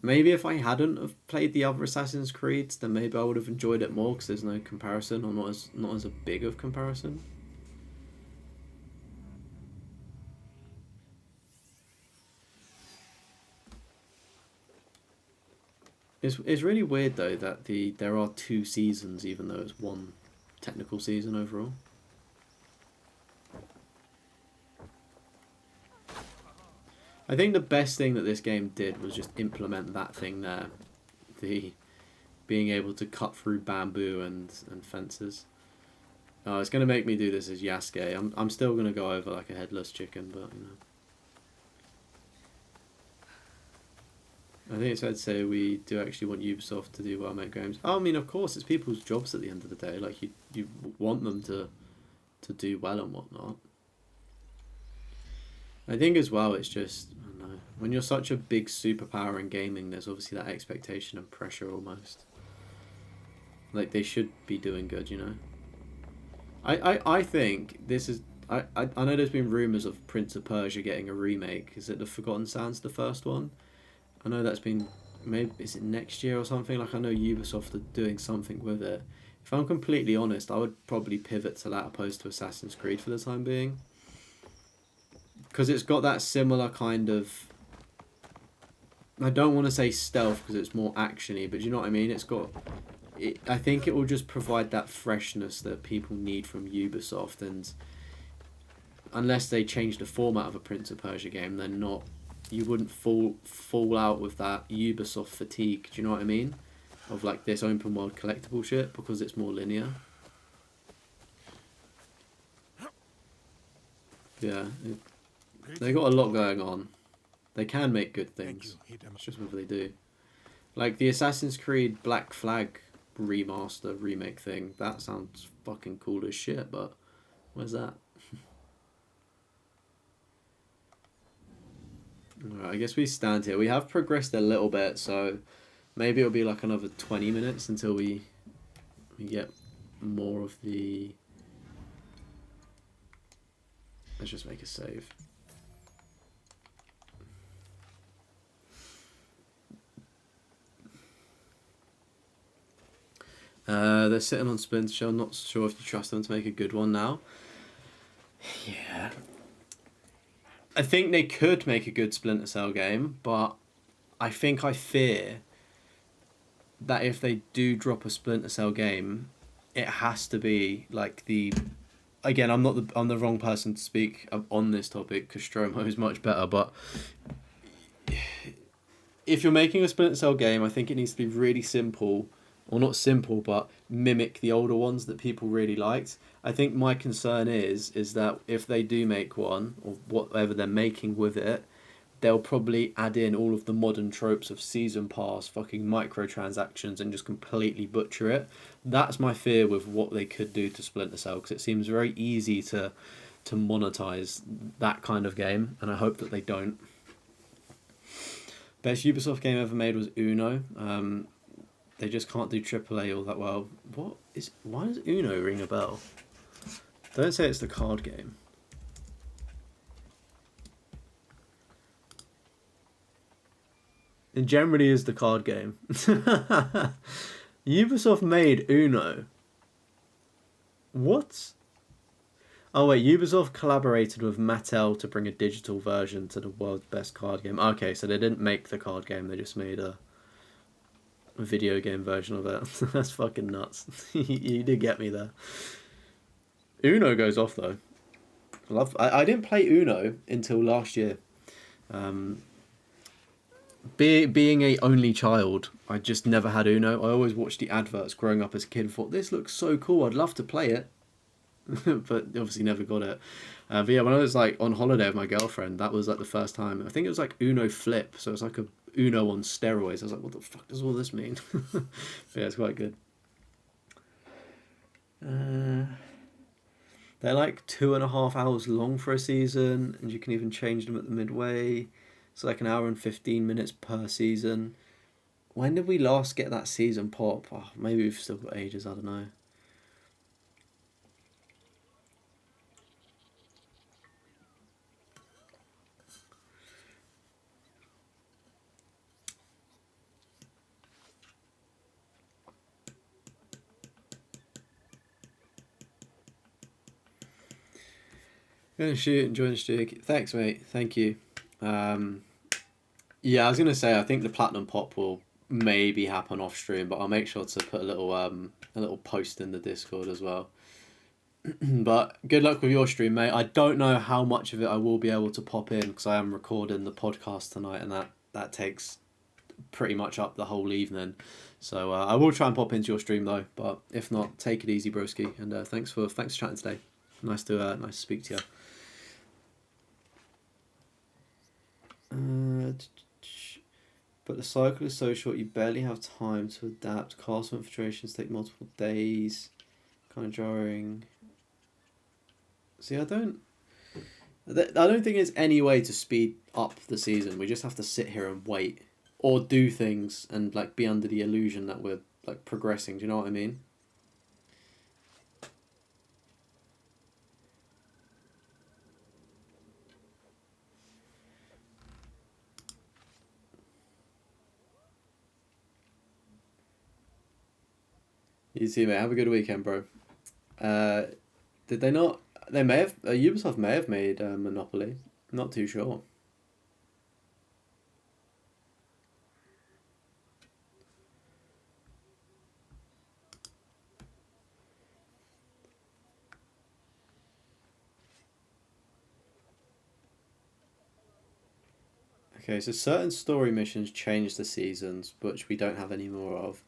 [SPEAKER 1] maybe if I hadn't have played the other Assassin's Creeds, then maybe I would have enjoyed it more because there's no comparison, or not as a big of comparison. It's really weird though that there are 2 seasons even though it's 1 technical season overall. I think the best thing that this game did was just implement that thing there. The being able to cut through bamboo and fences. It's going to make me do this as Yasuke. I'm still going to go over like a headless chicken, but you know. I think it's fair to say we do actually want Ubisoft to do well-made games. I mean, of course, it's people's jobs at the end of the day. Like, you want them to do well and whatnot. I think as well, it's just, I don't know, when you're such a big superpower in gaming, there's obviously that expectation and pressure almost. Like, they should be doing good, you know? I think this is... I know there's been rumours of Prince of Persia getting a remake. Is it the Forgotten Sands, the first one? I know that's been... maybe is it next year or something? Like, I know Ubisoft are doing something with it. If I'm completely honest, I would probably pivot to that opposed to Assassin's Creed for the time being. Because it's got that similar kind of... I don't want to say stealth because it's more action-y, but you know what I mean? It's got... I think it will just provide that freshness that people need from Ubisoft, and unless they change the format of a Prince of Persia game, they're not... you wouldn't fall out with that Ubisoft fatigue, do you know what I mean? of like this open world collectible shit because it's more linear. Yeah, they got a lot going on. They can make good
[SPEAKER 3] Thank
[SPEAKER 1] things.
[SPEAKER 3] you, Hidem.
[SPEAKER 1] It's just whether they do. Like the Assassin's Creed Black Flag remaster remake thing. That sounds fucking cool as shit, but where's that? Alright, I guess we stand here. We have progressed a little bit, so maybe it'll be like another 20 minutes until we get more of the... Let's just make a save. They're sitting on Splinter Cell. Not sure if you trust them to make a good one now. Yeah. I think they could make a good Splinter Cell game, but I fear that if they do drop a Splinter Cell game, it has to be like the... Again, I'm the wrong person to speak on this topic because Stromo is much better, but if you're making a Splinter Cell game, I think it needs to be really simple, or not simple, but mimic the older ones that people really liked. I think my concern is that if they do make one, or whatever they're making with it, they'll probably add in all of the modern tropes of season pass, fucking microtransactions, and just completely butcher it. That's my fear with what they could do to Splinter Cell, because it seems very easy to monetize that kind of game, and I hope that they don't. Best Ubisoft game ever made was Uno. They just can't do AAA all that well. Why does Uno ring a bell? Don't say it's the card game. It generally is the card game. Ubisoft made Uno. What? Oh wait, Ubisoft collaborated with Mattel to bring a digital version to the world's best card game. Okay, so they didn't make the card game, they just made a video game version of it. That's fucking nuts. You did get me there. Uno goes off though. I didn't play Uno until last year. Being a only child, I just never had Uno. I always watched the adverts growing up as a kid and thought, this looks so cool, I'd love to play it. But obviously never got it. But yeah, when I was like on holiday with my girlfriend, that was like the first time. I think it was like Uno Flip, so it's like a Uno on steroids. I was like, what the fuck does all this mean? But yeah, it's quite good. They're like 2.5 hours long for a season, and you can even change them at the midway. It's like 1 hour and 15 minutes per season. When did we last get that season pop? Oh, maybe we've still got ages, I don't know. Gonna shoot, enjoy the streak. Thanks, mate. Thank you. Yeah, I was gonna say I think the platinum pop will maybe happen off stream, but I'll make sure to put a little post in the Discord as well. But good luck with your stream, mate. I don't know how much of it I will be able to pop in because I am recording the podcast tonight, and that takes pretty much up the whole evening. So I will try and pop into your stream though. But if not, take it easy, broski. And thanks for chatting today. Nice to speak to you. But the cycle is so short, you barely have time to adapt. Castle infiltrations take multiple days. Kind of jarring. See, I don't think there's any way to speed up the season. We just have to sit here and wait, or do things and like be under the illusion that we're like progressing. Do you know what I mean? You too, mate. Have a good weekend, bro. Did they not? They may have. Ubisoft may have made Monopoly. Not too sure. Okay, so certain story missions change the seasons, which we don't have any more of.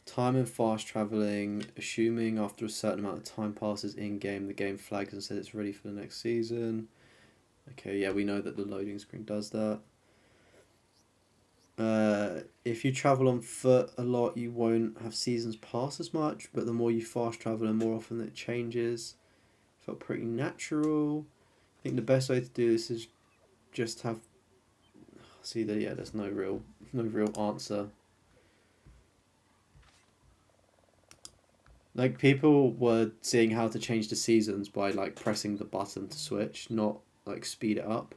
[SPEAKER 1] Time and fast traveling, assuming after a certain amount of time passes in game, the game flags and says it's ready for the next season. Okay, yeah, we know that the loading screen does that. If you travel on foot a lot, you won't have seasons pass as much, but the more you fast travel and more often it changes. Felt pretty natural. I think the best way to do this is just have. See that, yeah, there's no real answer. Like, people were seeing how to change the seasons by like pressing the button to switch, not like speed it up.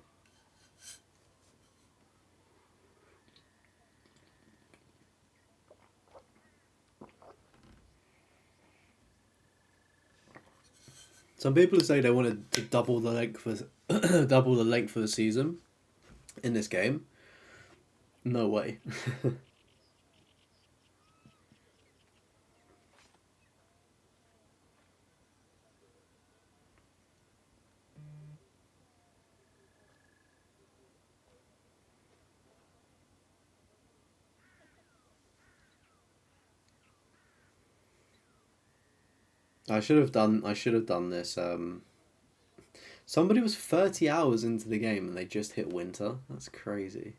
[SPEAKER 1] Some people say they wanted to double the length for double the length of the season in this game. No way. I should have done this. Somebody was 30 hours into the game and they just hit winter. That's crazy.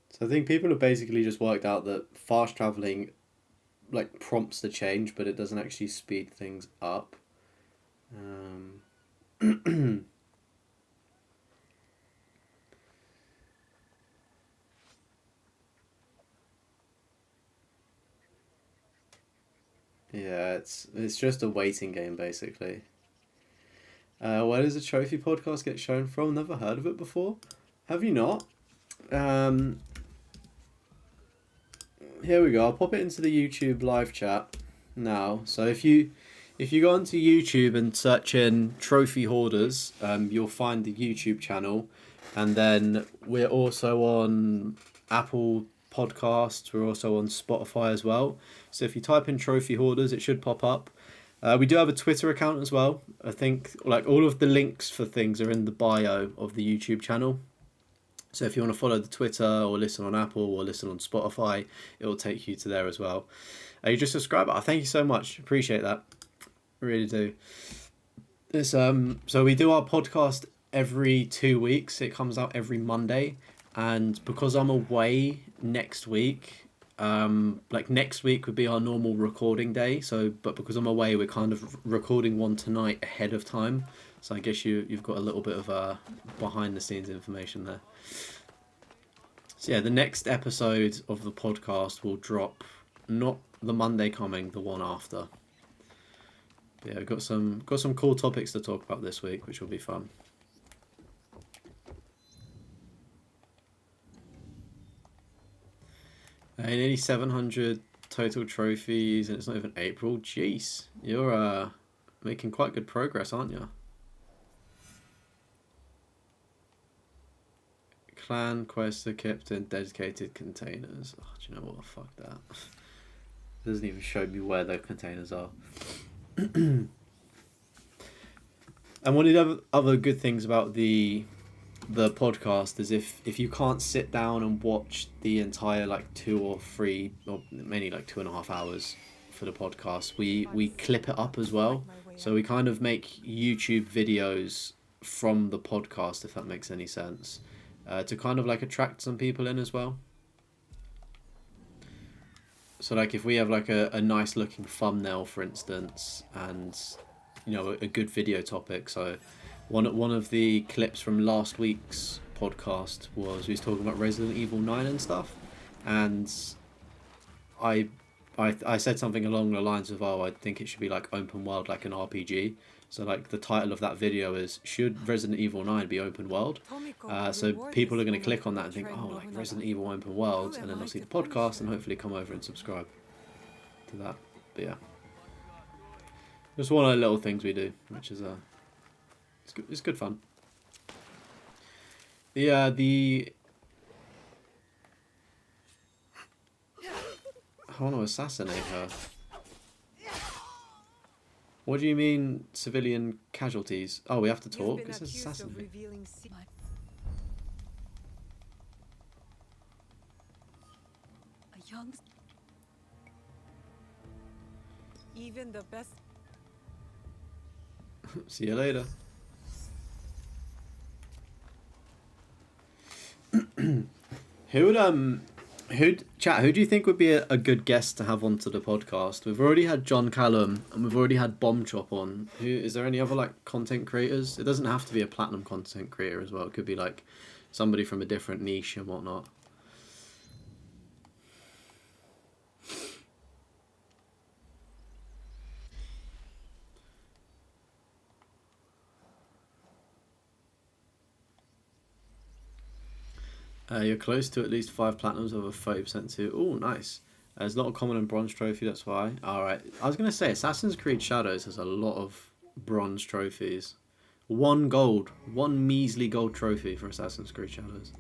[SPEAKER 1] So I think people have basically just worked out that fast traveling like prompts the change, but it doesn't actually speed things up. Yeah, it's just a waiting game basically. Where does the trophy podcast get shown from? Never heard of it before. Have you not? Here we go. I'll pop it into the YouTube live chat now. So if you go onto YouTube and search in Trophy Hoarders, you'll find the YouTube channel, and then we're also on Apple Podcasts. We're also on Spotify as well. So if you type in Trophy Hoarders, it should pop up. We do have a Twitter account as well. I think like all of the links for things are in the bio of the YouTube channel. So if you want to follow the Twitter or listen on Apple or listen on Spotify, it will take you to there as well. You just subscribe. Thank you so much. Appreciate that. Really do. So we do our podcast every 2 weeks. It comes out every Monday. And because I'm away next week, like next week would be our normal recording day. But because I'm away, we're kind of recording one tonight ahead of time. So I guess you've got a little bit of behind the scenes information there. So yeah, the next episode of the podcast will drop not the Monday coming, the one after. But yeah, we've got some cool topics to talk about this week, which will be fun. Nearly 700 total trophies, and it's not even April. Jeez, you're making quite good progress, aren't you? Clan, quest, equipped, and dedicated containers. Oh, do you know what? Fuck that. It doesn't even show me where the containers are. And one of the other good things about the podcast is if you can't sit down and watch the entire like 2 or 3 or mainly like 2.5 hours for the podcast, we clip it up as well. So we kind of make YouTube videos from the podcast, if that makes any sense. To kind of like attract some people in as well. So like if we have like a nice looking thumbnail, for instance, and you know a good video topic. So one of the clips from last week's podcast was we was talking about Resident Evil 9 and stuff, and I said something along the lines of, oh, I think it should be like open world, like an RPG. So like the title of that video is, should Resident Evil 9 be open world? So people are going to click on that and think, oh, like Resident Evil open world, and then they'll see the podcast and hopefully come over and subscribe to that. But yeah, just one of the little things we do, which is it's good fun. The I want to assassinate her. What do you mean, civilian casualties? Oh, we have to
[SPEAKER 2] You've
[SPEAKER 1] talk?
[SPEAKER 2] been
[SPEAKER 1] It says
[SPEAKER 2] accused of
[SPEAKER 1] assassinate.
[SPEAKER 2] revealing
[SPEAKER 6] A young...
[SPEAKER 2] even the best.
[SPEAKER 1] See you later. Who do you think would be a good guest to have onto the podcast? We've already had John Callum and we've already had Bomb Chop on. Is there any other like content creators? It doesn't have to be a platinum content creator as well. It could be like somebody from a different niche and whatnot. You're close to at least 5 platinums over 30% too. Oh, nice. There's not a common and bronze trophy, that's why. Alright, I was going to say, Assassin's Creed Shadows has a lot of bronze trophies. 1 gold. 1 measly gold trophy for Assassin's Creed Shadows.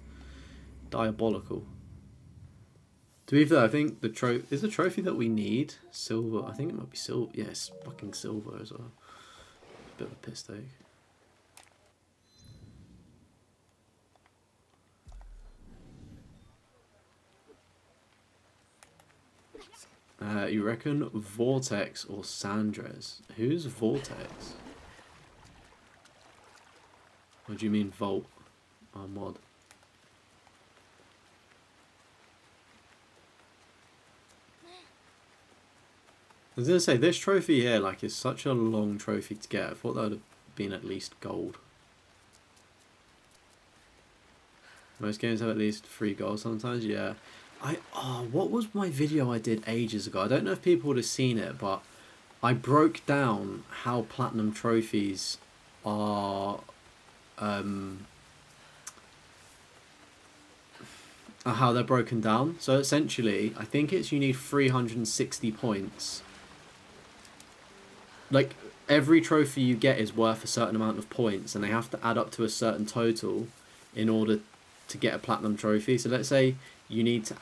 [SPEAKER 1] Diabolical. To be fair, I think is the trophy that we need silver. I think it might be silver. Yes, fucking silver as well. Bit of a piss take. You reckon Vortex or Sandres? Who's Vortex? What do you mean Volt? Mod. I was gonna say, this trophy here, like, is such a long trophy to get. I thought that would have been at least gold. Most games have at least 3 gold sometimes, yeah. What was my video I did ages ago? I don't know if people would have seen it, but I broke down how platinum trophies are how they're broken down. So essentially, I think you need 360 points. Like, every trophy you get is worth a certain amount of points, and they have to add up to a certain total in order to get a platinum trophy. So let's say you need to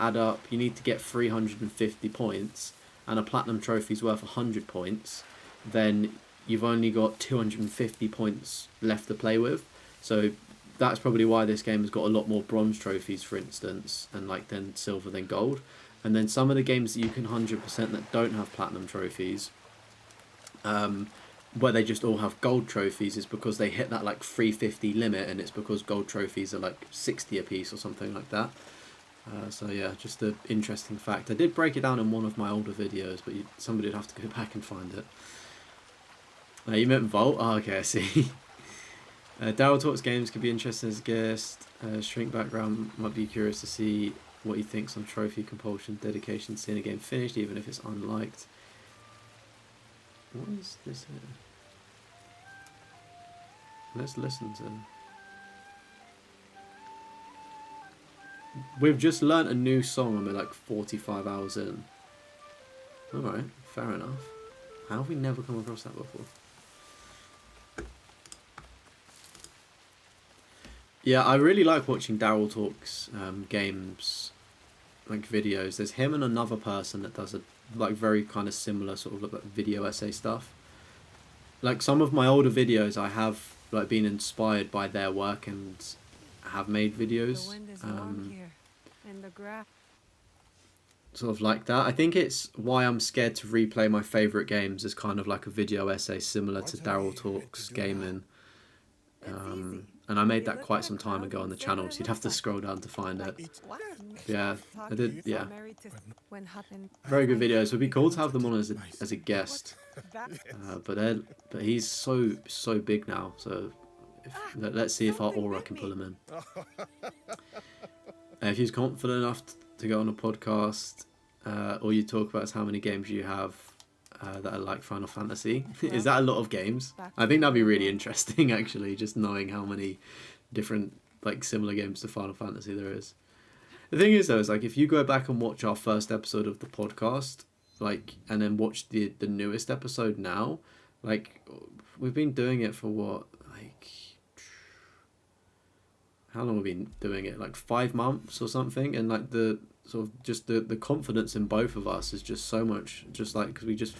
[SPEAKER 1] get 350 points, and a platinum trophy is worth 100 points, then you've only got 250 points left to play with. So that's probably why this game has got a lot more bronze trophies, for instance, and like then silver, then gold. And then some of the games that you can 100% that don't have platinum trophies, where they just all have gold trophies, is because they hit that like 350 limit, and it's because gold trophies are like 60 a piece or something like that. So yeah, just an interesting fact. I did break it down in one of my older videos, but somebody would have to go back and find it. You meant Vault? Oh, okay, I see. Daryl Talks Games could be interesting as a guest. Shrink Background might be curious to see what he thinks on trophy compulsion, dedication, seeing a game finished, even if it's unliked. What is this here? Let's listen to... We've just learnt a new song and we're like 45 hours in. Alright, fair enough. How have we never come across that before? Yeah, I really like watching Daryl Talks games, like videos. There's him and another person that does a like very kind of similar sort of like video essay stuff. Like some of my older videos, I have like been inspired by their work and have made videos.
[SPEAKER 2] The wind is warm here, and the grass.
[SPEAKER 1] Sort of like that. I think it's why I'm scared to replay my favourite games as kind of like a video essay similar to Daryl Talks Gaming. And I made that quite some time ago on the channel, so you'd have to scroll down to find it. Yeah, I did, yeah. Very good videos. Would be cool to have them on as a guest. But he's so big now, so let's see if our aura can pull him in. If he's confident enough to go on a podcast, all you talk about is how many games you have that are like Final Fantasy. Is that a lot of games? I think that'd be really interesting, actually, just knowing how many different like similar games to Final Fantasy there is. The thing is though, is like if you go back and watch our first episode of the podcast, like, and then watch the newest episode now, like we've been doing it for what, like, how long have we been doing it? Like 5 months or something, and like sort of just the confidence in both of us is just so much, just like, because we just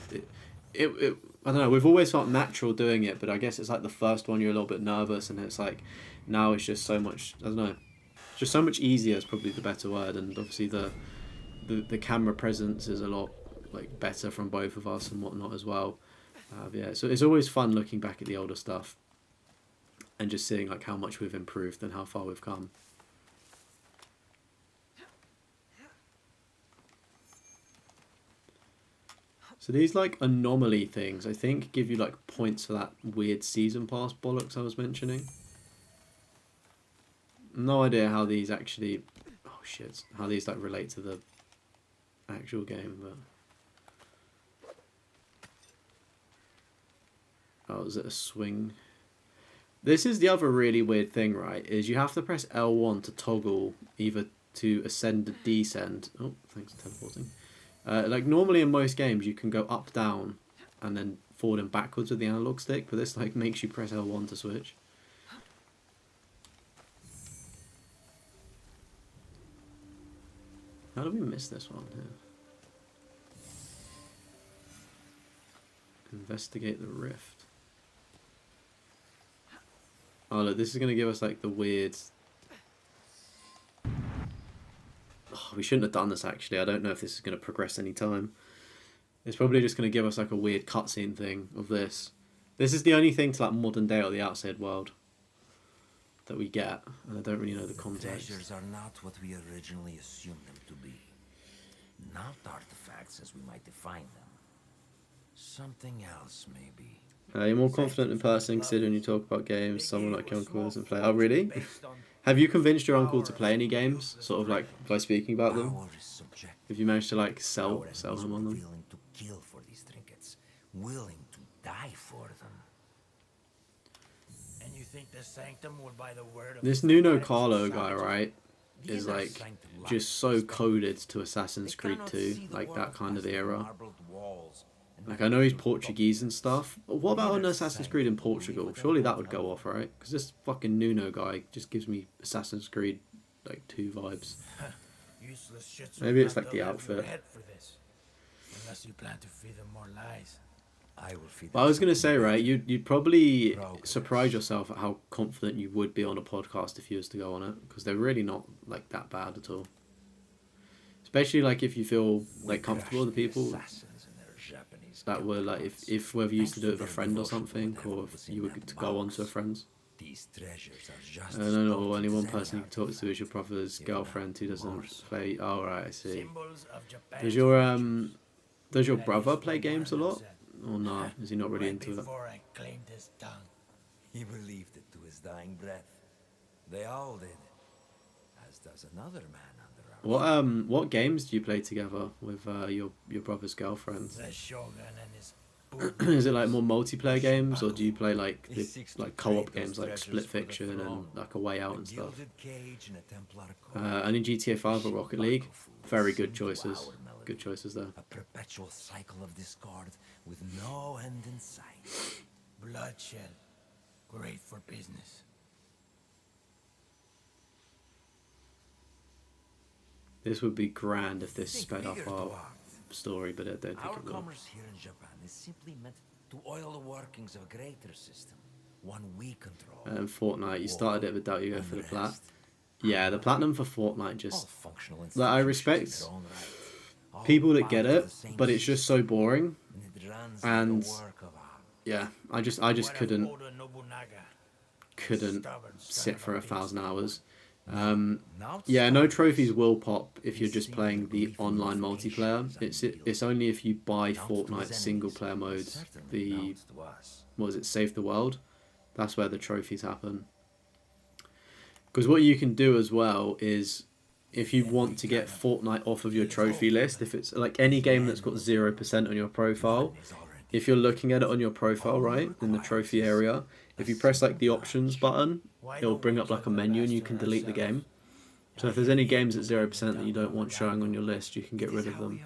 [SPEAKER 1] it I don't know, we've always felt natural doing it, but I guess it's like the first one you're a little bit nervous, and it's like now it's just so much, I don't know, just so much easier is probably the better word. And obviously the camera presence is a lot like better from both of us and whatnot as well. Yeah, so it's always fun looking back at the older stuff and just seeing like how much we've improved and how far we've come. So these like anomaly things, I think, give you like points for that weird season pass bollocks I was mentioning. No idea how these actually, oh shit, how these like relate to the actual game, but oh, is it a swing? This is the other really weird thing, right? Is you have to press L1 to toggle either to ascend or descend. Oh, thanks for teleporting. Like normally in most games you can go up, down, and then forward and backwards with the analog stick, but this like makes you press L1 to switch. How did we miss this one here? Investigate the rift. Oh look, this is going to give us like the weird... Oh, we shouldn't have done this actually. I don't know if this is going to progress any time. It's probably just going to give us like a weird cutscene thing of this. This is the only thing to like modern day or the outside world that we get, and I don't really know the context.
[SPEAKER 7] Treasures are not what we originally assumed them to be. Not artifacts as we might define them. Something else, maybe.
[SPEAKER 1] You're more confident in person considering you talk about games, someone like your uncle doesn't play. Oh really? Have you convinced your uncle to play any games, sort of like by speaking about them? Have you managed to like sell him on them?
[SPEAKER 7] Willing to kill for these trinkets, willing to die for them.
[SPEAKER 8] And you think the sanctum will buy the word of
[SPEAKER 1] This Nuno Carlo guy, right, is like just so coded to Assassin's Creed 2, like that kind of era. Like I know he's Portuguese and stuff, but what about an Assassin's Creed in Portugal? Surely that would go off, right? Because this fucking Nuno guy just gives me Assassin's Creed like 2 vibes. Maybe it's like the outfit.
[SPEAKER 8] Unless you plan to feed them more lies.
[SPEAKER 1] But I was gonna say, right, you'd probably surprise yourself at how confident you would be on a podcast if you was to go on it, because they're really not like that bad at all. Especially like if you feel like comfortable with the people that were like, if whether you used to do it with a friend or something, or if you were to go on to a friend's. I don't know, or only one person you can talk to is your brother's girlfriend who doesn't play. Oh right, I see. Does your brother play games a lot? Or no, is he not really into it?
[SPEAKER 7] He believed it to his dying breath. They all did. As does another man under our
[SPEAKER 1] What games do you play together with your brother's girlfriend?
[SPEAKER 8] The Shogun and his
[SPEAKER 1] Is it like more multiplayer games, or do you play like like co-op games like Split Fiction and like A Way Out and stuff? And in GTA 5 or Rocket League, very good choices. Good choices there.
[SPEAKER 7] A perpetual cycle of discord with no end in sight.
[SPEAKER 8] bloodshed. Great for business.
[SPEAKER 1] This would be grand if this sped up our story, but I don't think
[SPEAKER 7] Our
[SPEAKER 1] it will.
[SPEAKER 7] commerce here in Japan is simply meant to oil the workings of a greater system, one we control.
[SPEAKER 1] And Fortnite, you started it, but doubt you go for the plat. Yeah, the platinum for Fortnite just... Like, I respect people that get it, but it's just so boring. And yeah, I just couldn't sit for 1,000 hours. Yeah, no trophies will pop if you're just playing the online multiplayer. It's only if you buy Fortnite single player modes, the Save the World, that's where the trophies happen. Because what you can do as well is, if you want to get Fortnite off of your trophy list, if it's like any game that's got 0% on your profile, if you're looking at it on your profile, right, in the trophy area, if you press like the options button, it'll bring up like a menu and you can delete the game. So if there's any games at 0% that you don't want showing on your list, you can get rid of them.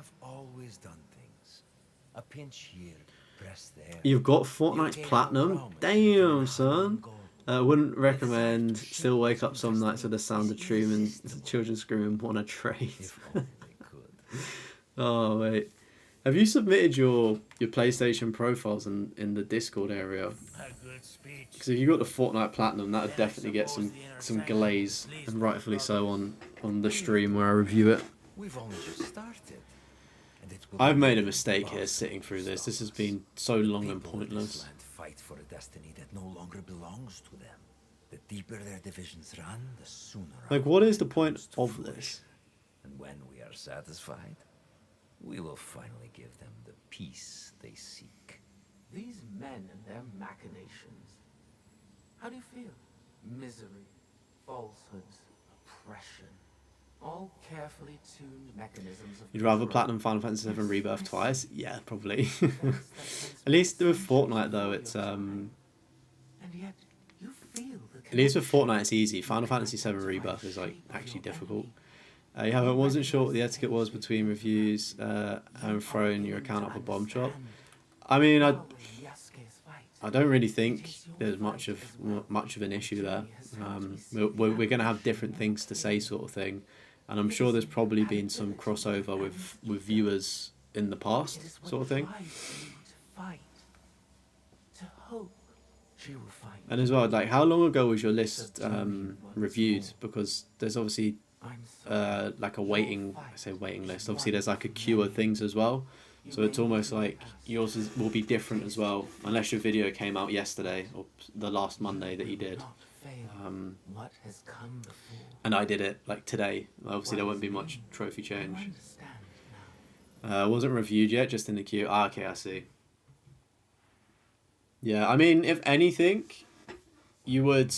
[SPEAKER 1] You've got Fortnite Platinum? Damn, son. Wouldn't recommend. Still wake up some nights with the sound of screaming, children screaming, "Want a trade?"
[SPEAKER 7] If only they could.
[SPEAKER 1] Oh wait, have you submitted your PlayStation profiles in the Discord area?
[SPEAKER 8] A good speech.
[SPEAKER 1] Because if you got the Fortnite Platinum, that would definitely get some glaze, and rightfully so on the stream where I review it.
[SPEAKER 7] We've only just started. And it will
[SPEAKER 1] I've
[SPEAKER 7] be
[SPEAKER 1] made a
[SPEAKER 7] the
[SPEAKER 1] mistake here
[SPEAKER 7] boss
[SPEAKER 1] sitting through this. This has
[SPEAKER 7] stops.
[SPEAKER 1] been so long and
[SPEAKER 7] People in this
[SPEAKER 1] pointless.
[SPEAKER 7] land fight for a destiny that no longer belongs to them. The deeper their divisions run, the sooner.
[SPEAKER 1] Like,
[SPEAKER 7] our
[SPEAKER 1] what is the
[SPEAKER 7] land
[SPEAKER 1] point
[SPEAKER 7] comes to
[SPEAKER 1] of
[SPEAKER 7] fruition.
[SPEAKER 1] this?
[SPEAKER 7] And when we are satisfied, we will finally give them the peace they seek.
[SPEAKER 9] These men and their machinations. How do you feel? Misery, falsehoods, oppression. All carefully tuned mechanisms of
[SPEAKER 1] You'd rather
[SPEAKER 9] control.
[SPEAKER 1] Platinum Final Fantasy VII Rebirth twice? Yeah, probably.
[SPEAKER 9] At
[SPEAKER 1] At least with Fortnite though, it's
[SPEAKER 9] And yet, you feel the
[SPEAKER 1] at least with Fortnite it's easy. Final Fantasy VII Rebirth is like actually difficult. Yeah, I wasn't sure what the etiquette was between reviews and throwing your account up a bomb shop. I mean, I don't really think there's much of an issue there. We're going to have different things to say, sort of thing, and I'm sure there's probably been some crossover with viewers in the past, sort of thing. And as well, like, how long ago was your list reviewed? Because there's obviously like a waiting list. Obviously, there's like a queue of things as well. So it's almost like yours will be different as well, unless your video came out yesterday or the last Monday that you did. And I did it like today. Obviously, there won't be much trophy change. Wasn't reviewed yet, just in the queue. Ah, okay, I see. Yeah, I mean, if anything, you would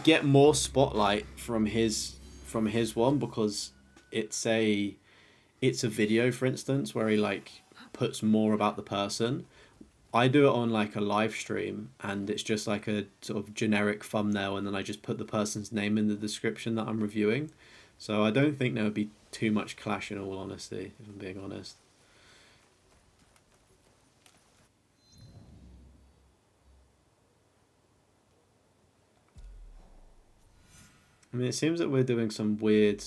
[SPEAKER 1] get more spotlight from his one because it's a video, for instance, where he like puts more about the person. I do it on like a live stream and it's just like a sort of generic thumbnail and then I just put the person's name in the description that I'm reviewing. So I don't think there would be too much clash, in all honesty, if I'm being honest. I mean, it seems that we're doing some weird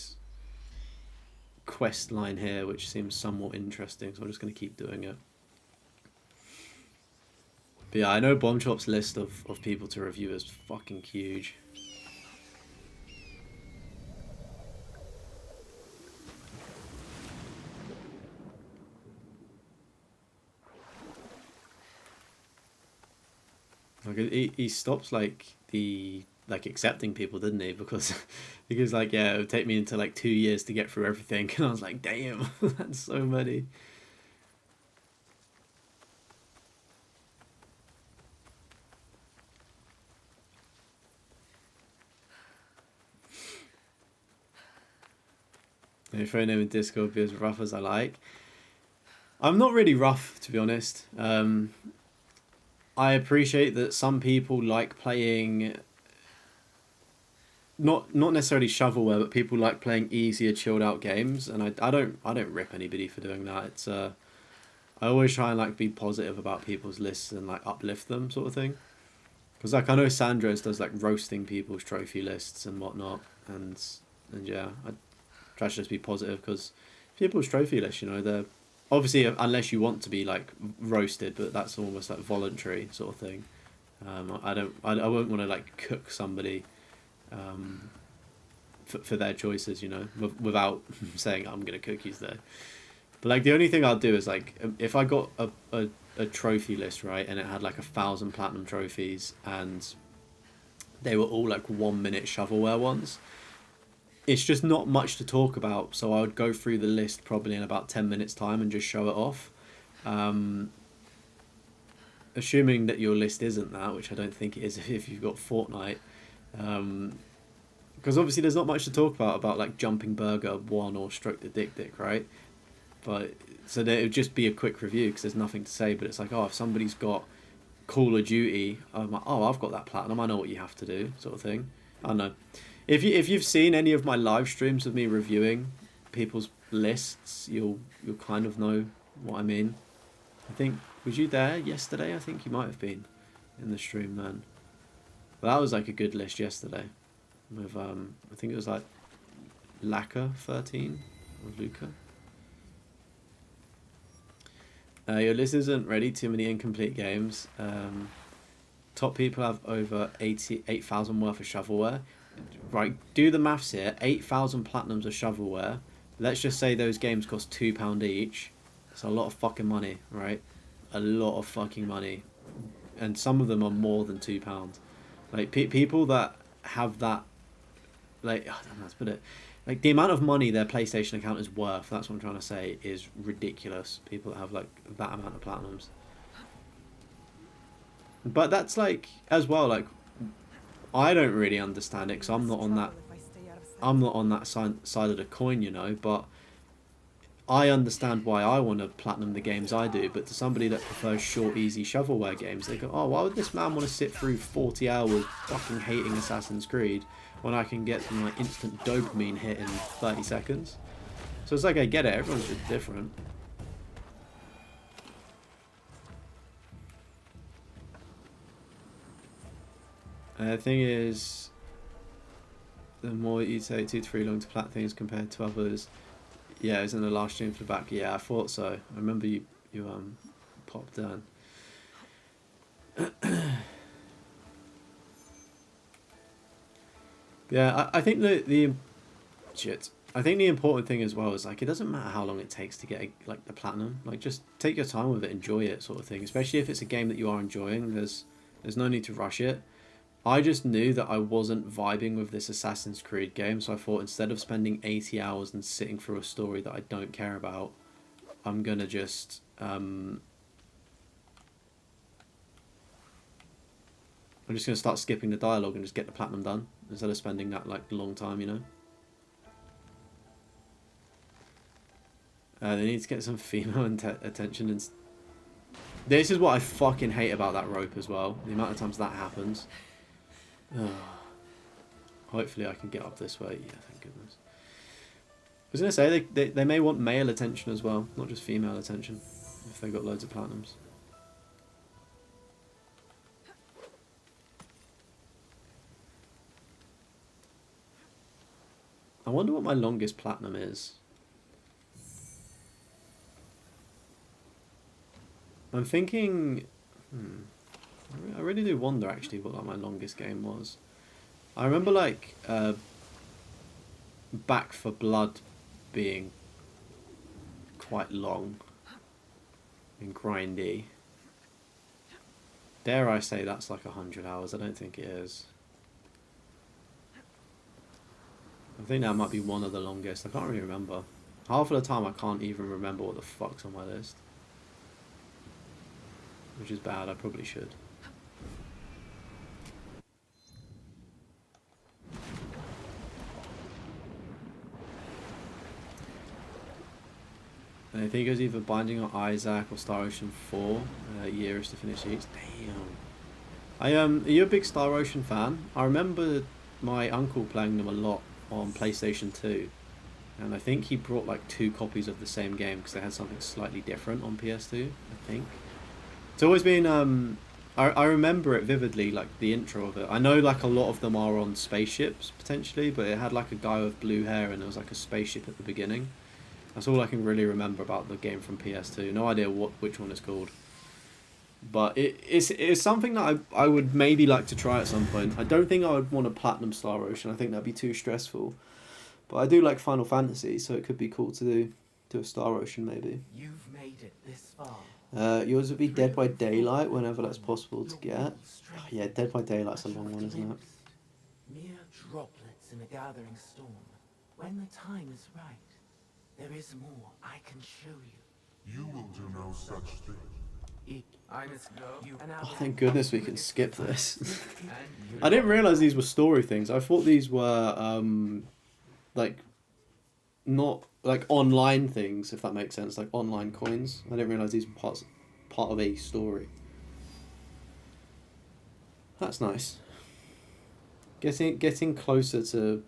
[SPEAKER 1] quest line here, which seems somewhat interesting, so I'm just going to keep doing it. But yeah, I know Bomb Chop's list of people to review is fucking huge. Like he stops like accepting people, didn't he? Because he was like, yeah, it would take me until like 2 years to get through everything, and I was like, damn, that's so many. Your phone name in Discord be as rough as I like. I'm not really rough, to be honest. I appreciate that some people like playing not necessarily shovelware, but people like playing easier, chilled out games, and I don't rip anybody for doing that. It's I always try and like be positive about people's lists and like uplift them, sort of thing. Because like I know Sandros does like roasting people's trophy lists and whatnot, and yeah, I try to just be positive because people's trophy lists, you know, they're obviously, unless you want to be like roasted, but that's almost like voluntary sort of thing. I won't want to like cook somebody for their choices, you know, without saying I'm gonna cook you there. But like the only thing I'll do is like if I got a trophy list, right, and it had like 1,000 platinum trophies and they were all like 1 minute shovelware ones. It's just not much to talk about, so I would go through the list probably in about 10 minutes time and just show it off. Assuming that your list isn't that, which I don't think it is if you've got Fortnite. Because obviously there's not much to talk about like Jumping Burger 1 or Stroke the Dick, right? But so it would just be a quick review because there's nothing to say, but it's like, oh, if somebody's got Call of Duty, I'm like, oh, I've got that platinum, I know what you have to do, sort of thing. I don't know. If you've seen any of my live streams of me reviewing people's lists, you'll kind of know what I mean. I think, was you there yesterday? I think you might have been in the stream then. But that was like a good list yesterday. With I think it was like Laka 13 or Luca. Your list isn't ready. Too many incomplete games. Top people have over 8,000 worth of shovelware. Right, do the maths here. 8,000 platinums of shovelware. Let's just say those games cost £2 each. It's a lot of fucking money, right? A lot of fucking money. And some of them are more than £2. Like, people that have that, like, I don't know how to put it. Like, the amount of money their PlayStation account is worth, that's what I'm trying to say, is ridiculous. People that have, like, that amount of platinums. But that's, like, as well, like, I don't really understand it, because I'm not on that side of the coin, you know, but I understand why I want to platinum the games I do, but to somebody that prefers short, easy shovelware games, they go, oh, why would this man want to sit through 40 hours fucking hating Assassin's Creed when I can get some like instant dopamine hit in 30 seconds? So it's like, I get it, everyone's just different. The thing is, the more you take 2 to 3 long to plat things compared to others. Yeah, it was in the last stream for the back. Yeah, I thought so. I remember you popped down. Yeah, I think the important thing as well is like, it doesn't matter how long it takes to get like the platinum. Like, just take your time with it, enjoy it, sort of thing. Especially if it's a game that you are enjoying. There's no need to rush it. I just knew that I wasn't vibing with this Assassin's Creed game, so I thought instead of spending 80 hours and sitting through a story that I don't care about, I'm gonna just I'm just gonna start skipping the dialogue and just get the platinum done instead of spending that like long time, you know. They need to get some female attention, and this is what I fucking hate about that rope as well. The amount of times that happens. Hopefully I can get up this way. Yeah, thank goodness. I was going to say, they may want male attention as well, not just female attention, if they've got loads of platinums. I wonder what my longest platinum is. I'm thinking... I really do wonder actually what like my longest game was. I remember like Back for Blood being quite long and grindy. Dare I say that's like 100 hours? I don't think it is. I think that might be one of the longest. I can't really remember. Half of the time I can't even remember what the fuck's on my list. Which is bad, I probably should. I think it was either Binding of Isaac or Star Ocean 4 years to finish each. Damn. Are you a big Star Ocean fan? I remember my uncle playing them a lot on PlayStation 2. And I think he brought like 2 copies of the same game because they had something slightly different on PS2, I think. It's always been, I remember it vividly, like the intro of it. I know like a lot of them are on spaceships potentially, but it had like a guy with blue hair and there was like a spaceship at the beginning. That's all I can really remember about the game from PS2. No idea which one it's called. But it's something that I would maybe like to try at some point. I don't think I would want a Platinum Star Ocean. I think that'd be too stressful. But I do like Final Fantasy, so it could be cool to do a Star Ocean maybe.
[SPEAKER 9] You've made it this far.
[SPEAKER 1] Yours would be Dead by Daylight whenever that's possible to get. Oh, yeah, Dead by Daylight's a long one, isn't it?
[SPEAKER 9] Mere droplets in a gathering storm. When the time is right, there is more I can show you.
[SPEAKER 10] You will do no such thing.
[SPEAKER 9] I must go.
[SPEAKER 1] Oh, thank goodness we can skip this. I didn't realise these were story things. I thought these were like not like online things, if that makes sense, like online coins. I didn't realise these were part of a story. That's nice. Getting closer to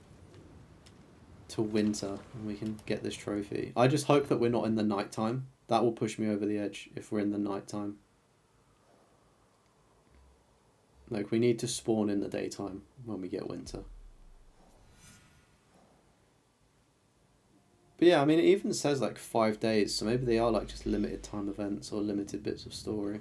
[SPEAKER 1] winter and we can get this trophy. I just hope that we're not in the night time. That will push me over the edge if we're in the night time. Like, we need to spawn in the daytime when we get winter. But yeah, I mean, it even says like 5 days, so maybe they are like just limited time events or limited bits of story.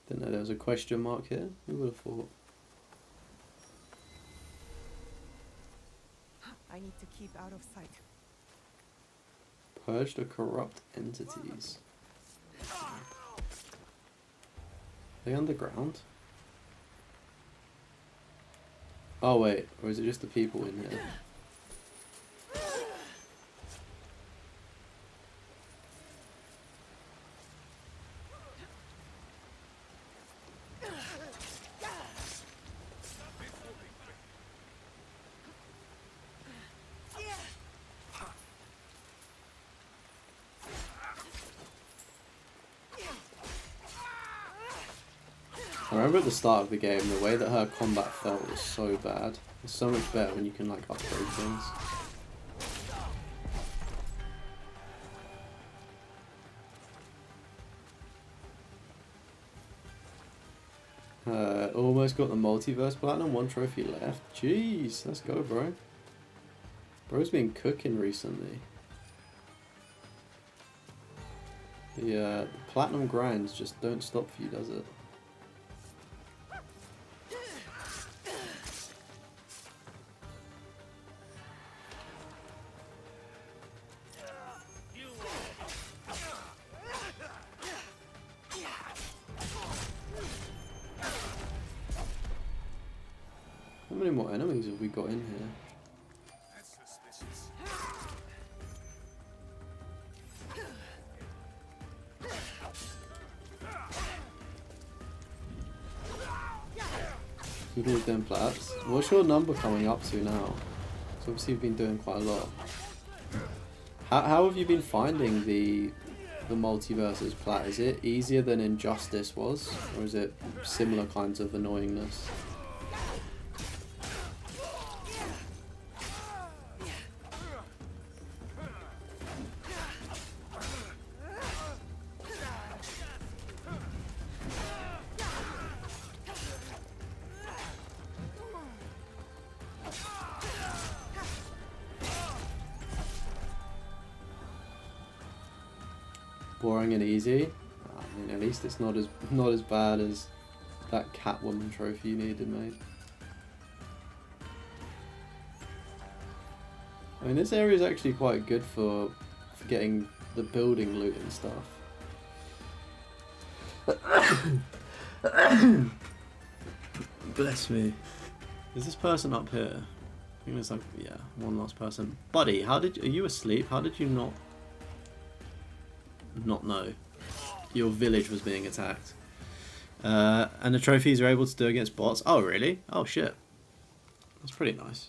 [SPEAKER 1] Didn't know there was a question mark here. Who would have thought?
[SPEAKER 2] I need to keep out of sight.
[SPEAKER 1] Purge the corrupt entities. Are they underground? Oh wait, or is it just the people in here? I remember at the start of the game, the way that her combat felt was so bad. It's so much better when you can like upgrade things. Almost got the multiverse platinum, 1 trophy left. Jeez, let's go, bro. Bro's been cooking recently. The platinum grinds just don't stop for you, does it? How many more enemies have we got in here?
[SPEAKER 5] That's suspicious.
[SPEAKER 1] Good old them plats. What's your number coming up to now? So obviously you've been doing quite a lot. How have you been finding the multiverses plat? Is it easier than Injustice was? Or is it similar kinds of annoyingness? Boring and easy. I mean, at least it's not as bad as that Catwoman trophy you needed, mate. I mean, this area is actually quite good for getting the building loot and stuff. Bless me. Is this person up here? I think there's like, yeah, one last person. Buddy, are you asleep? How did you not know your village was being attacked? And the trophies are able to do against bots. Oh really? Oh shit, that's pretty nice.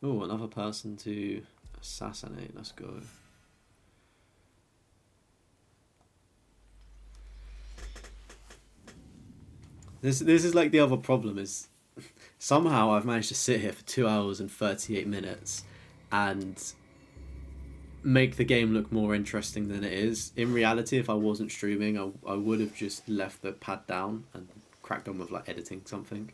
[SPEAKER 1] Oh, another person to assassinate. Let's go. This is like the other problem is somehow I've managed to sit here for 2 hours and 38 minutes and make the game look more interesting than it is. In reality, if I wasn't streaming, I would have just left the pad down and cracked on with like editing something.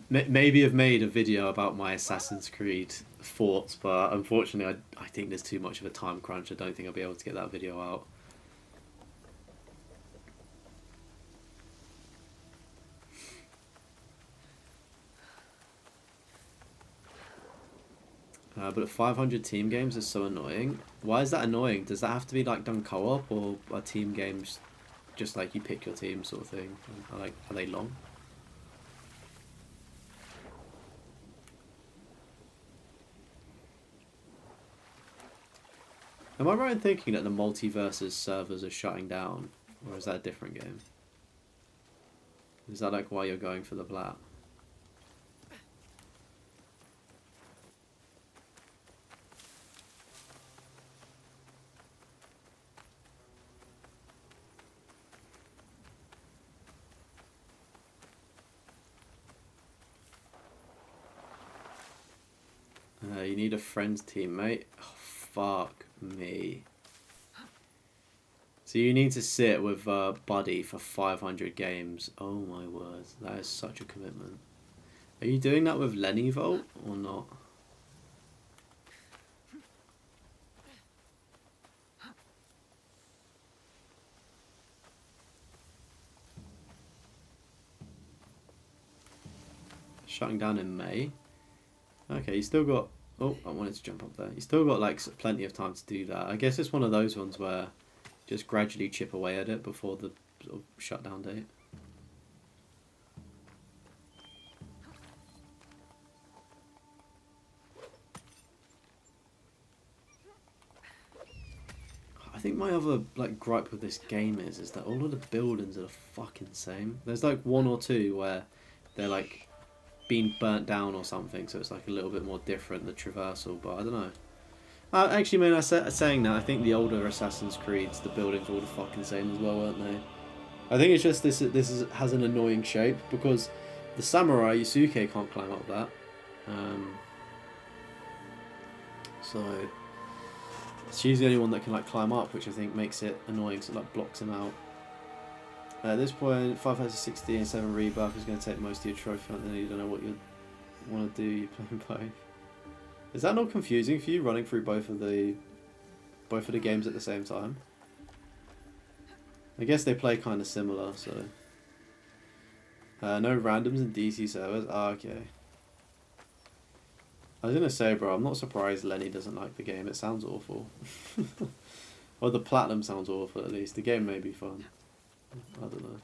[SPEAKER 1] Maybe I've made a video about my Assassin's Creed thoughts, but unfortunately I think there's too much of a time crunch. I don't think I'll be able to get that video out. But 500 team games is so annoying. Why is that annoying? Does that have to be like done co-op, or are team games just like you pick your team sort of thing? Are they long? Am I right in thinking that the multiverses servers are shutting down? Or is that a different game? Is that like why you're going for the plat? You need a friend's teammate? Oh, fuck me. So you need to sit with Buddy for 500 games. Oh my word, that is such a commitment. Are you doing that with Lenny Volt or not? Shutting down in May? Okay, you still got... Oh, I wanted to jump up there. You still got like plenty of time to do that. I guess it's one of those ones where just gradually chip away at it before the sort of shutdown date. I think my other like gripe with this game is that all of the buildings are the fucking same. There's like one or two where they're like being burnt down or something, so it's like a little bit more different, the traversal, but I don't know. Actually, man, saying that, I think the older Assassin's Creeds, the buildings were all the fucking same as well, weren't they? I think it's just this has an annoying shape, because the Samurai Yusuke can't climb up that. So she's the only one that can like climb up, which I think makes it annoying, so it like blocks him out. At this point, 5 has a 16 and 7 rebuff is going to take most of your trophy hunt, and you don't know what you want to do, you're playing both. Is that not confusing for you, running through both of the games at the same time? I guess they play kind of similar, so... no randoms in DC servers? Ah, okay. I was going to say, bro, I'm not surprised Lenny doesn't like the game. It sounds awful. Or the Platinum sounds awful, at least. The game may be fun. I don't know.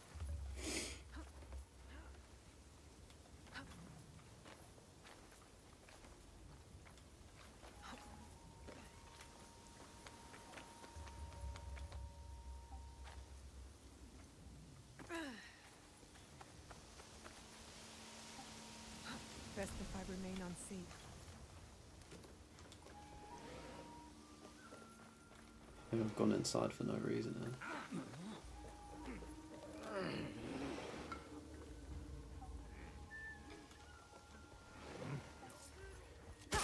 [SPEAKER 2] Best if I remain on sea.
[SPEAKER 1] I think I've gone inside for no reason then.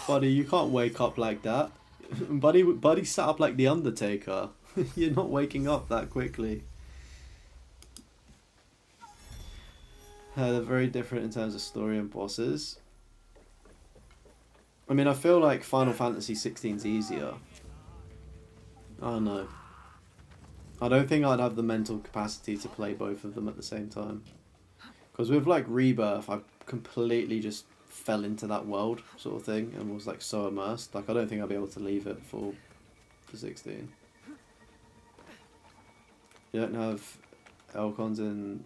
[SPEAKER 1] Buddy, you can't wake up like that. Buddy sat up like the Undertaker. You're not waking up that quickly. They're very different in terms of story and bosses. I mean, I feel like Final Fantasy 16's easier. I don't know. I don't think I'd have the mental capacity to play both of them at the same time. Because with like Rebirth, I completely just fell into that world sort of thing and was like so immersed. Like I don't think I'll be able to leave it for 16. You don't have Elcons in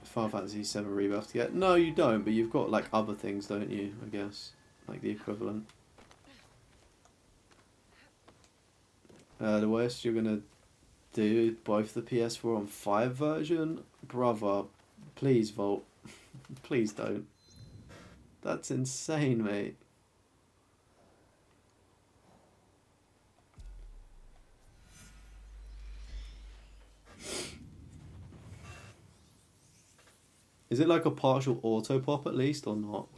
[SPEAKER 1] Final Fantasy 7 Rebirth yet? No, you don't, but you've got like other things, don't you, I guess? Like the equivalent. The worst you're gonna do both the PS4 and 5 version? Brother, please Volt. Please don't. That's insane, mate. Is it like a partial auto pop at least or not?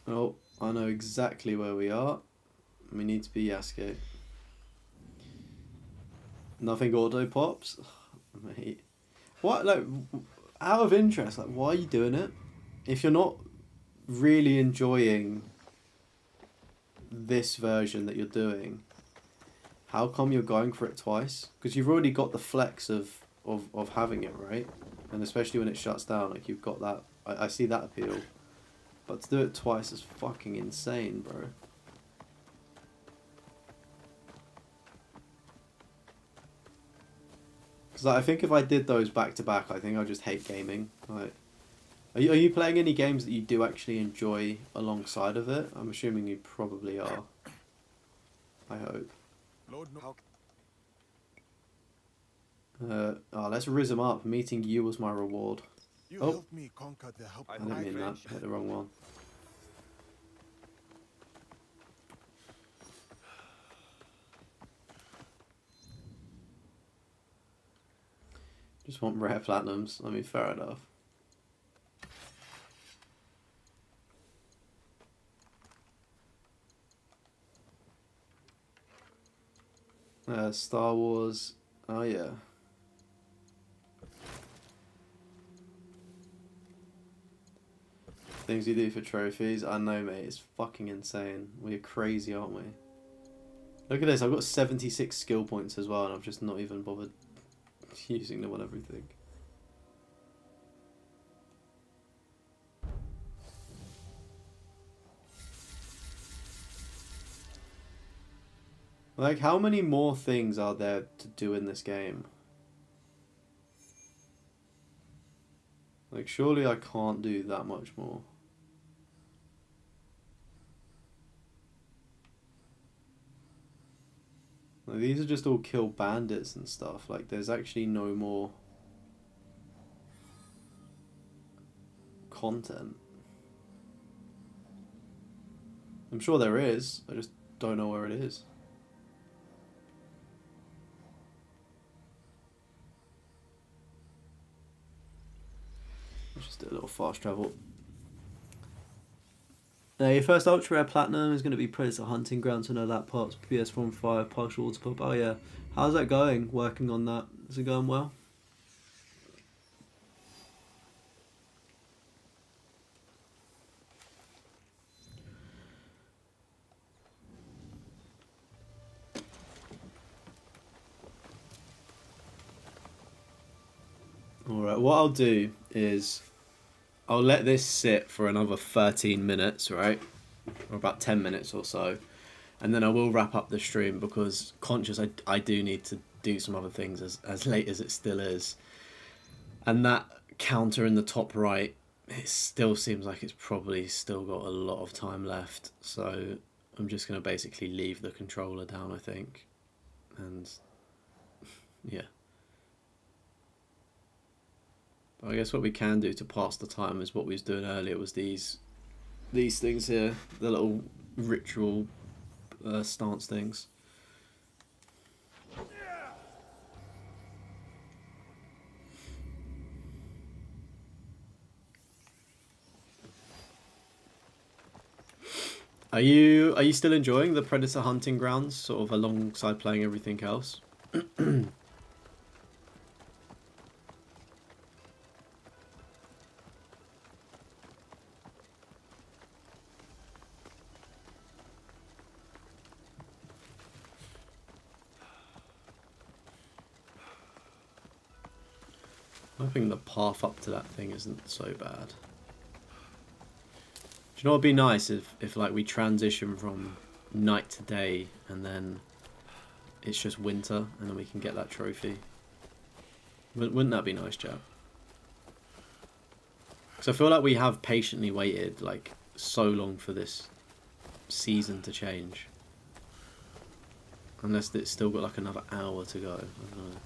[SPEAKER 1] Oh, I know exactly where we are. We need to be Yasuke. Nothing auto pops? Mate. What, like, out of interest, like, why are you doing it? If you're not really enjoying this version that you're doing, how come you're going for it twice? Because you've already got the flex of having it, right? And especially when it shuts down, like you've got that. I see that appeal. But to do it twice is fucking insane, bro. Because like, I think if I did those back to back, I think I'd just hate gaming. Like, are you playing any games that you do actually enjoy alongside of it? I'm assuming you probably are. I hope.
[SPEAKER 3] Lord, no.
[SPEAKER 1] Oh, let's rizz him up. Meeting you was my reward.
[SPEAKER 3] You
[SPEAKER 1] Oh.
[SPEAKER 3] helped me conquer the help.
[SPEAKER 1] I didn't mean that. Hit the wrong one. Just want rare platinums. I mean, fair enough. Star Wars. Oh yeah. Things you do for trophies. I know, mate. It's fucking insane. We're crazy, aren't we? Look at this. I've got 76 skill points as well, and I've just not even bothered using them on everything. Like, how many more things are there to do in this game? Like, surely I can't do that much more. Like, these are just all kill bandits and stuff. Like, there's actually no more content. I'm sure there is. I just don't know where it is. Let's just do a little fast travel. Your first ultra rare platinum is going to be Predator Hunting Grounds. I know that part's PS4 and 5, partial auto pop. Oh yeah. How's that going, working on that? Is it going well? Alright, what I'll do is I'll let this sit for another 13 minutes, right? Or about 10 minutes or so. And then I will wrap up the stream because conscious I do need to do some other things as late as it still is. And that counter in the top right, it still seems like it's probably still got a lot of time left. So I'm just going to basically leave the controller down, I think. And yeah. But I guess what we can do to pass the time is what we was doing earlier was these things here, the little ritual stance things. Are you still enjoying the Predator Hunting Grounds, sort of alongside playing everything else? I think the path up to that thing isn't so bad. Do you know what would be nice if like we transition from night to day and then it's just winter and then we can get that trophy? Wouldn't that be nice, chap? Because I feel like we have patiently waited like so long for this season to change. Unless it's still got like another hour to go. I don't know.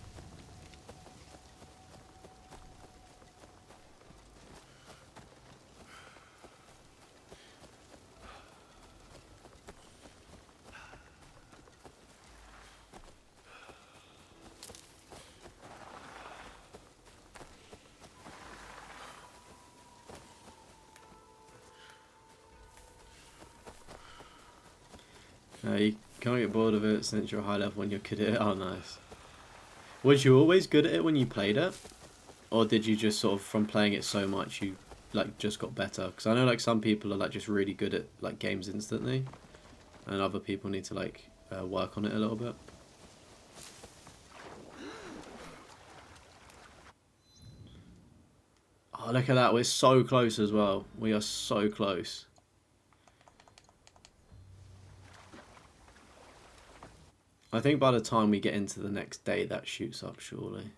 [SPEAKER 1] You can't get bored of it since you're high level when you're good at it. Oh, nice. Was you always good at it when you played it? Or did you just sort of, from playing it so much, you like just got better? Because I know like some people are like just really good at like games instantly. and other people need to like work on it a little bit. Oh, look at that, we're so close as well. We are so close. I think by the time we get into the next day, that shoots up, surely.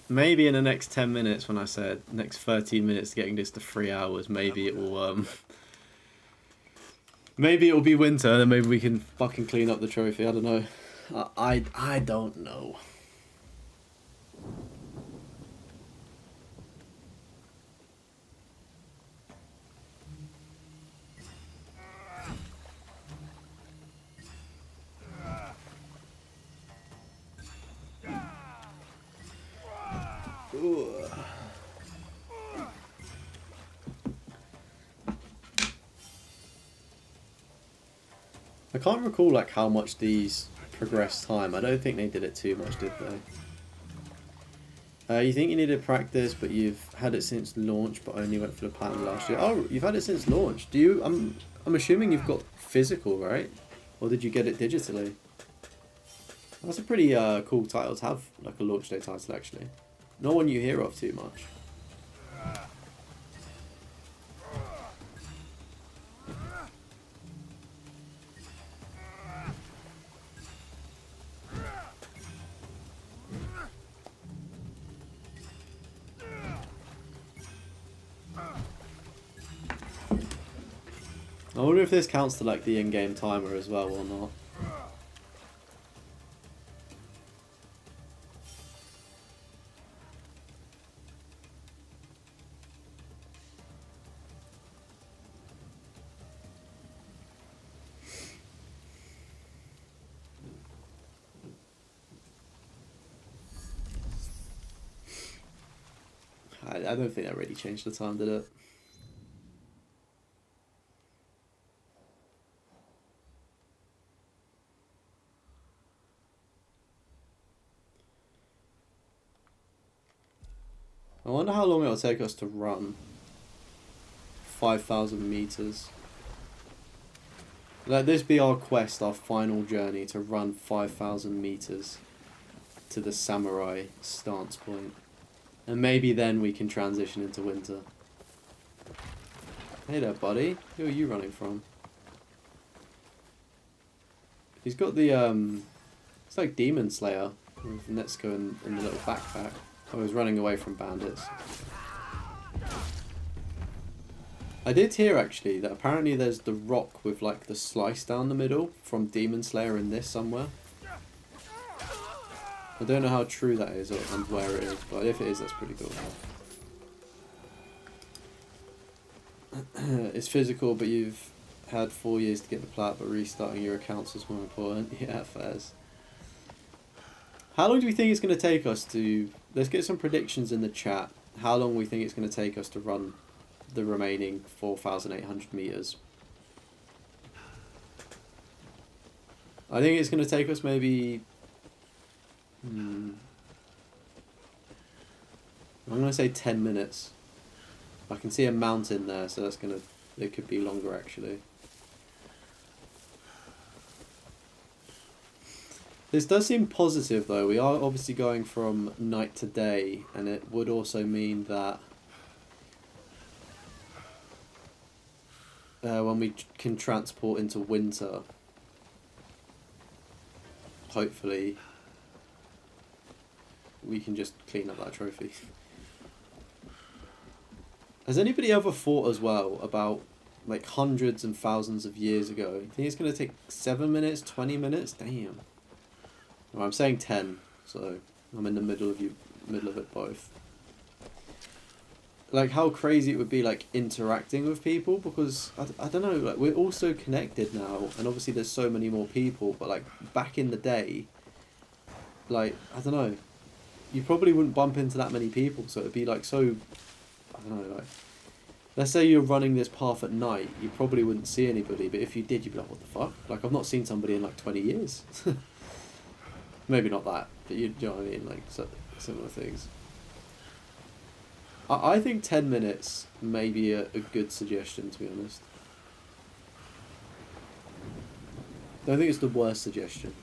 [SPEAKER 1] Maybe in the next 10 minutes, when I said next 13 minutes getting this to 3 hours, maybe it will maybe it will be winter, then maybe we can fucking clean up the trophy. I don't know. I don't know. Ooh. I can't recall like how much these progress time. I don't think they did it too much, did they? You think you needed practice, but you've had it since launch, but only went for the platinum last year. Oh, you've had it since launch. Do you? I'm assuming you've got physical, right? Or did you get it digitally? That's a pretty cool title to have, like a launch day title actually. Not one you hear of too much. I wonder if this counts to like the in-game timer as well or not. I don't think that really changed the time, did it? I wonder how long it'll take us to run 5,000 meters. Let this be our quest, our final journey, to run 5,000 meters to the samurai stance point. And maybe then we can transition into winter. Hey there, buddy. Who are you running from? He's got the, it's like Demon Slayer with Netsuko in the little backpack. I was running away from bandits. I did hear actually that apparently there's the rock with like the slice down the middle from Demon Slayer in this somewhere. I don't know how true that is and where it is, but if it is, that's pretty cool. It's physical, but you've had 4 years to get the plat, but restarting your accounts is more important. Yeah, fairs. How long do we think it's going to take us to... Let's get some predictions in the chat. How long we think it's going to take us to run the remaining 4,800 meters. I think it's going to take us maybe... I'm going to say 10 minutes. I can see a mountain there, so that's going to... It could be longer, actually. This does seem positive, though. We are obviously going from night to day, and it would also mean that when we can transport into winter, hopefully we can just clean up that trophy. Has anybody ever thought as well about like hundreds and thousands of years ago? You think it's going to take 7 minutes, 20 minutes? Damn. Well, I'm saying 10, so I'm in the middle of it both. Like how crazy it would be like interacting with people, because I don't know, like we're all so connected now, and obviously there's so many more people, but like back in the day, like I don't know, you probably wouldn't bump into that many people, so it'd be like so, I don't know, like let's say you're running this path at night, you probably wouldn't see anybody, but if you did, you'd be like, what the fuck? Like I've not seen somebody in like 20 years. Maybe not that, but you know what I mean, like similar things. I think 10 minutes may be a good suggestion, to be honest. I don't think it's the worst suggestion.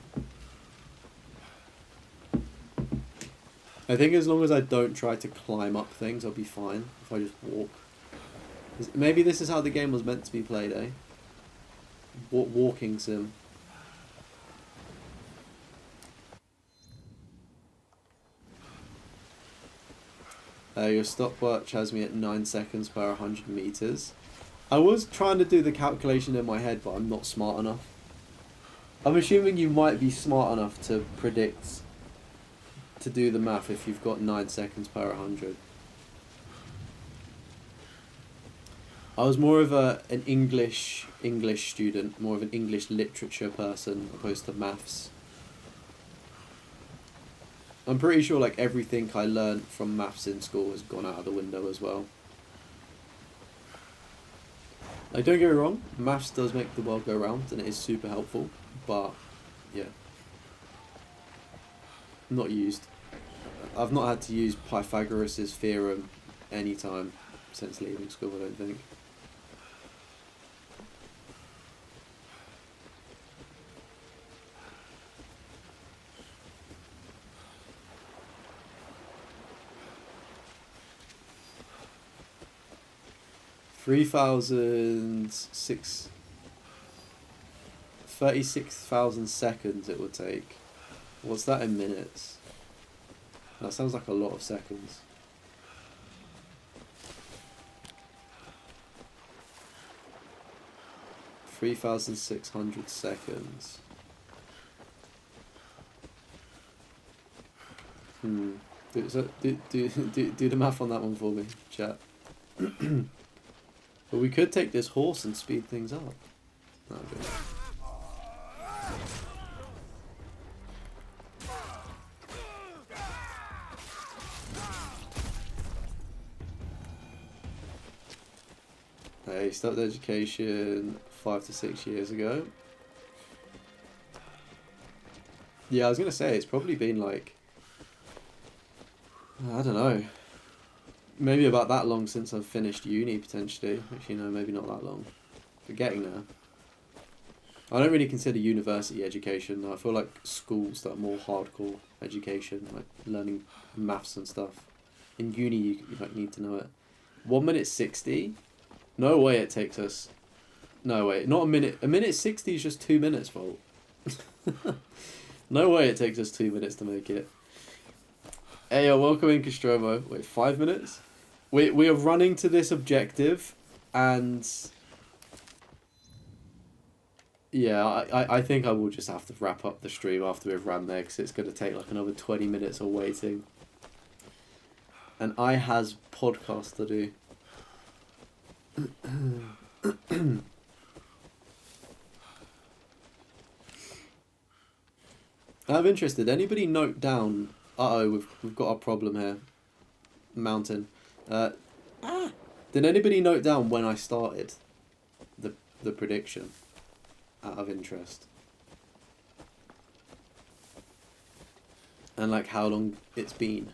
[SPEAKER 1] I think as long as I don't try to climb up things, I'll be fine if I just walk. Maybe this is how the game was meant to be played, eh? Walking sim. Your stopwatch has me at 9 seconds per 100 meters. I was trying to do the calculation in my head, but I'm not smart enough. I'm assuming you might be smart enough to predict, to do the math if you've got 9 seconds per 100. I was more of an English student, more of an English literature person opposed to maths. I'm pretty sure like everything I learned from maths in school has gone out of the window as well. Like, don't get me wrong, maths does make the world go round and it is super helpful, but yeah, not used. I've not had to use Pythagoras' theorem any time since leaving school, I don't think. $36,000 seconds it would take. What's that in minutes? That sounds like a lot of seconds. $3,600 seconds. Do the math on that one for me, chat. But we could take this horse and speed things up. Okay. Hey, started education 5 to 6 years ago. Yeah, I was gonna say it's probably been like, I don't know, maybe about that long since I've finished uni potentially. Actually, no, maybe not that long. But getting there. I don't really consider university education. I feel like school's that more hardcore education, like learning maths and stuff. In uni, you like need to know it. 1 minute 60. No way it takes us. No way, not a minute. A minute 60 is just 2 minutes, Volt. No way it takes us 2 minutes to make it. Hey, welcome in, Castromo. Wait, 5 minutes? We are running to this objective, and yeah, I think I will just have to wrap up the stream after we've run there, because it's going to take like another 20 minutes of waiting. And I has podcast to do. I'm interested. Anybody note down? We've got a problem here. Mountain. Did anybody note down when I started the prediction? Out of interest. And like how long it's been.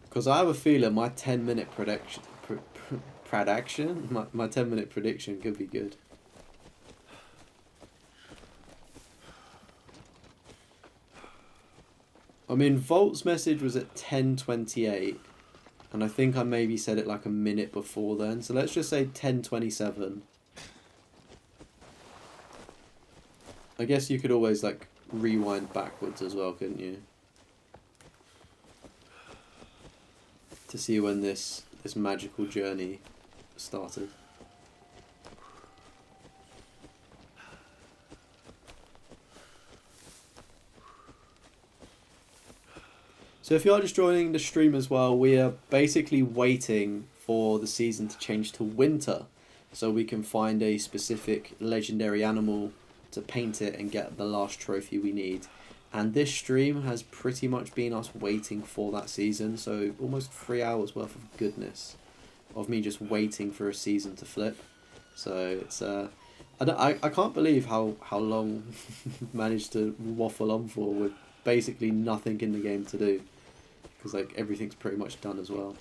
[SPEAKER 1] Because I have a feeling my 10-minute prediction, my 10-minute prediction could be good. I mean, Volt's message was at 10:28, and I think I maybe said it like a minute before then. So let's just say 10:27. I guess you could always like rewind backwards as well, couldn't you? To see when this magical journey started. So if you are just joining the stream as well, we are basically waiting for the season to change to winter, so we can find a specific legendary animal to paint it and get the last trophy we need. And this stream has pretty much been us waiting for that season, so almost 3 hours worth of goodness of me just waiting for a season to flip. So it's I can't believe how long managed to waffle on for with basically nothing in the game to do, because like everything's pretty much done as well.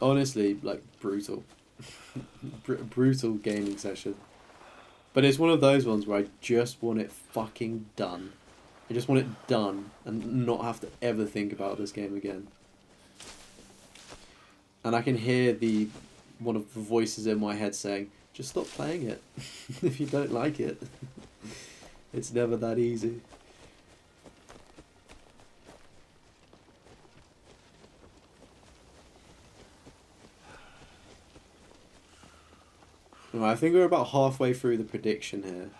[SPEAKER 1] Honestly, like brutal. Brutal gaming session. But it's one of those ones where I just want it fucking done. I just want it done and not have to ever think about this game again. And I can hear one of the voices in my head saying, just stop playing it if you don't like it. It's never that easy. Right, I think we're about halfway through the prediction here.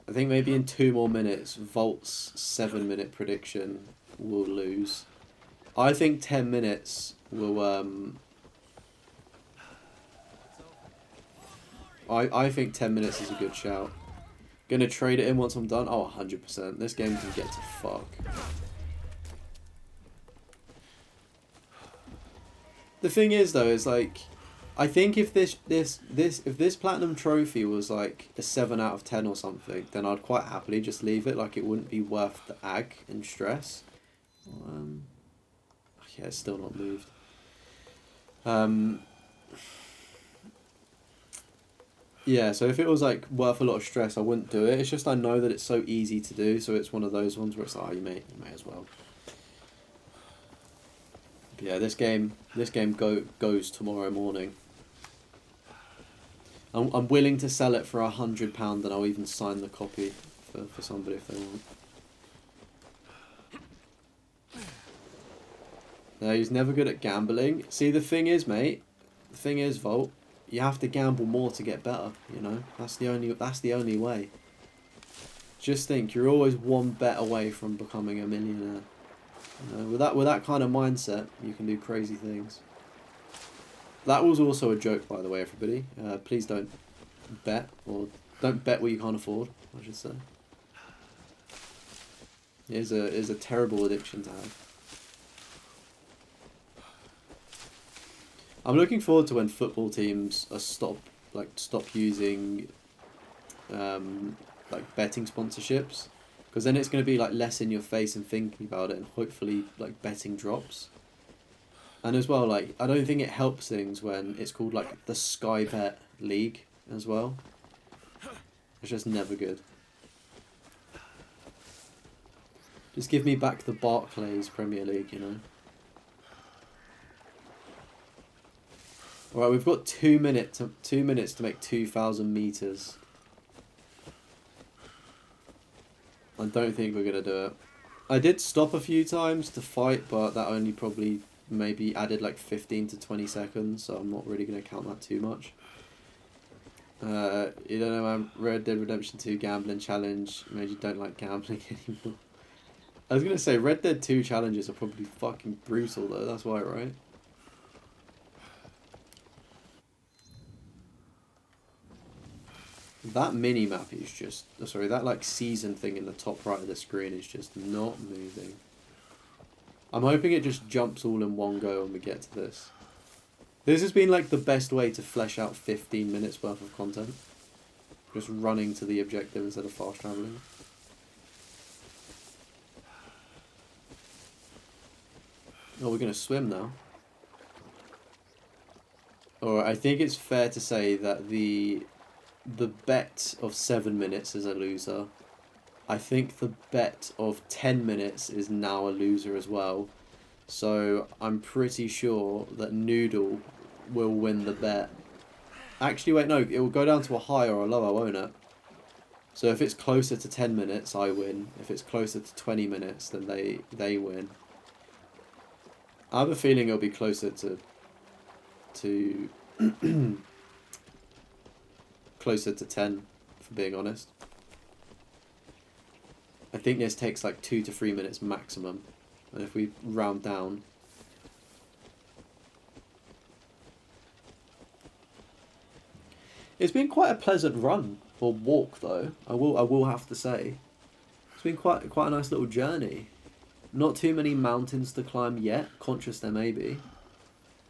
[SPEAKER 1] I think maybe in 2 more minutes, Volt's 7-minute prediction will lose. I think 10 minutes will, I think 10 minutes is a good shout. Gonna trade it in once I'm done? Oh, 100%. This game can get to fuck. The thing is, though, is like, I think if this platinum trophy was like a 7 out of 10 or something, then I'd quite happily just leave it. Like, it wouldn't be worth the ag and stress. Yeah, it's still not moved. Yeah, so if it was like worth a lot of stress, I wouldn't do it. It's just I know that it's so easy to do, so it's one of those ones where it's like, oh, you may as well. But yeah, this game goes tomorrow morning. I'm willing to sell it for £100, and I'll even sign the copy for somebody if they want. No, he's never good at gambling. See, the thing is, mate. The thing is, Volt. You have to gamble more to get better. You know, that's the only way. Just think, you're always one bet away from becoming a millionaire. You know, with that kind of mindset, you can do crazy things. That was also a joke, by the way, everybody. Please don't bet, or don't bet what you can't afford, I should say. It is a terrible addiction to have. I'm looking forward to when football teams are stop using like betting sponsorships, because then it's going to be like less in your face and thinking about it, and hopefully like betting drops. And as well, like, I don't think it helps things when it's called like the Sky Bet League as well. It's just never good. Just give me back the Barclays Premier League, you know. Alright, we've got 2 minutes to make 2,000 meters. I don't think we're gonna do it. I did stop a few times to fight, but that only probably maybe added like 15 to 20 seconds, so I'm not really gonna count that too much. You don't know, man. Red Dead Redemption 2 gambling challenge made you don't like gambling anymore. I was gonna say Red Dead 2 challenges are probably fucking brutal though. That's why, right? That mini map is just, sorry, that like season thing in the top right of the screen is just not moving. I'm hoping it just jumps all in one go when we get to this. This has been like the best way to flesh out 15 minutes worth of content. Just running to the objective instead of fast travelling. Oh, we're going to swim now. Alright, I think it's fair to say that the bet of 7 minutes is a loser. I think the bet of 10 minutes is now a loser as well. So I'm pretty sure that Noodle will win the bet. Actually, wait, no, it will go down to a higher or a lower, won't it? So if it's closer to 10 minutes, I win. If it's closer to 20 minutes, then they win. I have a feeling it'll be closer to closer to 10, for being honest. I think this takes like 2 to 3 minutes maximum, and if we round down, it's been quite a pleasant run or walk though. I will have to say, it's been quite a nice little journey. Not too many mountains to climb yet. Conscious there may be.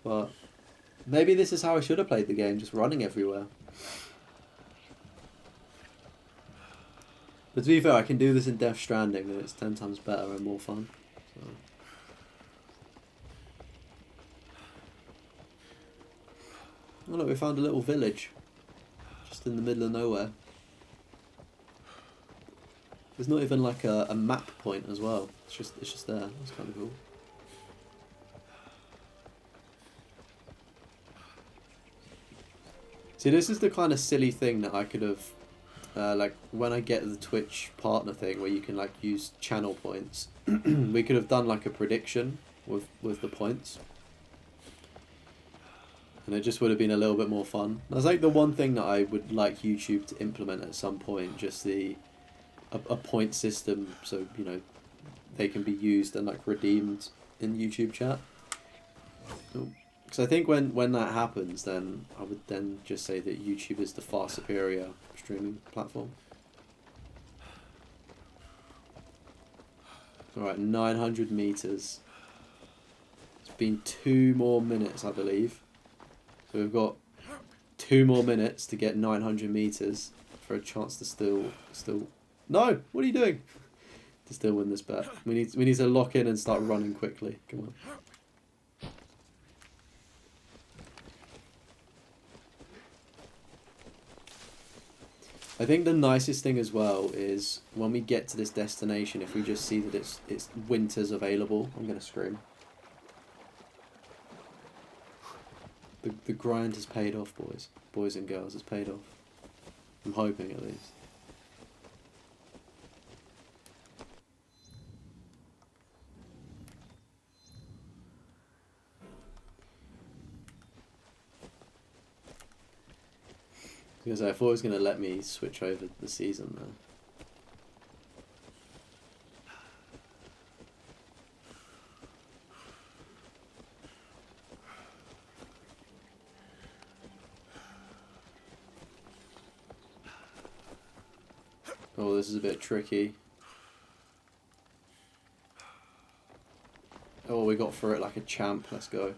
[SPEAKER 1] But maybe this is how I should have played the game, just running everywhere. But to be fair, I can do this in Death Stranding and it's 10 times better and more fun. So. Oh look, we found a little village. Just in the middle of nowhere. There's not even like a map point as well. It's just there. That's kind of cool. See, this is the kind of silly thing that I could have, like when I get the Twitch partner thing where you can like use channel points, we could have done like a prediction with the points. And it just would have been a little bit more fun. That's like the one thing that I would like YouTube to implement at some point, just a point system so, you know, they can be used and like redeemed in YouTube chat. Because I think when that happens, then I would then just say that YouTube is the far superior streaming platform. Alright, 900 meters. It's been 2 more minutes, I believe. So we've got 2 more minutes to get 900 meters for a chance to still. No, what are you doing? To still win this bet. We need to lock in and start running quickly. Come on. I think the nicest thing as well is when we get to this destination, if we just see that it's winters available, I'm gonna scream. The grind has paid off, boys and girls. It's paid off. I'm hoping at least. Because I thought it was going to let me switch over the season there. Oh, this is a bit tricky. Oh, we got through it like a champ. Let's go.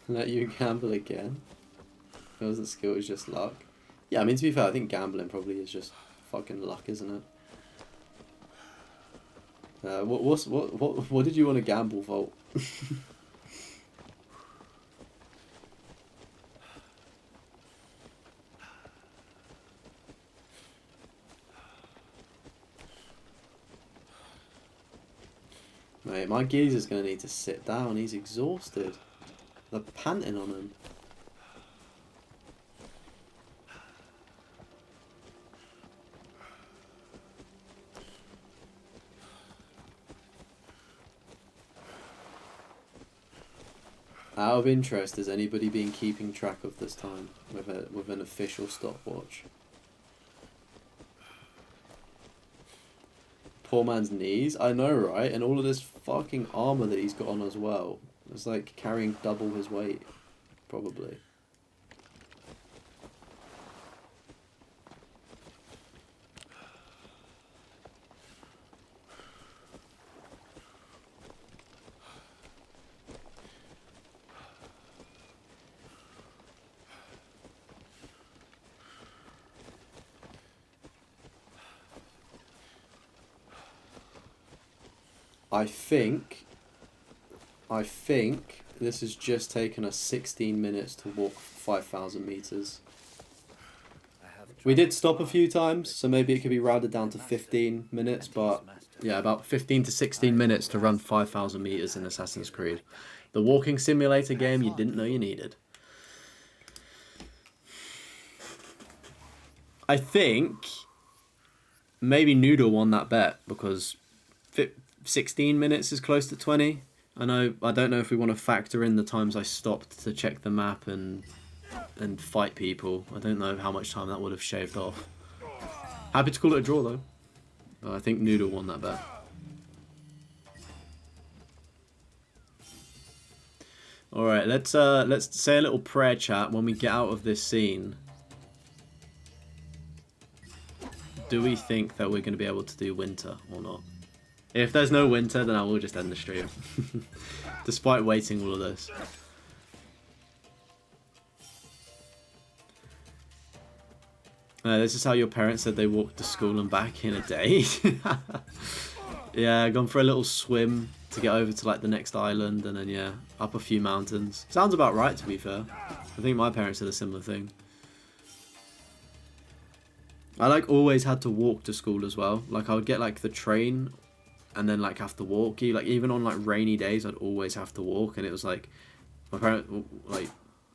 [SPEAKER 1] Let you gamble again. It wasn't skill, it was just luck. Yeah, I mean, to be fair, I think gambling probably is just fucking luck, isn't it? What did you want to gamble, Volt? Mate, my geezer's gonna need to sit down. He's exhausted. They're panting on him. Out of interest, has anybody been keeping track of this time with an official stopwatch? Poor man's knees. I know, right? And all of this fucking armor that he's got on as well. It's like carrying double his weight, probably. I think this has just taken us 16 minutes to walk 5,000 meters. We did stop a few times, so maybe it could be rounded down to 15 minutes, but yeah, about 15 to 16 minutes to run 5,000 meters in Assassin's Creed. The walking simulator game you didn't know you needed. I think maybe Noodle won that bet because 16 minutes is close to 20. I don't know if we want to factor in the times I stopped to check the map and fight people. I don't know how much time that would have shaved off. Happy to call it a draw though. But I think Noodle won that bet. All right, let's say a little prayer chat when we get out of this scene. Do we think that we're going to be able to do winter or not? If there's no winter, then I will just end the stream. Despite waiting all of this. This is how your parents said they walked to school and back in a day. Yeah, gone for a little swim to get over to like the next island, and then yeah, up a few mountains. Sounds about right, to be fair. I think my parents did a similar thing. I like always had to walk to school as well. Like I would get like the train and then like have to walk. Like even on like rainy days I'd always have to walk, and it was like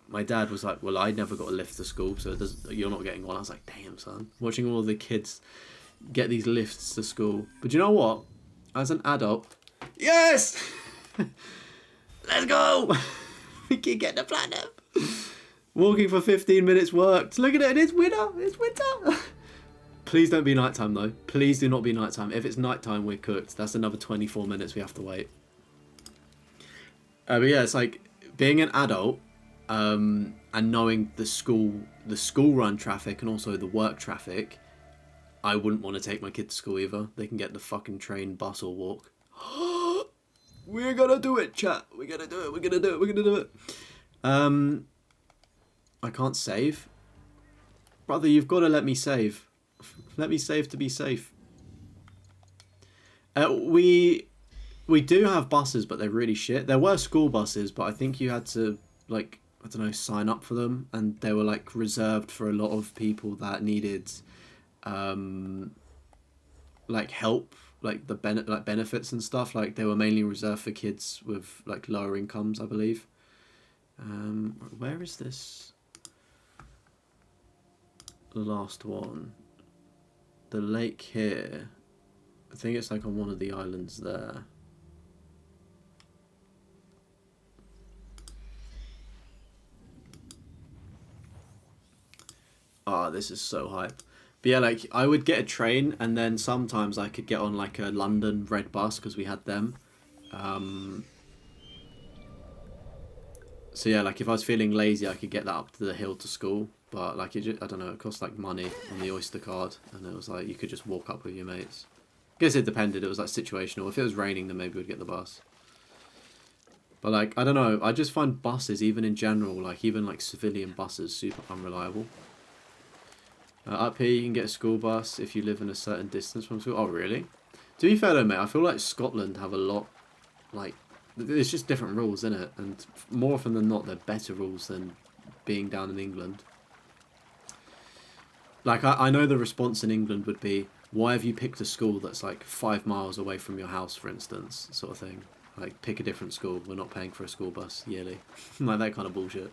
[SPEAKER 1] my dad was like, well, I never got a lift to school, so you're not getting one. I was like, damn son, watching all the kids get these lifts to school. But you know what, as an adult, yes, let's go. We can get the platinum. Walking for 15 minutes worked. Look at it, it's winter, it's winter. Please don't be nighttime though. Please do not be nighttime. If it's nighttime, we're cooked. That's another 24 minutes we have to wait. But yeah, it's like being an adult and knowing the school run traffic and also the work traffic. I wouldn't want to take my kid to school either. They can get the fucking train, bus, or walk. We're gonna do it, chat. We're gonna do it. We're gonna do it. We're gonna do it. I can't save, brother. You've got to let me save. Let me save to be safe. We do have buses, but they're really shit. There were school buses, but I think you had to, like, I don't know, sign up for them, and they were like reserved for a lot of people that needed, like help, like benefits and stuff. Like they were mainly reserved for kids with like lower incomes, I believe. Where is this? The last one. The lake here. I think it's like on one of the islands there. Oh, this is so hype. But yeah, like I would get a train, and then sometimes I could get on like a London red bus because we had them. So yeah, like if I was feeling lazy, I could get that up to the hill to school. But like I don't know, it cost like money on the Oyster card, and it was like you could just walk up with your mates. I guess it depended. It was like situational. If it was raining, then maybe we'd get the bus. But like I don't know, I just find buses, even in general, like even like civilian buses, super unreliable. Up here, you can get a school bus if you live in a certain distance from school. Oh, really? To be fair though, mate, I feel like Scotland have a lot, like, there's just different rules, in it, and more often than not, they're better rules than being down in England. Like, I know the response in England would be, why have you picked a school that's like 5 miles away from your house, for instance, sort of thing. Like, pick a different school. We're not paying for a school bus yearly. Like, that kind of bullshit.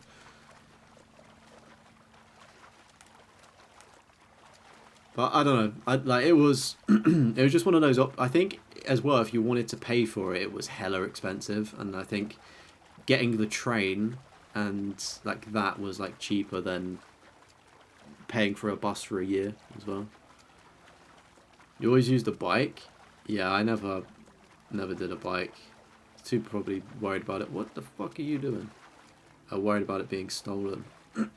[SPEAKER 1] But I don't know. It was it was just one of those. I think as well, if you wanted to pay for it, it was hella expensive, and I think getting the train and like that was like cheaper than paying for a bus for a year as well. You always used a bike. Yeah, I never did a bike. Too probably worried about it. What the fuck are you doing? Worried about it being stolen.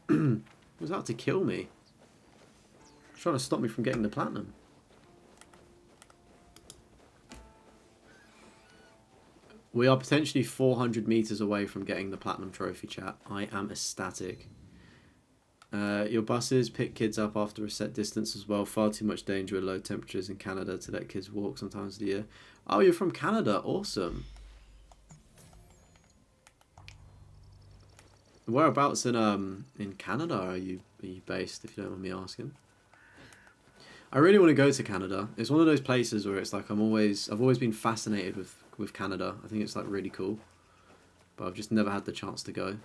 [SPEAKER 1] It was out to kill me. Trying to stop me from getting the platinum. We are potentially 400 meters away from getting the platinum trophy, chat. I am ecstatic. Your buses pick kids up after a set distance as well. Far too much danger at low temperatures in Canada to let kids walk sometimes of the year. Oh, you're from Canada. Awesome. Whereabouts in Canada are you based, if you don't mind me asking? I really want to go to Canada. It's one of those places where it's like I've always been fascinated with Canada. I think it's like really cool, but I've just never had the chance to go.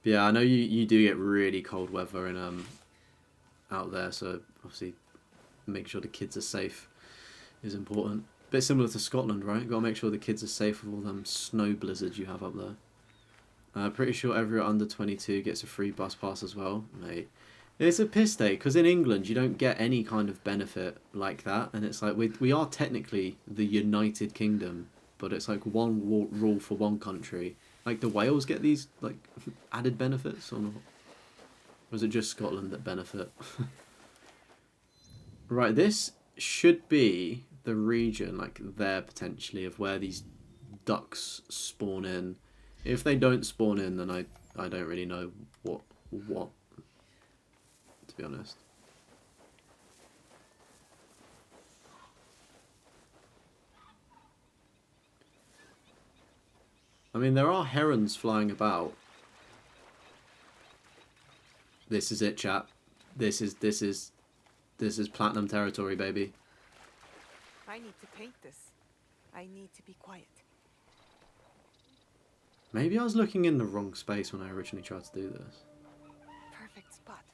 [SPEAKER 1] But yeah, I know you do get really cold weather in out there, so obviously make sure the kids are safe is important. Bit similar to Scotland, right? Got to make sure the kids are safe with all them snow blizzards you have up there. Pretty sure everyone under 22 gets a free bus pass as well, mate. It's a piss take, because in England you don't get any kind of benefit like that, and it's like we are technically the United Kingdom, but it's like one rule for one country. Like, do Wales get these like added benefits or not? Or is it just Scotland that benefit? Right, this should be the region, like there potentially, of where these ducks spawn in. If they don't spawn in, then I don't really know what, to be honest. I mean, there are herons flying about. This is it, chap. This is platinum territory, baby.
[SPEAKER 2] I need to paint this. I need to be quiet.
[SPEAKER 1] Maybe I was looking in the wrong space when I originally tried to do this.
[SPEAKER 2] Perfect spot.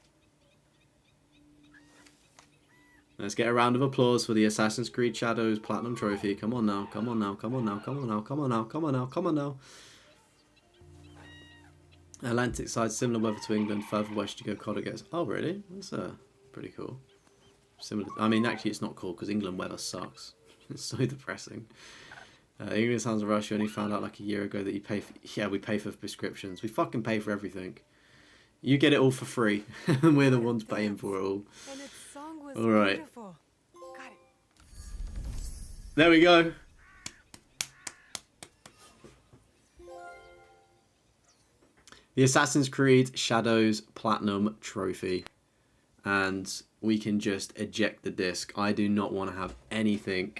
[SPEAKER 1] Let's get a round of applause for the Assassin's Creed Shadows Platinum Trophy. Come on now, come on now, come on now, come on now, come on now, come on now, come on now. Atlantic side, similar weather to England. Further west you go, colder gets. Oh, really? That's pretty cool. Similar. I mean, actually, it's not cool because England weather sucks. It's so depressing. England sounds like Russia. Only found out like a year ago that you pay for. Yeah, we pay for prescriptions. We fucking pay for everything. You get it all for free, and we're the ones paying for it all.
[SPEAKER 2] And its song was
[SPEAKER 1] all right.
[SPEAKER 2] beautiful. Got it.
[SPEAKER 1] There we go. The Assassin's Creed Shadows Platinum Trophy. And we can just eject the disc. I do not want to have anything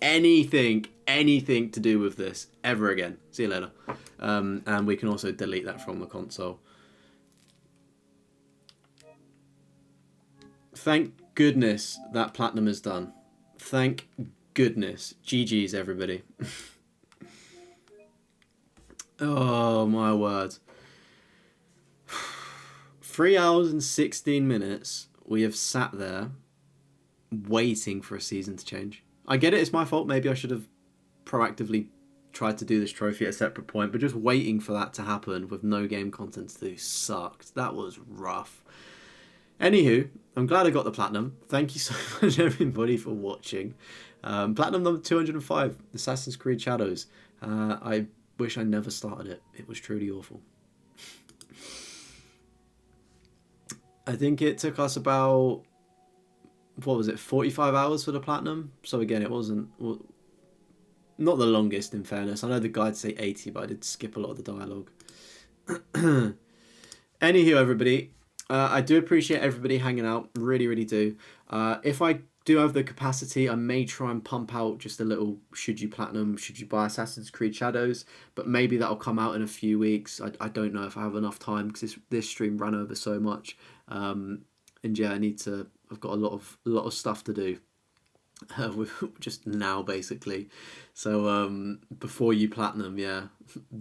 [SPEAKER 1] to do with this ever again. See you later. And we can also delete that from the console. Thank goodness that Platinum is done. Thank goodness. GG's, everybody. Oh, my word. 3 hours and 16 minutes we have sat there waiting for a season to change. I get it, it's my fault. Maybe I should have proactively tried to do this trophy at a separate point, but just waiting for that to happen with no game content to do sucked. That was rough. Anywho, I'm glad I got the Platinum. Thank you so much, everybody, for watching. Platinum number 205, Assassin's Creed Shadows. I wish I never started it. It was truly awful. I think it took us about, what was it, 45 hours for the Platinum? So again, it wasn't, not the longest in fairness. I know the guide say 80, but I did skip a lot of the dialogue. Anywho, everybody, I do appreciate everybody hanging out. Really, really do. If I do have the capacity, I may try and pump out just a little should you Platinum, should you buy Assassin's Creed Shadows, but maybe that'll come out in a few weeks. I don't know if I have enough time because this stream ran over so much. And yeah, I've got a lot of stuff to do just now, basically. So before you Platinum, yeah,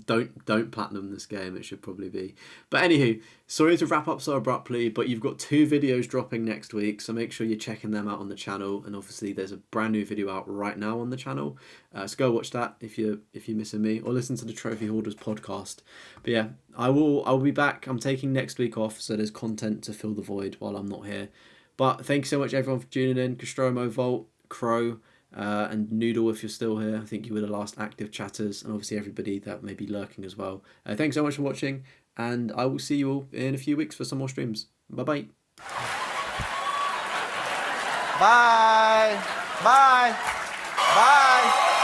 [SPEAKER 1] don't Platinum this game. It should probably be. But anywho, sorry to wrap up so abruptly, but you've got 2 videos dropping next week, so make sure you're checking them out on the channel. And obviously, there's a brand new video out right now on the channel, so go watch that if you're missing me, or listen to the Trophy Hoarders podcast. But yeah, I'll be back. I'm taking next week off, so there's content to fill the void while I'm not here. But thank you so much, everyone, for tuning in. Castromo, Volt, Crow, and Noodle, if you're still here. I think you were the last active chatters, and obviously everybody that may be lurking as well. Thanks so much for watching, and I will see you all in a few weeks for some more streams. Bye-bye.
[SPEAKER 11] Bye. Bye. Bye.